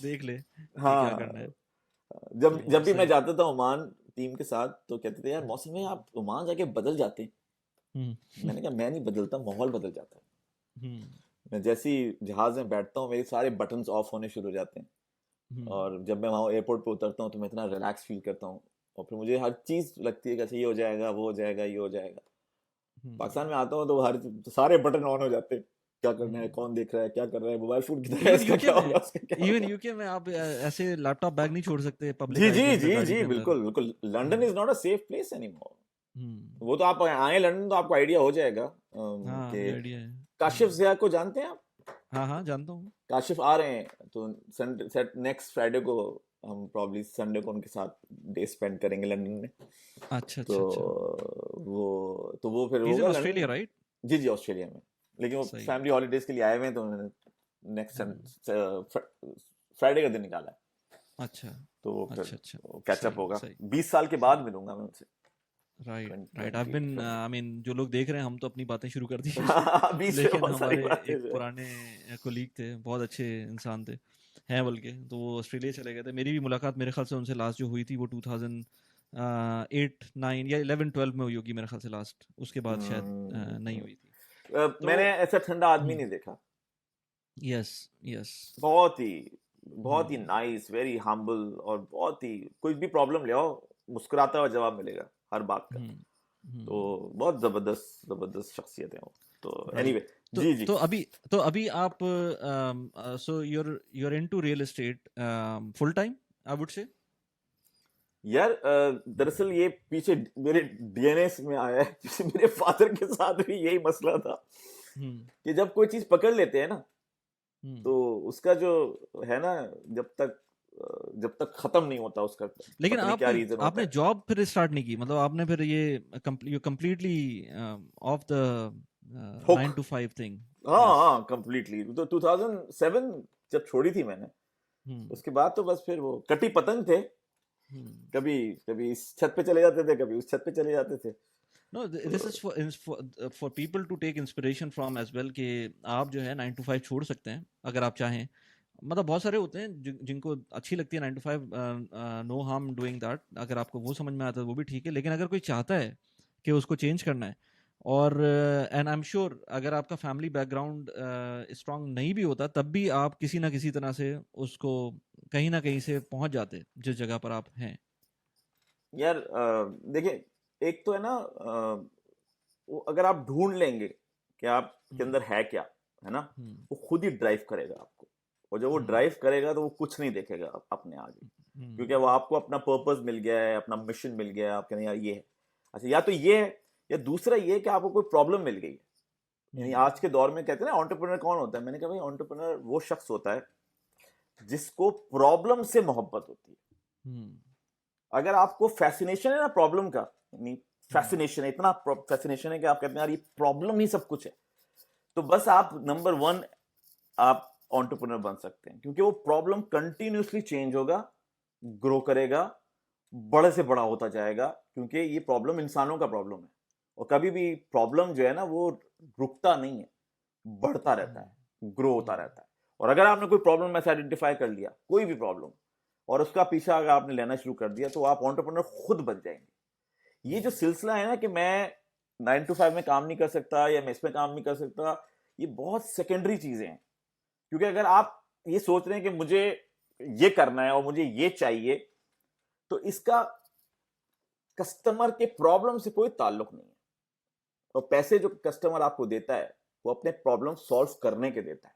देख ले कि क्या करना हाँ, है। तो जब भी मैं सही। जाता था ओमान टीम के साथ तो कहते थे यार मौसम में आप ओमान जाके बदल जाते हैं। हम्म, मैंने कहा मैं नहीं बदलता, माहौल बदल जाता है। हम्म, मैं जैसे ही जहाज में बैठता हूँ मेरे सारे बटन्स ऑफ होने शुरू हो जाते हैं। हम्म, और जब मैं वहाँ एयरपोर्ट पे उतरता हूँ तो मैं इतना रिलैक्स फील करता हूँ, और फिर मुझे हर चीज़ लगती है कि अच्छा ये हो जाएगा, वो हो जाएगा, ये हो जाएगा। पाकिस्तान में आता हूँ तो हर सारे बटन ऑन हो जाते हैं, क्या करना है, हम्म। कौन देख रहा है, क्या कर रहा है, मोबाइल फोन किधर है, इवन इसका यूके क्या में होगा, उसका क्या इवन होगा। यूके में आप ऐसे लैपटॉप बैग नहीं छोड़ सकते पब्लिक जी आई जी के अंदर, जी गाड़ी जी, के अंदर। बिल्कुल बिल्कुल, London is not a safe place anymore. Hmm, वो तो आप आए लंदन तो आपको आइडिया हो जाएगा हाँ, कि मुझे आइडिया है। काशिफ जिया को जानते हैं आप? हाँ हाँ, जानता हूँ। काशिफ आ रहे हैं तो संडे नेक्स्ट फ्राइडे को हम प्रॉब्ली संडे को उनके साथ डे स्पेंड करेंगे लंदन में। अच्छा तो अच्छा अच्छा। वो फिर इज इन होगा ऑस्ट्रेलिया लंदन। राइट? जी जी, ऑस्ट्रेलिया में, लेकिन वो सही है। फैमिली हॉलीडेज के लिए आए हुए हैं, तो उन्होंने हम्म, नेक्स्ट फ्राइडे का दिन निकाला है। अच्छा तो वो फिर अच्छा अच्छा। कैचअप सही होगा, सही 20 साल के बाद सही। मिलूंगा मैं उनसे। Right right. I 20 been I mean जो लोग देख रहे हैं, हम तो अपनी बातें शुरू कर दी 20 में लेकिन बहुत सारी हमारे बातें एक जो है। पुराने कोलीग थे, बहुत अच्छे इंसान थे, हैं बल्कि, तो वो ऑस्ट्रेलिया चले गए थे। मेरी भी मुलाकात मेरे ख्याल से उनसे लास्ट जो हुई थी वो 2008 9 या 11 12 में हुई होगी मेरे ख्याल से लास्ट, उसके बाद शायद नहीं हुई थी। तो मैंने ऐसा ठंडा आदमी नहीं देखा। Yes yes. बहुत बहुत ही हम्म, नाइस, वेरी हम्बल, और बहुत ही कोई भी प्रॉब्लम ले आओ मुस्कुराता हुआ जवाब मिलेगा हर बात का। हम्म, तो हम्म। बहुत जबरदस्त जबरदस्त शख्सियत है वो। तो राइट। एनीवे, तो जी जी। अभी आप सो you're into real estate full time, I would say? यार दरअसल ये पीछे मेरे डीएनए में आया है क्योंकि मेरे फादर के साथ भी यही मसला था हम्म, कि जब कोई चीज पकड़ लेते हैं ना, हम्म। तो उसका जो है ना, जब तक खत्म नहीं होता उसका, लेकिन पता नहीं क्या आपने रीजन होता आपने है। जॉब फिर स्टार्ट नहीं की, मतलब आपने फिर ये you completely off the hook. 9 to 5 thing? हाँ यस। हाँ, कंप्लीटली। तो 2007 जब छोड़ी थी मैंने, हम्म, उसके बाद तो बस फिर वो कटी पतंग थे। कभी इस छत पे चले जाते थे, कभी उस छत पे चले जाते थे। No, this is for people to take inspiration from as well कि आप जो है 9 to 5 छोड़ सकते हैं अगर आप चाहें। मतलब बहुत सारे होते हैं जिनको अच्छी लगती है 9 to 5, no harm doing that. अगर आपको वो समझ में आता है वो भी ठीक है, लेकिन अगर कोई चाहता है कि उसको चेंज करना है, और एंड आई एम श्योर अगर आपका फैमिली बैकग्राउंड स्ट्रांग नहीं भी होता तब भी आप किसी ना किसी तरह से उसको कहीं ना कहीं से पहुंच जाते जिस जगह पर आप हैं। यार देखिए, एक तो है ना, वो अगर आप ढूंढ लेंगे कि आपके अंदर है क्या, है ना, वो खुद ही ड्राइव करेगा आपको। और जब वो ड्राइव करेगा तो वो कुछ नहीं देखेगा अपने आगे, क्योंकि वो आपको अपना पर्पस मिल गया है, अपना मिशन मिल गया है। आप कहते हैं यार ये है, अच्छा या तो ये है, या दूसरा ये है कि आपको कोई प्रॉब्लम मिल गई है। यानी आज के दौर में कहते हैं ना एंटरप्रेन्योर कौन होता है, मैंने कहा भाई एंटरप्रेन्योर वो शख्स होता है जिसको प्रॉब्लम से मोहब्बत होती है। अगर आपको फैसिनेशन है ना प्रॉब्लम का, यानी फैसिनेशन है, इतना फैसिनेशन है कि आप कहते हैं यार ये प्रॉब्लम ही सब कुछ है, तो बस आप नंबर 1 आप एंटरप्रेन्योर बन सकते हैं। क्योंकि वो प्रॉब्लम कंटिन्यूसली चेंज होगा, ग्रो करेगा, बड़े से बड़ा होता जाएगा, क्योंकि ये प्रॉब्लम इंसानों का प्रॉब्लम है। और कभी भी प्रॉब्लम जो है ना वो रुकता नहीं है, बढ़ता रहता है, ग्रो होता रहता है। और अगर आपने कोई प्रॉब्लम में से आइडेंटिफाई कर लिया, कोई भी प्रॉब्लम, और उसका पीछा अगर आपने लेना शुरू कर दिया, तो आप एंटरप्रेन्योर खुद बन जाएंगे। ये जो सिलसिला है ना कि मैं 9 to 5 में काम नहीं कर सकता या मैं इसमें काम नहीं कर सकता, ये बहुत सेकेंडरी चीजें हैं। क्योंकि अगर आप ये सोच रहे हैं कि मुझे ये करना है और मुझे ये चाहिए, तो इसका कस्टमर के प्रॉब्लम से कोई ताल्लुक नहीं है। और पैसे जो कस्टमर आपको देता है वो अपने प्रॉब्लम सॉल्व करने के देता है।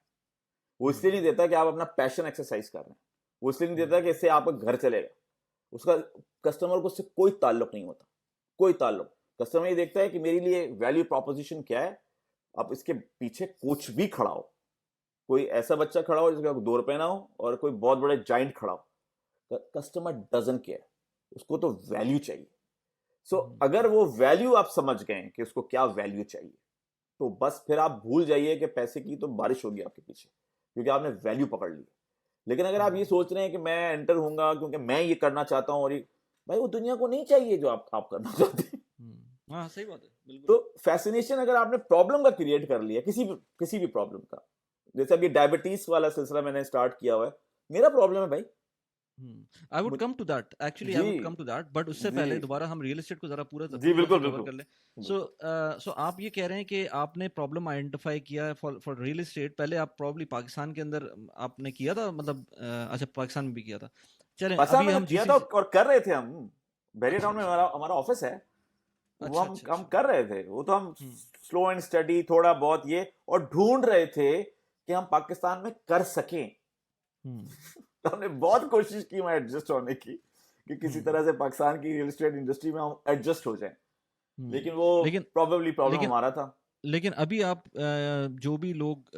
वो इसलिए नहीं देता कि आप अपना पैशन एक्सरसाइज कर रहे हैं, वो इसलिए नहीं देता कि इससे आपका घर चलेगा। उसका कस्टमर को उससे कोई ताल्लुक नहीं होता, कोई ताल्लुक। कस्टमर ये देखता है कि मेरे लिए वैल्यू प्रोपोजिशन क्या है। अब इसके पीछे कुछ भी खड़ा हो, कोई ऐसा बच्चा खड़ा हो जिसका 2 रुपए ना हो, और कोई बहुत बड़े जाइंट खड़ा हो, कस्टमर डजंट केयर, उसको तो वैल्यू चाहिए। सो अगर वो वैल्यू आप समझ गए कि उसको क्या वैल्यू चाहिए, तो बस फिर आप भूल जाइए कि पैसे की तो बारिश होगी आपके पीछे, क्योंकि आपने वैल्यू पकड़ ली। लेकिन अगर आप ये सोच रहे हैं कि मैं एंटर होऊंगा क्योंकि मैं ये करना चाहता हूं, और ये भाई वो दुनिया को नहीं चाहिए जो आप करना चाहते हैं। हाँ सही बात है, बिल्कुल। तो फैसिनेशन अगर आपने प्रॉब्लम का क्रिएट कर लिया, किसी भी प्रॉब्लम का, जैसे अभी डायबिटीज वाला सिलसिला मैंने स्टार्ट किया हुआ है, मेरा प्रॉब्लम है भाई। I would come to that. Actually, I would come to that. But उससे पहले दोबारा हम रियल एस्टेट को जरा पूरा कवर कर लें। So आप ये कह रहे हैं कि आपने प्रॉब्लम आइडेंटिफाई किया फॉर रियल एस्टेट। पहले आप प्रॉब्ली पाकिस्तान के अंदर आपने किया था, मतलब अच्छा पाकिस्तान में भी किया था। चलें अभी हम किया था और कर रहे थे हम। बैरियर टाउन में हमारा ऑफिस है, वो हम कर रहे थे। वो तो हम स्लो एंड स्टडी थोड़ा बहुत ये, और ढूंढ रहे थे कि हम पाकिस्तान में कर सकें। तो हमने बहुत कोशिश की वहां एडजस्ट होने की, कि किसी तरह से पाकिस्तान की रियल एस्टेट इंडस्ट्री में हम एडजस्ट हो जाएं। लेकिन वो प्रोबेबली प्रॉब्लम हमारा था। लेकिन अभी आप जो भी लोग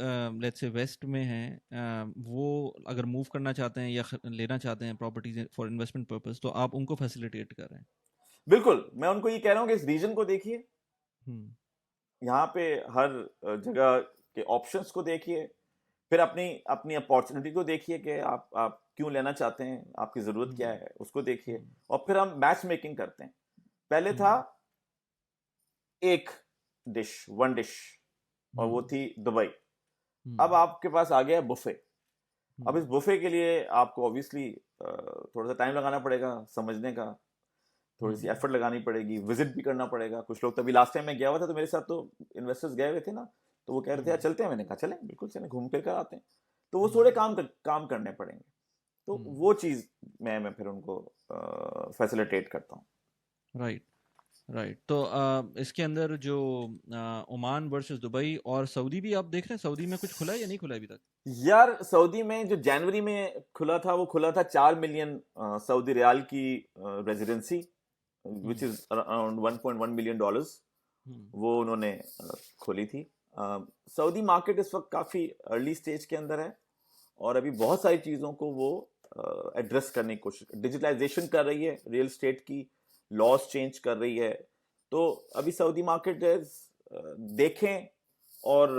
लेट्स से वेस्ट में हैं, वो अगर मूव करना चाहते हैं या लेना चाहते हैं प्रॉपर्टीज फॉर इन्वेस्टमेंट पर्पस, तो आप उनको फैसिलिटेट कर रहे हैं। बिल्कुल, मैं उनको ये कह रहा हूँ कि इस रीजन को देखिए, यहाँ पे हर जगह के ऑप्शंस को देखिए, फिर अपनी अपॉर्चुनिटी को देखिए कि आप क्यों लेना चाहते हैं, आपकी जरूरत क्या है, उसको देखिए, और फिर हम मैच मेकिंग करते हैं। पहले था एक डिश, 1 डिश, और वो थी दुबई। अब आपके पास आ गया बुफे। अब इस बुफे के लिए आपको ऑब्वियसली थोड़ा सा टाइम लगाना पड़ेगा, समझने का, थोड़ी सी एफर्ट लगानी पड़ेगी, विजिट भी करना पड़ेगा। कुछ लोग, तभी लास्ट टाइम मैं गया हुआ था तो मेरे साथ तो इन्वेस्टर्स गए हुए थे ना, तो वो कह रहे थे यार चलते हैं। मैंने कहा चलें, बिल्कुल चलें, घूम फिर कर आते हैं। तो वो थोड़े काम करने पड़ेंगे, तो वो चीज मैं फिर उनको फैसिलिटेट करता हूँ। राइट। तो इसके अंदर जो ओमान वर्सेस दुबई और सऊदी भी आप देख रहे हैं, सऊदी में कुछ खुला है या नहीं खुला अभी तक? यार सऊदी में जो जनवरी में खुला था, वो खुला था 4 मिलियन सऊदी रियाल की residency, which is around $1.1 million. वो उन्होंने खोली थी। सऊदी मार्केट इस वक्त काफी अर्ली स्टेज के अंदर है, और अभी बहुत सारी चीजों को वो एड्रेस करने की कोशिश, डिजिटलाइजेशन कर रही है, रियल एस्टेट की लॉज चेंज कर रही है। तो अभी सऊदी मार्केट देखें और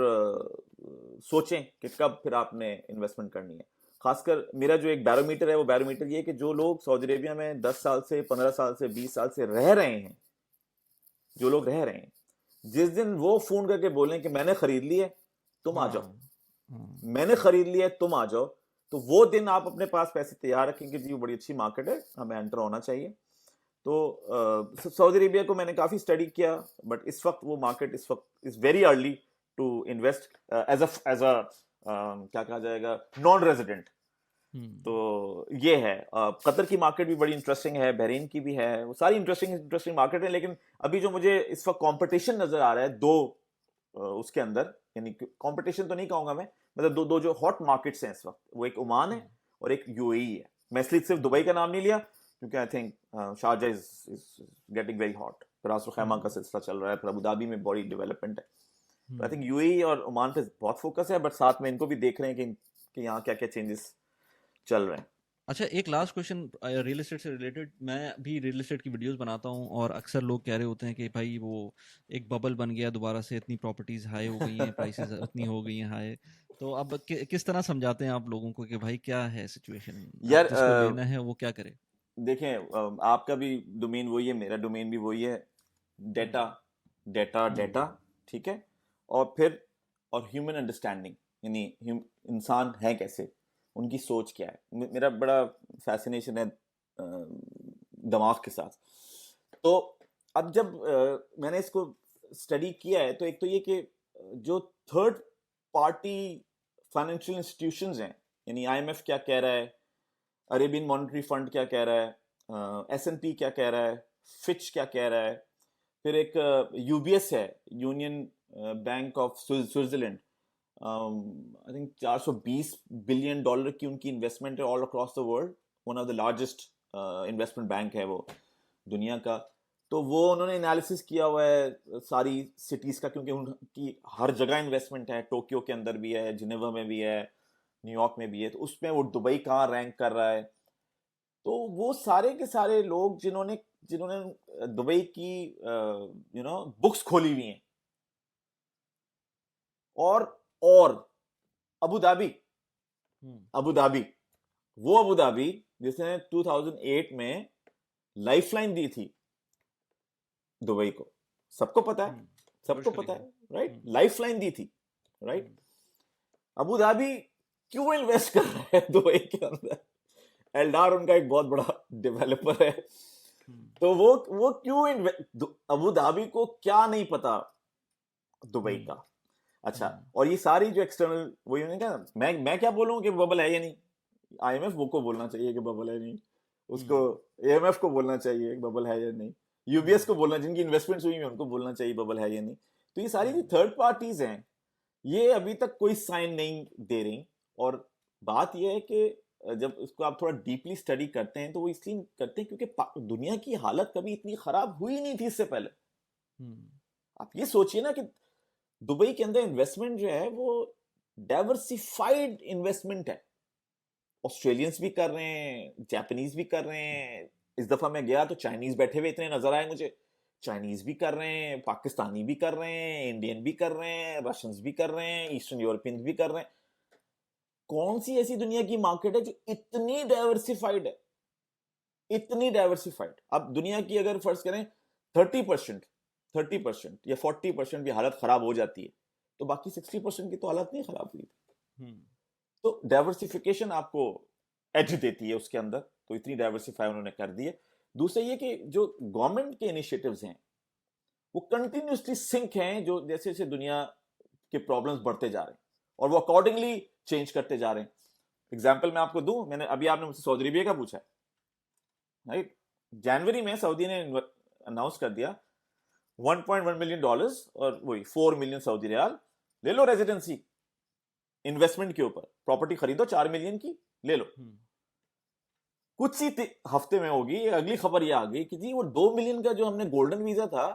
सोचें कि कब फिर आपने इन्वेस्टमेंट करनी है। खासकर मेरा जो एक बैरोमीटर है वो बैरोमीटर ये है कि जो लोग सऊदी अरेबिया में 10 साल से 15 साल से 20 साल से रह रहे हैं, जो लोग रह रहे हैं, जिस दिन वो फोन करके बोलें कि मैंने खरीद ली है, तुम आ जाओ, मैंने खरीद लिया है, तुम आ जाओ, तो वो दिन आप अपने पास पैसे तैयार रखेंगे जी, वो बड़ी अच्छी मार्केट है, हमें एंटर होना चाहिए। तो सऊदी अरेबिया को मैंने काफी स्टडी किया, बट इस वक्त वो मार्केट इस वक्त is very early to invest as a क्या कहा जाएगा, नॉन रेजिडेंट। तो ये है, कतर की मार्केट भी बड़ी इंटरेस्टिंग है, बहरीन की भी है, वो सारी इंटरेस्टिंग मार्केट है। लेकिन अभी जो मुझे इस वक्त कंपटीशन नजर आ रहा है दो उसके अंदर, यानी कंपटीशन तो नहीं कहूंगा मैं, मतलब दो जो हॉट मार्केट्स हैं इस वक्त, वो एक ओमान है और एक यूएई है। मैं इसलिए सिर्फ दुबई का नाम नहीं लिया क्योंकि I think Sharjah is getting very hot, फिर रास खैमा का सिलसिला चल रहा है, फिर अबू धाबी में बड़ी डेवलपमेंट है। तो आई थिंक यूएई और ओमान पे बहुत फोकस है, बट साथ में इनको भी देख रहे हैं कि यहाँ क्या क्या चेंजेस चल रहे हैं। अच्छा, एक लास्ट क्वेश्चन रियल एस्टेट से रिलेटेड। मैं भी रियल एस्टेट की वीडियोस बनाता हूँ और अक्सर लोग कह रहे होते हैं कि भाई वो एक बबल बन गया, दोबारा से इतनी प्रॉपर्टीज हाई हो गई हैं, प्राइसेस उतनी हो गई हैं हाई। तो अब किस तरह समझाते हैं आप लोगों को कि भाई क्या है सिचुएशन, यार जिसको लेना है वो क्या करे? देखें, आपका भी डोमेन वही है, मेरा डोमेन भी वही है, डेटा डेटा डेटा, ठीक है, और फिर और ह्यूमन अंडरस्टैंडिंग, यानी इंसान है कैसे, उनकी सोच क्या है। मेरा बड़ा फैसिनेशन है दिमाग के साथ। तो अब जब मैंने इसको स्टडी किया है, तो एक तो ये कि जो थर्ड पार्टी फाइनेंशियल इंस्टीट्यूशंस हैं, यानी आईएमएफ क्या कह रहा है, अरेबियन मॉनेटरी फंड क्या कह रहा है, एसएनपी क्या कह रहा है, फिच क्या कह रहा है, फिर एक यूबीएस है, union bank of Switzerland, I think $420 billion की उनकी इन्वेस्टमेंट है all across the world, one of the largest investment bank है वो दुनिया का। तो वो उन्होंने एनालिसिस किया हुआ है सारी सिटीज का, क्योंकि उनकी हर जगह इन्वेस्टमेंट है, टोक्यो के अंदर भी है, जिनेवा में भी है, न्यूयॉर्क में भी है, तो उसमें वो दुबई कहाँ रैंक कर रहा है। तो वो सारे के सारे लोग जिन्होंने दुबई की बुक्स खोली हुई हैं, और अबू धाबी वो अबू धाबी जिसने 2008 में लाइफलाइन दी थी दुबई को, सबको पता है, सबको पता है, राइट, लाइफलाइन दी थी, राइट। अबू धाबी क्यों इन्वेस्ट कर रहा है दुबई के अंदर? एल्डार उनका एक बहुत बड़ा डेवलपर है, तो वो क्यों अबू धाबी को क्या नहीं पता दुबई का? अच्छा, और ये सारी जो एक्सटर्नल, वही उन्होंने कहा, मैं क्या बोलूं कि बबल है या नहीं, आईएमएफ वो को बोलना चाहिए कि बबल है नहीं, उसको एएमएफ को बोलना चाहिए कि बबल है या नहीं, यूबीएस को बोलना, जिनकी इन्वेस्टमेंट्स हुई हैं उनको बोलना चाहिए बबल है या नहीं। तो ये सारी जो थर्ड पार्टीज हैं, ये अभी तक कोई साइन नहीं दे रही। और बात ये है कि जब इसको आप थोड़ा डीपली स्टडी करते हैं, तो वो इसलिए करते हैं क्योंकि दुनिया की हालत कभी इतनी खराब हुई नहीं थी इससे पहले। आप ये सोचिए ना कि दुबई के अंदर इन्वेस्टमेंट जो है वो डाइवर्सिफाइड इन्वेस्टमेंट है, ऑस्ट्रेलियंस भी कर रहे हैं, जापानीज भी कर रहे हैं, इस दफा मैं गया तो चाइनीज बैठे हुए इतने नजर आए मुझे, चाइनीज भी कर रहे हैं, पाकिस्तानी भी कर रहे हैं, इंडियन भी कर रहे हैं, रशियंस भी कर रहे हैं, ईस्टर्न यूरोपियंस भी कर रहे हैं। कौन सी ऐसी दुनिया की मार्केट है जो इतनी डाइवर्सिफाइड है, इतनी डाइवर्सिफाइड? अब दुनिया की अगर फर्ज करें 30% या 40% भी हालत खराब हो जाती है, तो बाकी 60% की तो हालत नहीं खराब हुई थी। तो डाइवर्सिफिकेशन आपको एज देती है उसके अंदर, तो इतनी डाइवर्सिफाई उन्होंने कर दी है। दूसरा ये कि जो गवर्नमेंट के इनिशिएटिव्स हैं वो कंटिन्यूसली सिंक हैं, जो जैसे जैसे दुनिया के प्रॉब्लम्स बढ़ते जा रहे हैं और वो अकॉर्डिंगली चेंज करते जा रहे हैं। एग्जाम्पल मैं आपको दूं, मैंने अभी आपने मुझसे सऊदी अरेबिया का पूछा है, राइट। जनवरी में सऊदी ने अनाउंस कर दिया $1.1 मिलियन और वही 4 मिलियन सऊदी रियाल ले लो रेजिडेंसी इन्वेस्टमेंट के ऊपर, प्रॉपर्टी खरीदो 4 मिलियन की ले लो। कुछ सी हफ्ते में होगी अगली खबर ये आ गई कि जी वो 2 मिलियन का जो हमने गोल्डन वीजा था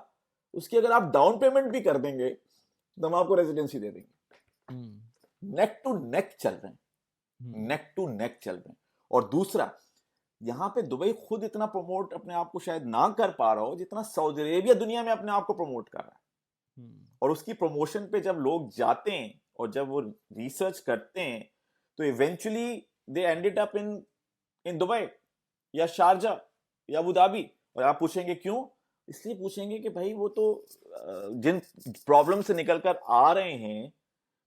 उसकी अगर आप डाउन पेमेंट भी कर देंगे तो हम आपको रेजिडेंसी दे देंगे। नेक टू नेक चल रहे हैं, नेक टू नेक चल रहे हैं। और दूसरा, यहां पे दुबई खुद इतना प्रमोट अपने आप को शायद ना कर पा रहा हो जितना सऊदी अरेबिया दुनिया में अपने आप को प्रमोट कर रहा है। और उसकी प्रमोशन पे जब लोग जाते हैं और जब वो रिसर्च करते हैं तो eventually they ended up in Dubai या शारजा या अबू धाबी। और आप पूछेंगे क्यों? इसलिए पूछेंगे कि भाई वो तो जिन प्रॉब्लम से निकल कर आ रहे हैं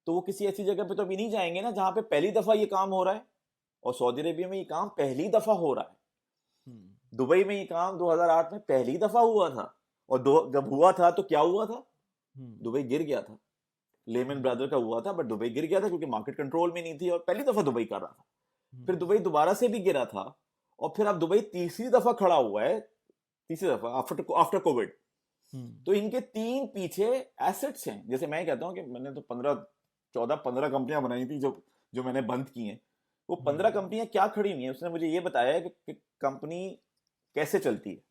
तो वो किसी ऐसी जगह पे तो अभी नहीं जाएंगे ना जहां पे पहली दफा ये काम हो रहा है। और सऊदी अरेबिया में ये काम पहली दफा हो रहा है। दुबई में ये काम 2008 में पहली दफा हुआ था। और जब हुआ था तो क्या हुआ था? दुबई गिर गया था। लेमन ब्रदर का हुआ था, बट दुबई गिर गया था क्योंकि मार्केट कंट्रोल में नहीं थी और पहली दफा दुबई कर रहा था। फिर दुबई दोबारा से भी गिरा था और फिर अब दुबई तीसरी दफा खड़ा हुआ है, तीसरी दफा आफ्टर कोविड। तो इनके 3 पीछे एसेट्स हैं। जैसे मैं कहता हूं कि मैंने तो 15 कंपनियां बनाई थी जो मैंने बंद की हैं। वो 15 कंपनियां क्या खड़ी हुई हैं, उसने मुझे ये बताया है कि कंपनी कैसे चलती है।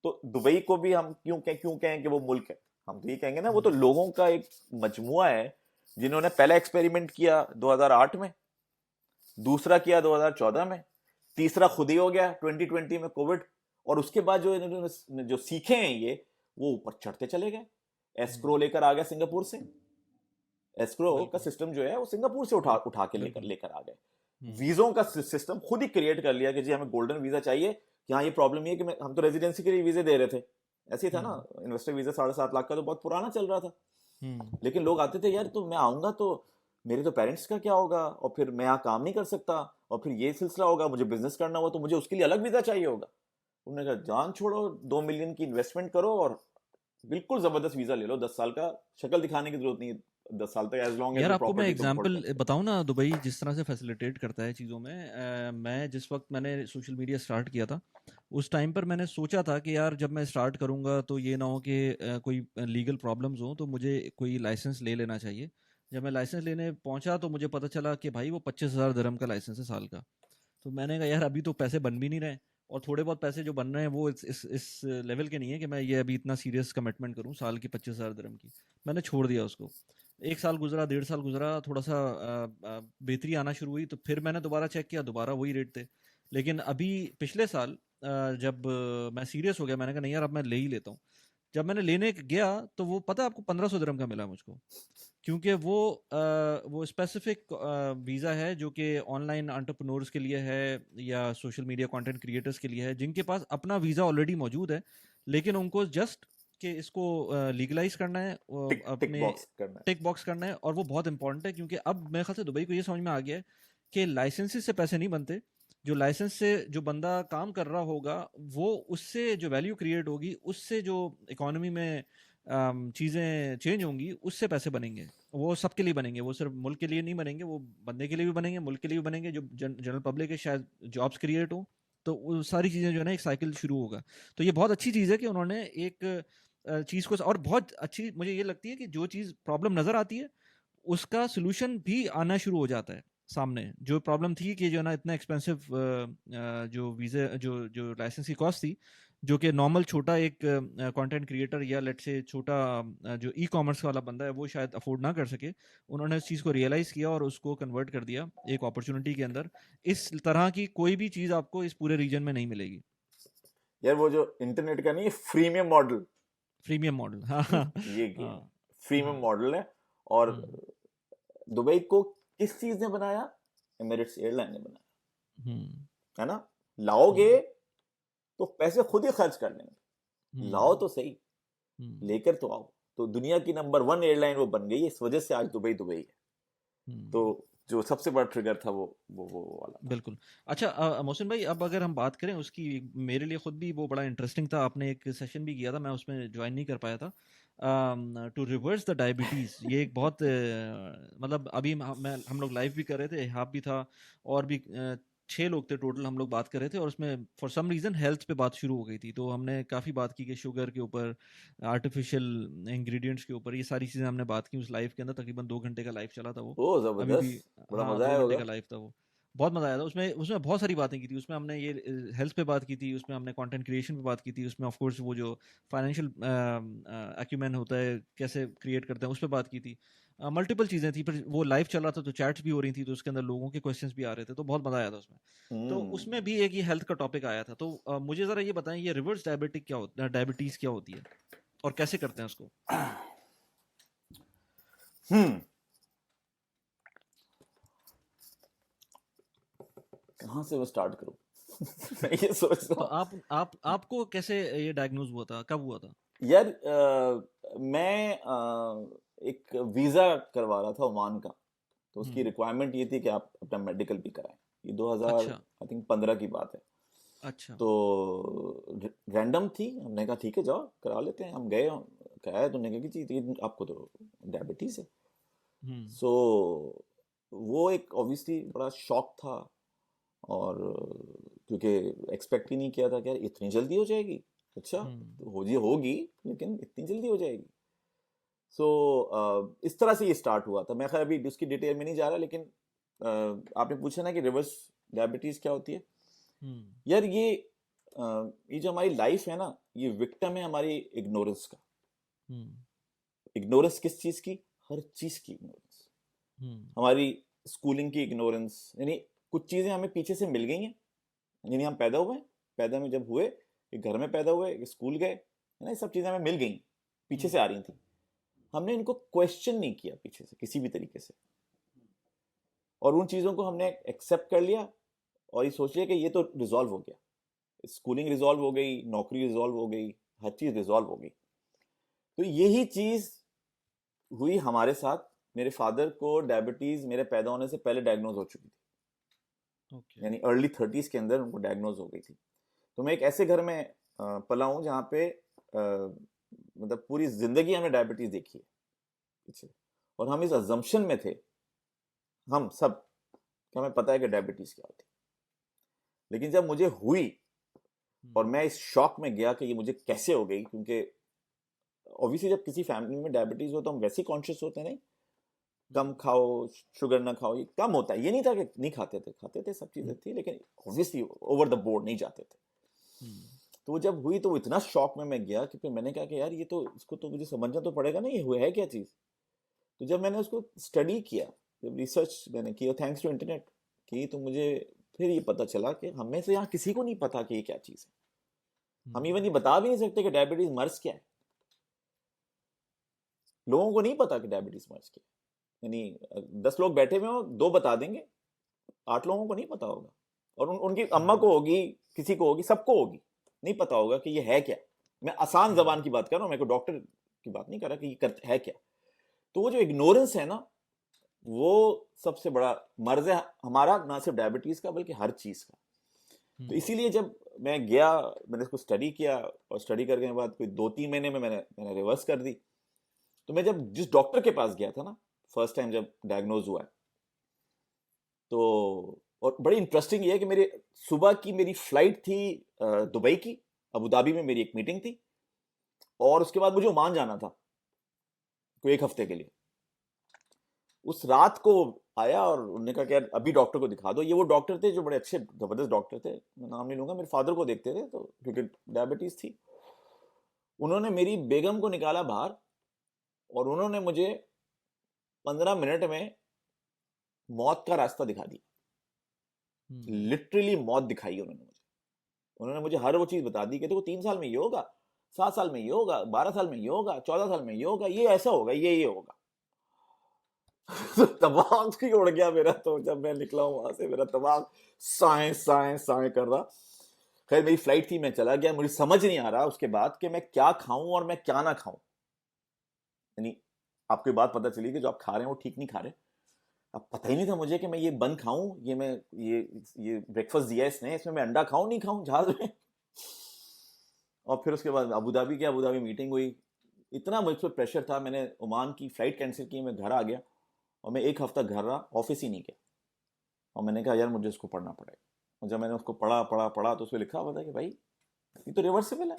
तो दुबई को भी हम क्यों कहें कि वो मुल्क है? हम तो ये कहेंगे ना वो तो लोगों का एक मजमुआ है जिन्होंने पहला एक्सपेरिमेंट किया 2008 में, दूसरा किया 2014 में, तीसरा खुद ही हो गया 2020 में कोविड। और उसके बाद जो इन्होंने जो सीखे हैं ये वो ऊपर चढ़ते चले गए। एस्क्रो लेकर आ गया सिंगापुर से। एस्क्रो का सिस्टम जो है वो सिंगापुर से उठा के लेकर आ गए। वीजों का सिस्टम खुद ही क्रिएट कर लिया कि जी हमें गोल्डन वीजा चाहिए। यहाँ ये प्रॉब्लम ये है कि हम तो रेजिडेंसी के लिए वीजे दे रहे थे, ऐसे ही था ना। इन्वेस्टर वीजा 7.5 लाख का तो बहुत पुराना चल रहा था। लेकिन लोग आते थे, यार तो मैं आऊंगा तो मेरे तो पेरेंट्स का क्या होगा, और फिर मैं यहाँ काम नहीं कर सकता, और फिर ये सिलसिला होगा, मुझे बिजनेस करना हुआ तो मुझे उसके लिए अलग वीजा चाहिए होगा। उन्होंने कहा जान छोड़ो, 2 मिलियन की इन्वेस्टमेंट करो और बिल्कुल जबरदस्त वीजा ले लो, 10 साल का। शक्ल दिखाने की जरूरत नहीं है 10 साल तक, एज लॉन्ग एज यार वो आपको मैं प्रॉपर्टी तुम अफोर्ड एग्जांपल करते हो। बताऊं ना, दुबई जिस तरह से फैसिलिटेट करता है चीज़ों में। मैं जिस वक्त मैंने सोशल मीडिया स्टार्ट किया था उस टाइम पर मैंने सोचा था कि यार जब मैं स्टार्ट करूंगा तो ये ना हो कि कोई लीगल प्रॉब्लम्स हो, तो मुझे कोई लाइसेंस ले लेना चाहिए। जब मैं लाइसेंस लेने पहुंचा तो मुझे पता चला कि भाई वो 25,000 दिरहम का लाइसेंस है साल का। तो मैंने कहा यार अभी तो पैसे बन भी नहीं रहे, और थोड़े बहुत पैसे जो बन रहे हैं वो इस लेवल के नहीं है कि मैं ये अभी इतना सीरियस कमिटमेंट करूं साल की 25,000 दिरहम की। मैंने छोड़ दिया उसको। 1 साल गुजरा, 1.5 साल गुजरा, थोड़ा सा बेहतरी आना शुरू हुई, तो फिर मैंने दोबारा चेक किया, दोबारा वही रेट थे। लेकिन अभी पिछले साल जब मैं सीरियस हो गया, मैंने कहा नहीं यार अब मैं ले ही लेता हूँ। जब मैंने लेने गया तो वो पता है आपको 1,500 दिरहम का मिला मुझको, क्योंकि वो स्पेसिफिक वीज़ा है जो कि ऑनलाइन एंटरप्रेन्योर्स के लिए है या सोशल मीडिया कंटेंट क्रिएटर्स के लिए है, जिनके पास अपना वीज़ा ऑलरेडी मौजूद है, लेकिन उनको जस्ट कि इसको लीगलाइज करना है, अपने टिक बॉक्स करना है। और वो बहुत इंपॉर्टेंट है क्योंकि अब मेरे ख्याल से दुबई को ये समझ में आ गया है कि लाइसेंसेस से पैसे नहीं बनते। जो लाइसेंस से जो बंदा काम कर रहा होगा वो उससे जो वैल्यू क्रिएट होगी, उससे जो इकोनॉमी में चीज़ें चेंज होंगी, उससे पैसे बनेंगे। वो सबके लिए बनेंगे, वो सिर्फ मुल्क के लिए नहीं बनेंगे, वो बंदे के लिए भी बनेंगे, मुल्क के लिए भी बनेंगे, जो जनरल पब्लिक है शायद जॉब्स क्रिएट हो, तो वो सारी चीज़ें जो है ना एक साइकिल शुरू होगा। तो ये बहुत अच्छी चीज़ है कि उन्होंने एक चीज़ को, और बहुत अच्छी मुझे ये लगती है कि जो चीज़ प्रॉब्लम नज़र आती है उसका सोल्यूशन भी आना शुरू हो जाता है सामने। जो प्रॉब्लम थी कि जो ना इतना एक्सपेंसिव जो वीज़ा जो लाइसेंस की कॉस्ट थी, जो कि नॉर्मल छोटा एक कंटेंट क्रिएटर या लेट से छोटा जो ई कॉमर्स वाला बंदा है वो शायद अफोर्ड ना कर सके, उन्होंने इस चीज़ को रियलाइज़ किया और उसको कन्वर्ट कर दिया एक अपॉर्चुनिटी के अंदर। इस तरह की कोई भी चीज़ आपको इस पूरे रीजन में नहीं मिलेगी। यार वो जो इंटरनेट का नहीं है फ्रीमियम मॉडल, फ्रीमियम मॉडल, हाँ ये हाँ फ्रीमियम मॉडल है। और दुबई को किस चीज ने बनाया? एमिरेट्स एयरलाइन ने बनाया, है ना। लाओगे तो पैसे खुद ही खर्च कर लेंगे, लाओ तो सही, लेकर तो आओ। तो दुनिया की नंबर 1 एयरलाइन वो बन गई, इस वजह से आज दुबई दुबई है। तो जो सबसे बड़ा ट्रिगर था वो वाला। बिल्कुल। अच्छा मोहसिन भाई, अब अगर हम बात करें उसकी, मेरे लिए खुद भी वो बड़ा इंटरेस्टिंग था। आपने एक सेशन भी किया था, मैं उसमें ज्वाइन नहीं कर पाया था, टू रिवर्स द डायबिटीज़। ये एक बहुत मतलब अभी हम लोग लाइव भी कर रहे थे, हाफ भी था, और भी 6 लोग थे टोटल, हम लोग बात कर रहे थे, और उसमें फॉर सम रीज़न हेल्थ पे बात शुरू हो गई थी। तो हमने काफ़ी बात की कि शुगर के ऊपर, आर्टिफिशियल इंग्रेडिएंट्स के ऊपर, ये सारी चीज़ें हमने बात की उस लाइव के अंदर। तकरीबन 2 घंटे का लाइव चला था वो। ओ अभी भी, जबरदस्त, बड़ा हाँ, मजा 2 आया घंटे होगा। का लाइव था वो। बहुत मज़ा आया था उसमें। उसमें बहुत सारी बातें की थी। उसमें हमने ये हेल्थ पे बात की थी, उसमें हमने कंटेंट क्रिएशन पे बात की थी, उसमें ऑफ कोर्स वो जो फाइनेंशियल एक्यूमेन होता है कैसे क्रिएट करते हैं उस पर बात की थी। मल्टीपल चीज़ें थी। पर वो लाइव चल रहा था तो चैट्स भी हो रही थी, तो उसके अंदर लोगों के क्वेश्चंस भी आ रहे थे, तो बहुत मज़ा आया था उसमें। तो उसमें भी एक ये हेल्थ का टॉपिक आया था। तो मुझे ज़रा ये बताएं, ये रिवर्स डायबिटीज़ क्या होती है और कैसे करते हैं उसको? कहाँ से मैं स्टार्ट करूँ मैं ये सोच तो रहा हूँ आपको कैसे ये डायग्नोज हुआ था, कब हुआ था? यार। मैं एक वीजा करवा रहा था ओमान का, तो उसकी रिक्वायरमेंट ये थी कि आप अपना मेडिकल भी कराएं। ये 2000 अच्छा आई थिंक 15 की बात है। अच्छा। तो रैंडम थी, हमने कहा ठीक है जाओ करा लेते हैं। हम गए, कराया, तो उन्होंने कहा कि जी आपको तो डायबिटीज है। हम्म सो वो एक ऑब्वियसली बड़ा शॉक था, और क्योंकि एक्सपेक्ट ही नहीं किया था कि यार इतनी जल्दी हो जाएगी। अच्छा, तो होगी, लेकिन इतनी जल्दी हो जाएगी। सो इस तरह से ये स्टार्ट हुआ था। मैं खैर अभी उसकी डिटेल में नहीं जा रहा, लेकिन आपने पूछा ना कि रिवर्स डायबिटीज क्या होती है। यार ये जो हमारी लाइफ है ना, ये विक्टिम है हमारी इग्नोरेंस का। इग्नोरेंस किस चीज की? हर चीज की इग्नोरेंस। हमारी स्कूलिंग की इग्नोरेंस, यानी कुछ चीजें हमें पीछे से मिल गई हैं, यानी हम पैदा हुए, पैदा में जब हुए, एक घर में पैदा हुए, एक स्कूल गए, है ना, ये सब चीजें हमें मिल गई, पीछे से आ रही थी। हमने इनको क्वेश्चन नहीं किया पीछे से किसी भी तरीके से, और उन चीजों को हमने एक्सेप्ट कर लिया और ये सोच लिया कि ये तो रिजॉल्व हो गया। स्कूलिंग रिजॉल्व हो गई, नौकरी रिजॉल्व हो गई, हर चीज रिजॉल्व हो गई। तो यही चीज हुई हमारे साथ। मेरे फादर को डायबिटीज मेरे पैदा होने से पहले डायग्नोज हो चुकी थी, यानी अर्ली 30s के अंदर उनको डायग्नोज हो गई थी। तो मैं एक ऐसे घर में पला हूं जहाँ पे मतलब पूरी जिंदगी हमने डायबिटीज देखी है पीछे, और हम इस अजम्पशन में थे हम सब कि हमें पता है कि डायबिटीज क्या होती है। लेकिन जब मुझे हुई और मैं इस शॉक में गया कि ये मुझे कैसे हो गई, क्योंकि ऑब्वियसली जब किसी फैमिली में डायबिटीज हो तो हम वैसे ही कॉन्शियस होते हैं, नहीं कम खाओ, शुगर ना खाओ, ये कम होता है। ये नहीं था कि नहीं खाते थे, सब चीजें थी, लेकिन ऑब्वियसली ओवर द बोर्ड नहीं जाते थे। तो वो जब हुई तो वो इतना शॉक में मैं गया कि फिर मैंने कहा कि यार ये तो, इसको तो मुझे समझना तो पड़ेगा ना, ये हुआ है क्या चीज। तो जब मैंने उसको स्टडी किया, जब रिसर्च मैंने किया थैंक्स टू इंटरनेट की, तो मुझे फिर ये पता चला कि हमें से यहाँ किसी को नहीं पता कि ये क्या चीज है। हम इवन ये बता भी नहीं सकते कि डायबिटीज मर्ज क्या है। लोगों को नहीं पता कि डायबिटीज मर्ज क्या है। यानी 10 लोग बैठे हुए हो, 2 बता देंगे, 8 लोगों को नहीं पता होगा। और उनकी अम्मा को होगी, किसी को होगी, सबको होगी, नहीं पता होगा कि ये है क्या। मैं आसान जबान की बात कर रहा हूं, मेरे को डॉक्टर की बात नहीं कर रहा कि ये है क्या। तो वो जो इग्नोरेंस है ना, वो सबसे बड़ा मर्ज है हमारा, ना सिर्फ डायबिटीज का बल्कि हर चीज का। तो इसीलिए जब मैं गया, मैंने इसको स्टडी किया, और स्टडी करने के बाद कोई 2-3 महीने में मैंने रिवर्स कर दी। तो मैं जब जिस डॉक्टर के पास गया था ना फर्स्ट टाइम जब डायग्नोज हुआ है, तो और बड़ी इंटरेस्टिंग ये है कि मेरे सुबह की मेरी फ्लाइट थी दुबई की, अबू धाबी में मेरी एक मीटिंग थी, और उसके बाद मुझे ओमान जाना था कोई 1 हफ्ते के लिए। उस रात को आया और उन्होंने कहा कि यार अभी डॉक्टर को दिखा दो। ये वो डॉक्टर थे जो बड़े अच्छे जबरदस्त डॉक्टर थे, मैं नाम नहीं लूंगा, मेरे फादर को देखते थे, तो क्योंकि डायबिटीज थी। उन्होंने मेरी बेगम को निकाला बाहर, और उन्होंने मुझे 15 मिनट में मौत का रास्ता दिखा दिया। लिटरली मौत दिखाई उन्होंने मुझे हर वो चीज बता दी कि देखो 3 साल में ये होगा, 7 साल में ये होगा, 12 साल में ये होगा, 14 साल में ये होगा, ये ऐसा होगा, ये होगा। तो दिमाग ही उड़ गया मेरा। तो जब मैं निकला वहां से, मेरा दिमाग साए साए साए कर रहा। खैर मेरी फ्लाइट थी, मैं चला गया। मुझे समझ नहीं आ रहा उसके बाद कि मैं क्या खाऊं और मैं क्या ना खाऊं। यानी आपको बात पता चली कि जो आप खा रहे हैं वो ठीक नहीं खा रहे। अब पता ही नहीं था मुझे कि मैं ये बन खाऊं, ये ब्रेकफास्ट दिया इसने, इसमें मैं अंडा खाऊं नहीं खाऊं जहाज में। और फिर उसके बाद अबू धाबी मीटिंग हुई। इतना मुझ पर प्रेशर था, मैंने ओमान की फ्लाइट कैंसिल की, मैं घर आ गया, और मैं 1 हफ्ता घर रहा, ऑफिस ही नहीं गया। और मैंने कहा यार मुझे इसको पढ़ना पड़ेगा। और जब मैंने उसको पढ़ा तो उसमें लिखा हुआ था कि भाई ये तो रिवर्सिबल है,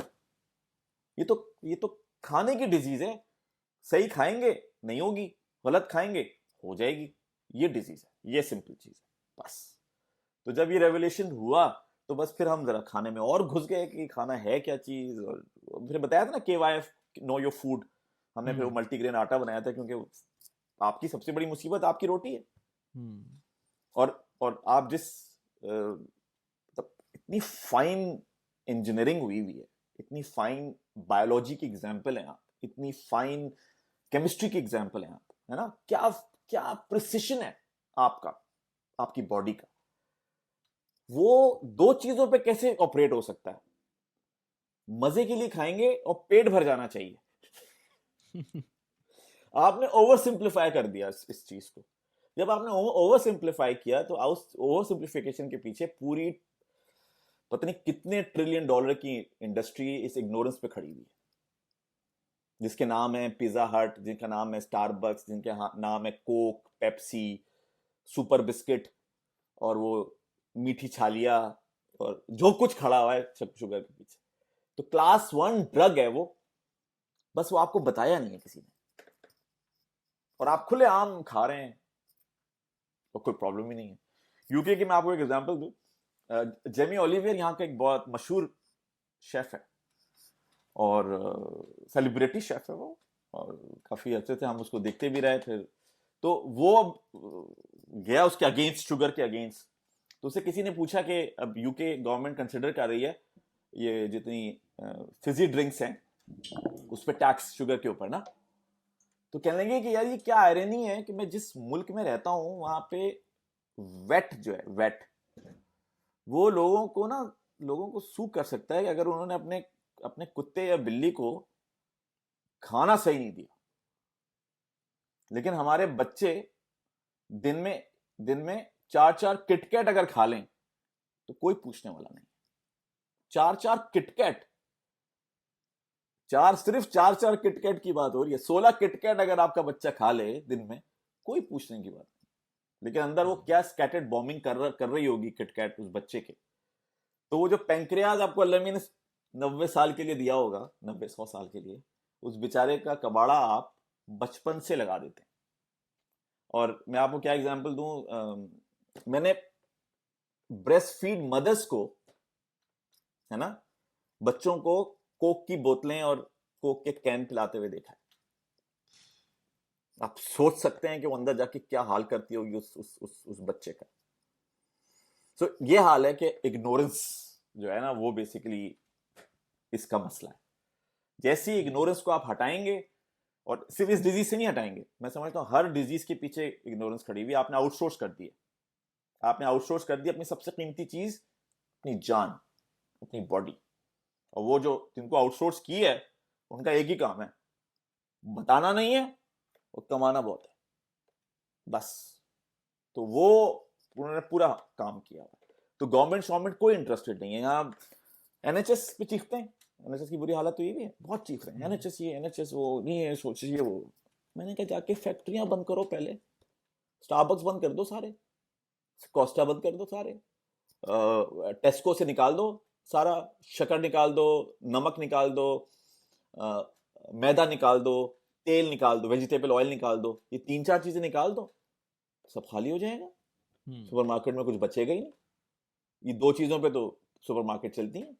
ये तो खाने की डिजीज है। सही खाएंगे नहीं होगी, गलत खाएंगे हो जाएगी। ये डिजीज है, ये सिंपल चीज है बस। तो जब ये रेवोल्यूशन हुआ, तो बस फिर हम जरा खाने में और घुस गए कि खाना है क्या चीज। और फिर बताया था ना KYF, नो योर फूड। हमने फिर वो मल्टीग्रेन आटा बनाया था, क्योंकि आपकी सबसे बड़ी मुसीबत आपकी रोटी है। और आप जिस इतनी फाइन इंजीनियरिंग हुई है, इतनी फाइन बायोलॉजी की एग्जाम्पल है आप, इतनी फाइन केमिस्ट्री की एग्जाम्पल है आप, है ना, क्या क्या प्रिसिशन है आपका, आपकी बॉडी का। वो दो चीजों पे कैसे ऑपरेट हो सकता है? मजे के लिए खाएंगे और पेट भर जाना चाहिए। आपने ओवर सिंप्लीफाई कर दिया इस चीज को। जब आपने ओवर सिंप्लीफाई किया तो उस ओवर सिंप्लीफिकेशन के पीछे पूरी पता नहीं कितने ट्रिलियन डॉलर की इंडस्ट्री इस इग्नोरेंस पे खड़ी हुई है, जिसके नाम है पिज्जा हट, जिनका नाम है स्टारबक्स, जिनके नाम है कोक, पेप्सी, सुपर बिस्किट और वो मीठी छालिया और जो कुछ खड़ा हुआ है शुगर के पीछे। तो क्लास 1 ड्रग है वो, बस वो आपको बताया नहीं है किसी ने, और आप खुले आम खा रहे हैं तो कोई प्रॉब्लम ही नहीं है। यूके की मैं आपको एक एग्जांपल दूं, जेमी ओलिवियर यहाँ का एक बहुत मशहूर शेफ है और सेलिब्रिटी शेफ है वो, और काफी अच्छे थे, हम उसको देखते भी रहे। फिर तो वो गया उसके अगेंस्ट, शुगर के अगेंस्ट। तो उसे किसी ने पूछा कि अब यूके गवर्नमेंट कंसिडर कर रही है ये जितनी फिजी ड्रिंक्स हैं उस पर टैक्स शुगर के ऊपर ना, तो कहने लगे कि यार ये क्या आयरनी है कि मैं जिस मुल्क में रहता हूं वहां पे वेट जो है, वेट वो लोगों को सू कर सकता है कि अगर उन्होंने अपने अपने कुत्ते या बिल्ली को खाना सही नहीं दिया। लेकिन हमारे बच्चे दिन में 4-4 किटकैट अगर खा लें तो कोई पूछने वाला नहीं। 4-4 किटकैट, सिर्फ 4-4 किटकैट की बात हो रही है। 16 किटकैट अगर आपका बच्चा खा ले दिन में, कोई पूछने की बात नहीं। लेकिन अंदर वो क्या स्कैटर्ड बॉम्बिंग कर रही होगी किटकैट उस बच्चे के। तो वो जो पैंक्रियाज आपको अल्लाह ने 90 साल के लिए दिया होगा, 90-100 साल के लिए, उस बेचारे का कबाड़ा आप बचपन से लगा देते हैं। और मैं आपको क्या एग्जांपल दूं, मैंने ब्रेस्ट फीड मदर्स को, है ना, बच्चों को कोक की बोतलें और कोक के कैन पिलाते हुए देखा है। आप सोच सकते हैं कि वो अंदर जाके क्या हाल करती होगी उस बच्चे का। तो ये हाल है कि इग्नोरेंस जो है ना वो बेसिकली इसका मसला है। जैसे ही इग्नोरेंस को आप हटाएंगे, और सिर्फ इस डिजीज से नहीं हटाएंगे, मैं समझता हूं हर डिजीज के पीछे इग्नोरेंस खड़ी हुई। आपने आउटसोर्स कर दिया, अपनी सबसे कीमती चीज, अपनी जान, अपनी बॉडी। और वो जो जिनको आउटसोर्स की है उनका एक ही काम है, बताना नहीं है और कमाना बहुत है, बस। तो वो उन्होंने पूरा काम किया। तो गवर्नमेंट कोई इंटरेस्टेड नहीं है। यहाँ एनएचएस पे चीखते हैं, एनएचएस की बुरी हालत तो ये भी है, बहुत चीख रहे हैं एनएचएस ये एनएचएस वो नहीं है, सोचिए वो। मैंने कहा जाके फैक्ट्रियां बंद करो, पहले स्टारबक्स बंद कर दो सारे, कोस्टा बंद कर दो सारे, टेस्को से निकाल दो सारा, शक्कर निकाल दो, नमक निकाल दो, मैदा निकाल दो, तेल निकाल दो, वेजिटेबल ऑयल निकाल दो, ये 3-4 चीजें निकाल दो, सब खाली हो जाएगा। सुपरमार्केट में कुछ बचेगा ही नहीं। ये दो चीजों पे तो सुपरमार्केट चलती है,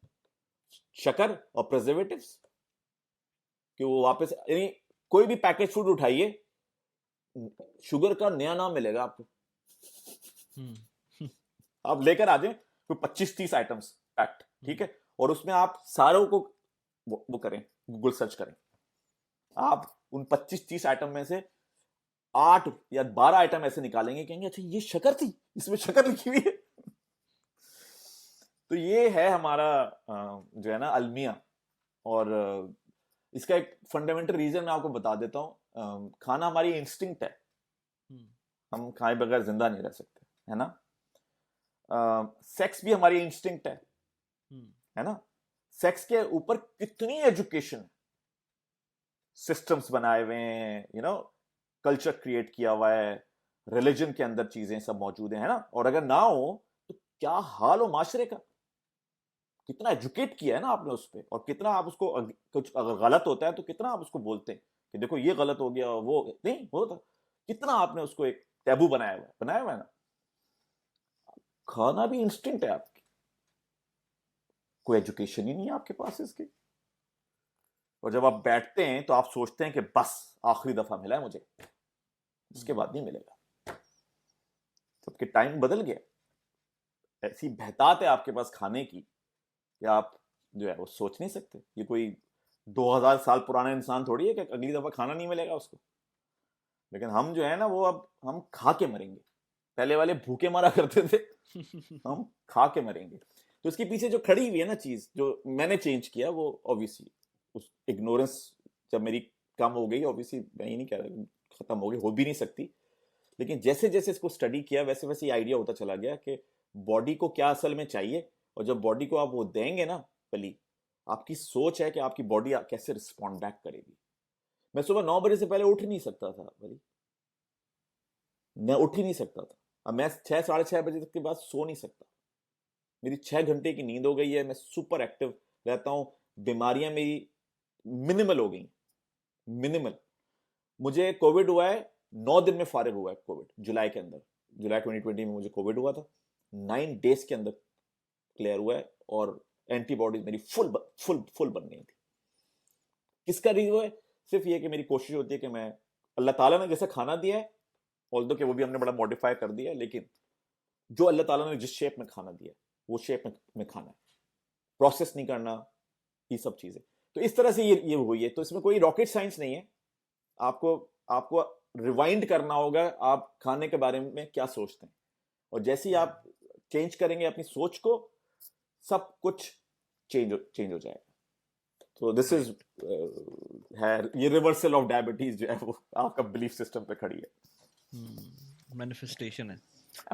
शक्कर और प्रिजर्वेटिव्स, कि वो वापस, यानी कोई भी पैकेज फूड उठाइए, शुगर का नया नाम मिलेगा आपको। आप लेकर आ जाए कोई 25-30 आइटम्स पैक्ड, ठीक है, और उसमें आप सारों को वो करें, गूगल सर्च करें, आप उन 25-30 आइटम में से 8 या 12 आइटम ऐसे निकालेंगे, कहेंगे अच्छा ये शक्कर थी, इसमें शक्कर लिखी हुई है। तो ये है हमारा जो है ना अलमिया। और इसका एक फंडामेंटल रीजन मैं आपको बता देता हूँ। खाना हमारी इंस्टिंक्ट है, हम खाए बगैर जिंदा नहीं रह सकते, है ना। सेक्स भी हमारी इंस्टिंक्ट है ना। सेक्स के ऊपर कितनी एजुकेशन सिस्टम्स बनाए हुए हैं, यू नो, कल्चर क्रिएट किया हुआ है, रिलीजन के अंदर चीजें सब मौजूद है ना। और अगर ना हो तो क्या हाल हो माशरे का, कितना एजुकेट किया है ना आपने उस पर, और कितना आप उसको कुछ अगर गलत होता है तो कितना आप उसको बोलते हैं कि देखो ये गलत हो गया, वो नहीं होता, कितना आपने उसको एक टैबू बनाया हुआ है ना। खाना भी इंस्टिंक्ट है आपकी, कोई एजुकेशन ही नहीं है आपके पास इसकी। और जब आप बैठते हैं तो आप सोचते हैं कि बस आखिरी दफा मिला है मुझे, इसके बाद नहीं मिलेगा। सबके टाइम बदल गया, ऐसी बहतात है आपके पास खाने की कि आप जो है वो सोच नहीं सकते। ये कोई 2000 साल पुराना इंसान थोड़ी है कि अगली दफा खाना नहीं मिलेगा उसको। लेकिन हम जो है ना वो अब हम खा के मरेंगे। पहले वाले भूखे मरा करते थे, हम खा के मरेंगे। तो इसके पीछे जो खड़ी हुई है ना चीज जो मैंने चेंज किया, वो ऑब्वियसली उस इग्नोरेंस जब मेरी कम हो गई, ऑब्वियसली मैं ही नहीं कह रहा खत्म हो गई, हो भी नहीं सकती, लेकिन जैसे जैसे इसको स्टडी किया वैसे वैसे ये आइडिया होता चला गया कि बॉडी को क्या असल में चाहिए, और जब बॉडी को आप वो देंगे ना पली, आपकी सोच है कि आपकी बॉडी कैसे रिस्पॉन्ड बैक करेगी। मैं सुबह 9 बजे से पहले उठ नहीं सकता था पली, मैं उठ ही नहीं सकता था। अब मैं 6 साढ़े 6 बजे तक के बाद सो नहीं सकता। मेरी 6 घंटे की नींद हो गई है, मैं सुपर एक्टिव रहता हूँ, बीमारियां मेरी मिनिमल हो गई, मिनिमल। मुझे कोविड हुआ है 9 दिन में फारिग हुआ है कोविड, जुलाई के अंदर, जुलाई 2020 में मुझे कोविड हुआ था, 9 डेज के अंदर क्लियर हुआ है, और एंटीबॉडीज मेरी फुल फुल फुल बन गई थी। किसका रीजन है? सिर्फ ये कि मेरी कोशिश होती है कि मैं, अल्लाह ताला ने जैसे खाना दिया है, ऑल्दो कि वो भी हमने बड़ा मॉडिफाई कर दिया है, लेकिन जो अल्लाह ताला ने जिस शेप में खाना दिया है वो शेप में खाना है, प्रोसेस नहीं करना, ये सब चीजें। तो इस तरह से ये हुई है। तो इसमें कोई रॉकेट साइंस नहीं है। आपको आपको रिवाइंड करना होगा आप खाने के बारे में क्या सोचते हैं, और जैसे ही आप चेंज करेंगे अपनी सोच को, सब कुछ चेंज हो जाएगा। तो दिस इज है, ये रिवर्सल ऑफ डायबिटीज जो है वो आपका बिलीफ सिस्टम पे खड़ी है। मैनिफेस्टेशन है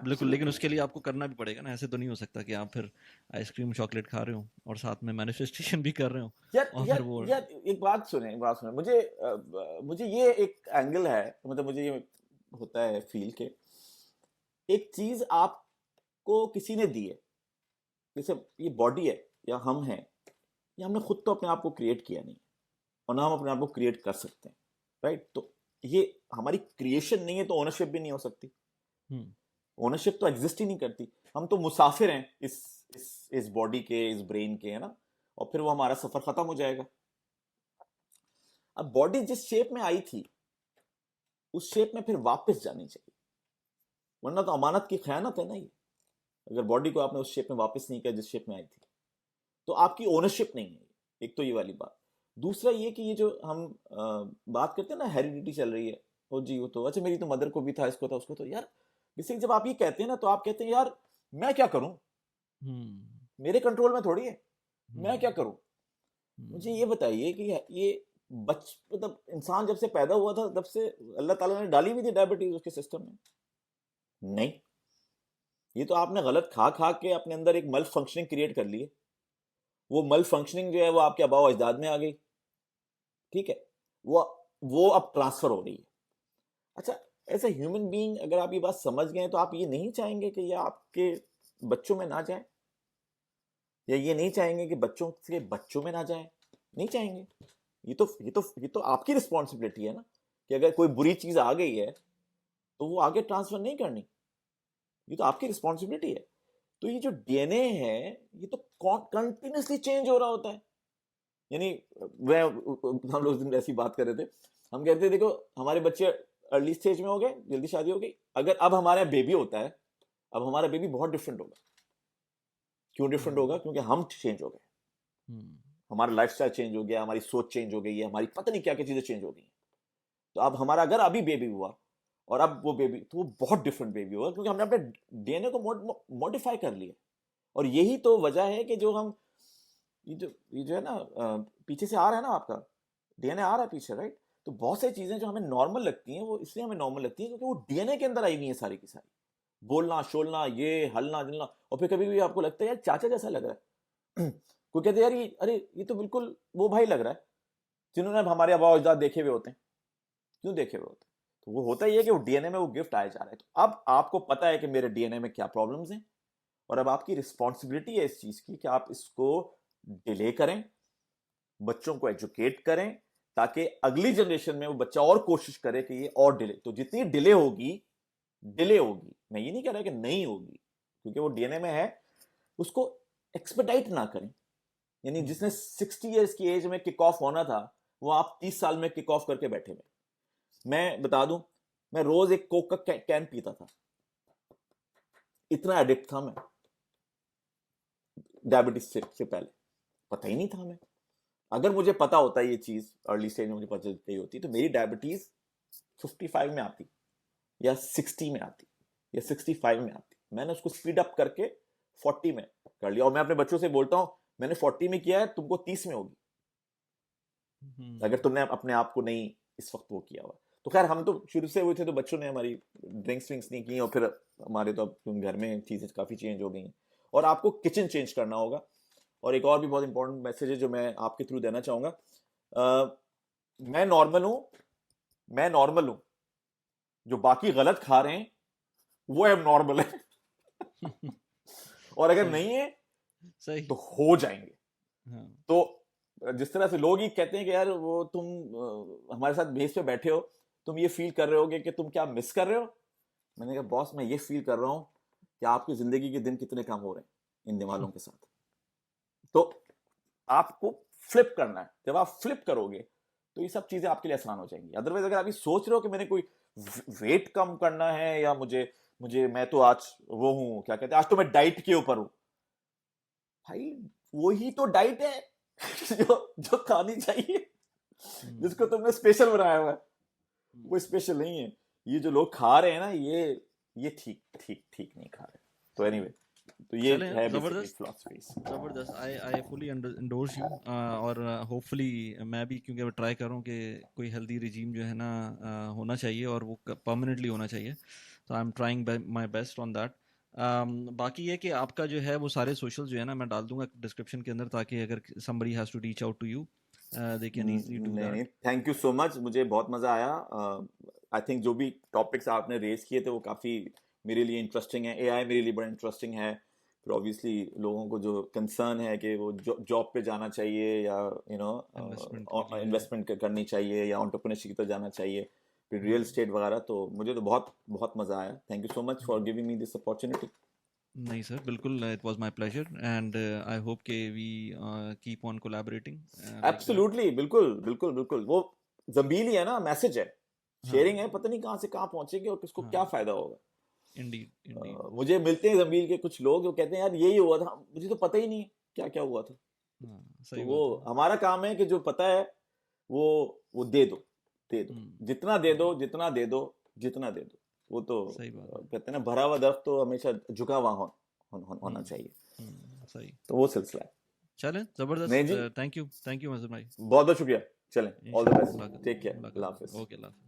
बिल्कुल, लेकिन उसके लिए आपको करना भी पड़ेगा ना, ऐसे तो नहीं हो सकता कि आप फिर आइसक्रीम चॉकलेट खा रहे हो और साथ में मैनिफेस्टेशन भी कर रहे हो। यार एक बात सुने, मुझे ये एक एंगल है, मतलब मुझे ये होता है फील के एक चीज आपको किसी ने दी है, जैसे ये बॉडी है या हम हैं, ये हमने खुद तो अपने आप को क्रिएट किया नहीं, और ना हम अपने आप को क्रिएट कर सकते हैं, राइट? तो ये हमारी क्रिएशन नहीं है, तो ओनरशिप भी नहीं हो सकती। ओनरशिप तो एग्जिस्ट ही नहीं करती। हम तो मुसाफिर हैं इस बॉडी के, इस ब्रेन के, है ना, और फिर वो हमारा सफर खत्म हो जाएगा। अब बॉडी जिस शेप में आई थी उस शेप में फिर वापस जानी चाहिए, वरना तो अमानत की खयानत है ना ये। अगर बॉडी को आपने उस शेप में वापस नहीं किया जिस शेप में आई थी, तो आपकी ओनरशिप नहीं है। एक तो ये वाली बात। दूसरा ये कि ये जो हम बात करते हैं ना, हेरिडिटी चल रही है, ओ जी वो तो अच्छा मेरी तो मदर को भी था, इसको था, उसको, तो यार बेसिकली जब आप ये कहते हैं ना, तो आप कहते हैं यार मैं क्या करूं, मेरे कंट्रोल में थोड़ी है, मैं क्या करूं। मुझे ये बताइए कि ये मतलब इंसान जब से पैदा हुआ था तब से अल्लाह ताला ने डाली हुई थी डायबिटीज उसके सिस्टम में? नहीं, ये तो आपने गलत खा खा के अपने अंदर एक मल फंक्शनिंग क्रिएट कर ली है। वो मल फंक्शनिंग जो है वो आपके आबाओ अजदाद में आ गई, ठीक है, वो अब ट्रांसफर हो रही है। अच्छा, एज ए ह्यूमन बीइंग अगर आप ये बात समझ गए तो आप ये नहीं चाहेंगे कि ये आपके बच्चों में ना जाए, या ये नहीं चाहेंगे कि बच्चों के बच्चों में ना जाए? नहीं चाहेंगे। ये तो आपकी रिस्पॉन्सिबिलिटी है ना, कि अगर कोई बुरी चीज आ गई है तो वो आगे ट्रांसफर नहीं करनी, ये तो आपकी रिस्पॉन्सिबिलिटी है। तो ये जो डीएनए है ये तो कंटिन्यूसली चेंज हो रहा होता है। यानी हम लोग उस दिन ऐसी बात कर रहे थे, हम कहते थे देखो हमारे बच्चे अर्ली स्टेज में हो गए, जल्दी शादी हो गई, अगर अब हमारा बेबी होता है, अब हमारा बेबी बहुत डिफरेंट होगा। क्यों डिफरेंट होगा? क्योंकि हम चेंज हो गए, हमारा लाइफस्टाइल चेंज हो गया, हमारी सोच चेंज हो गई है, हमारी पता नहीं क्या क्या चीजें चेंज हो गई। तो अब हमारा अगर अभी बेबी हुआ और अब वो बेबी, तो वो बहुत डिफरेंट बेबी होगा, क्योंकि हमने अपने डीएनए को मॉडिफाई कर लिया। और यही तो वजह है कि जो हम ये जो है ना पीछे से आ रहा है ना, आपका डीएनए आ रहा है पीछे, राइट? तो बहुत सारी चीजें जो हमें नॉर्मल लगती हैं वो इसलिए हमें नॉर्मल लगती है क्योंकि वो डीएनए के अंदर आई हुई है सारी की सारी। बोलना, शोलना, ये हलना जुलना, और फिर कभी भी आपको लगता है यार चाचा जैसा लग रहा है कोई कहते यार ये, अरे ये तो बिल्कुल वो भाई लग रहा है जिन्होंने हमारे आबा अजदाद देखे हुए होते हैं। क्यों देखे हुए होते हैं? तो वो होता ही है कि वो डीएनए में वो गिफ्ट आया जा रहा है। तो अब आपको पता है कि मेरे डीएनए में क्या प्रॉब्लम्स हैं, और अब आपकी रिस्पॉन्सिबिलिटी है इस चीज की कि आप इसको डिले करें, बच्चों को एजुकेट करें, ताकि अगली जनरेशन में वो बच्चा और कोशिश करे कि ये और डिले। तो जितनी डिले होगी, मैं ये नहीं कह रहा कि नहीं होगी, क्योंकि वो डीएनए में है, उसको एक्सपेडाइट ना करें। यानी जिसने 60 इयर्स की एज में किक ऑफ होना था, वो आप 30 साल में किक ऑफ करके बैठे हुए। मैं बता दूं, मैं रोज एक कोक का कैन पीता था, इतना एडिक्ट था मैं डायबिटीज से पहले, पता ही नहीं था हमें। अगर मुझे पता होता ये चीज अर्ली स्टेज में मुझे पता चलती होती, तो मेरी डायबिटीज 55 में आती, या 60 में आती, या 65 में आती, मैंने उसको स्पीड अप करके 40 में कर लिया। और मैं अपने बच्चों से बोलता हूँ मैंने 40 में किया है, तुमको 30 में होगी अगर तुमने अपने आप को नहीं इस वक्त वो किया हुआ। तो खैर हम तो शुरू से हुए थे, तो बच्चों ने हमारी ड्रिंक्स विंक्स नहीं की, और फिर हमारे तो अब घर में चीज़ें काफ़ी चेंज हो गई हैं। और आपको किचन चेंज करना होगा। और एक और भी बहुत इंपॉर्टेंट मैसेज है जो मैं आपके थ्रू देना चाहूँगा, मैं नॉर्मल हूँ, जो बाकी गलत खा रहे हैं वो अब नॉर्मल है और अगर सही नहीं है सही तो हो जाएंगे। हाँ तो जिस तरह से लोग ही कहते हैं कि यार वो तुम हमारे साथ बेस पे बैठे हो, तुम ये फील कर रहे होगे कि तुम क्या मिस कर रहे हो। मैंने कहा बॉस मैं ये फील कर रहा हूँ कि आपकी जिंदगी के दिन कितने कम हो रहे हैं इन दिमागों के साथ। तो आपको फ्लिप करना है। जब आप फ्लिप करोगे तो ये सब चीजें आपके लिए आसान हो जाएंगी। अदरवाइज अगर आप ये सोच रहे हो कि मैंने कोई वेट कम करना है या मुझे मैं तो आज वो हूं, क्या कहते हैं, आज तो मैं डाइट के ऊपर हूं, भाई वही तो डाइट है जो खानी चाहिए, जिसको तुमने स्पेशल बनाया हुआ है वो स्पेशल नहीं है। ये जो लोग खा रहे हैं ना ये ठीक नहीं खा रहे। तो एनीवे तो ये चलें, है जबरदस्त फिलॉसफी। जबरदस्त। आई फुली एंडोर्स यू, और होपफुली मैं भी, क्योंकि ट्राई कर रहा हूँ कि कोई हेल्दी रिजीम जो है ना होना चाहिए और वो परमानेंटली होना चाहिए। तो I am trying my best on that. बाकी ये कि आपका जो है वो सारे सोशल जो है ना मैं डाल दूंगा डिस्क्रिप्शन के अंदर, ताकि अगर somebody has to reach out to you they can easily do नहीं, that. Thank you so much, मुझे बहुत मजा आया। आई थिंक जो भी टॉपिक्स आपने रेज किए थे वो काफी मेरे लिए इंटरेस्टिंग है। एआई मेरे लिए बड़ा इंटरेस्टिंग है। फिर ऑब्वियसली लोगों को जो कंसर्न है कि वो जॉब पे जाना चाहिए या इन्वेस्टमेंट के लिए इन्वेस्टमेंट करनी चाहिए या एंटरप्रेन्योरशिप की तरफ जाना चाहिए, फिर रियल स्टेट वगैरह, तो मुझे तो बहुत बहुत मजा आया। Thank you so much for giving me this opportunity. नहीं सर, बिल्कुल, it was my pleasure and I hope कि we keep on collaborating like that. Absolutely, बिल्कुल बिल्कुल बिल्कुल, वो जंबील ही है ना, मैसेज है, शेयरिंग है, हाँ पता नहीं कहाँ से कहाँ पहुंचेगी और किसको क्या हाँ, फायदा होगा। Indeed Indeed. मुझे मिलते हैं जमील के कुछ लोग जो कहते हैं यार यही हुआ था, मुझे तो पता ही नहीं क्या क्या हुआ था। हाँ तो सही वो बात है। हमारा काम है कि जो पता है वो दे दो, जितना दे दो, जितना दे दो, जितना दे दो। वो तो सही बात है। कहते हैं ना, भरा हुआ दर्ख्त तो हमेशा झुका हुआ होना चाहिए। सही। तो वो सिलसिला है। चलें, नहीं जबरदस्त। जी, थैंक यू मजहर भाई। बहुत बहुत शुक्रिया। चलें, ऑल द बेस्ट, मुलाकात टेक केयर, मुलाकात अल्लाह हाफिज। ओके, अल्लाह हाफिज़।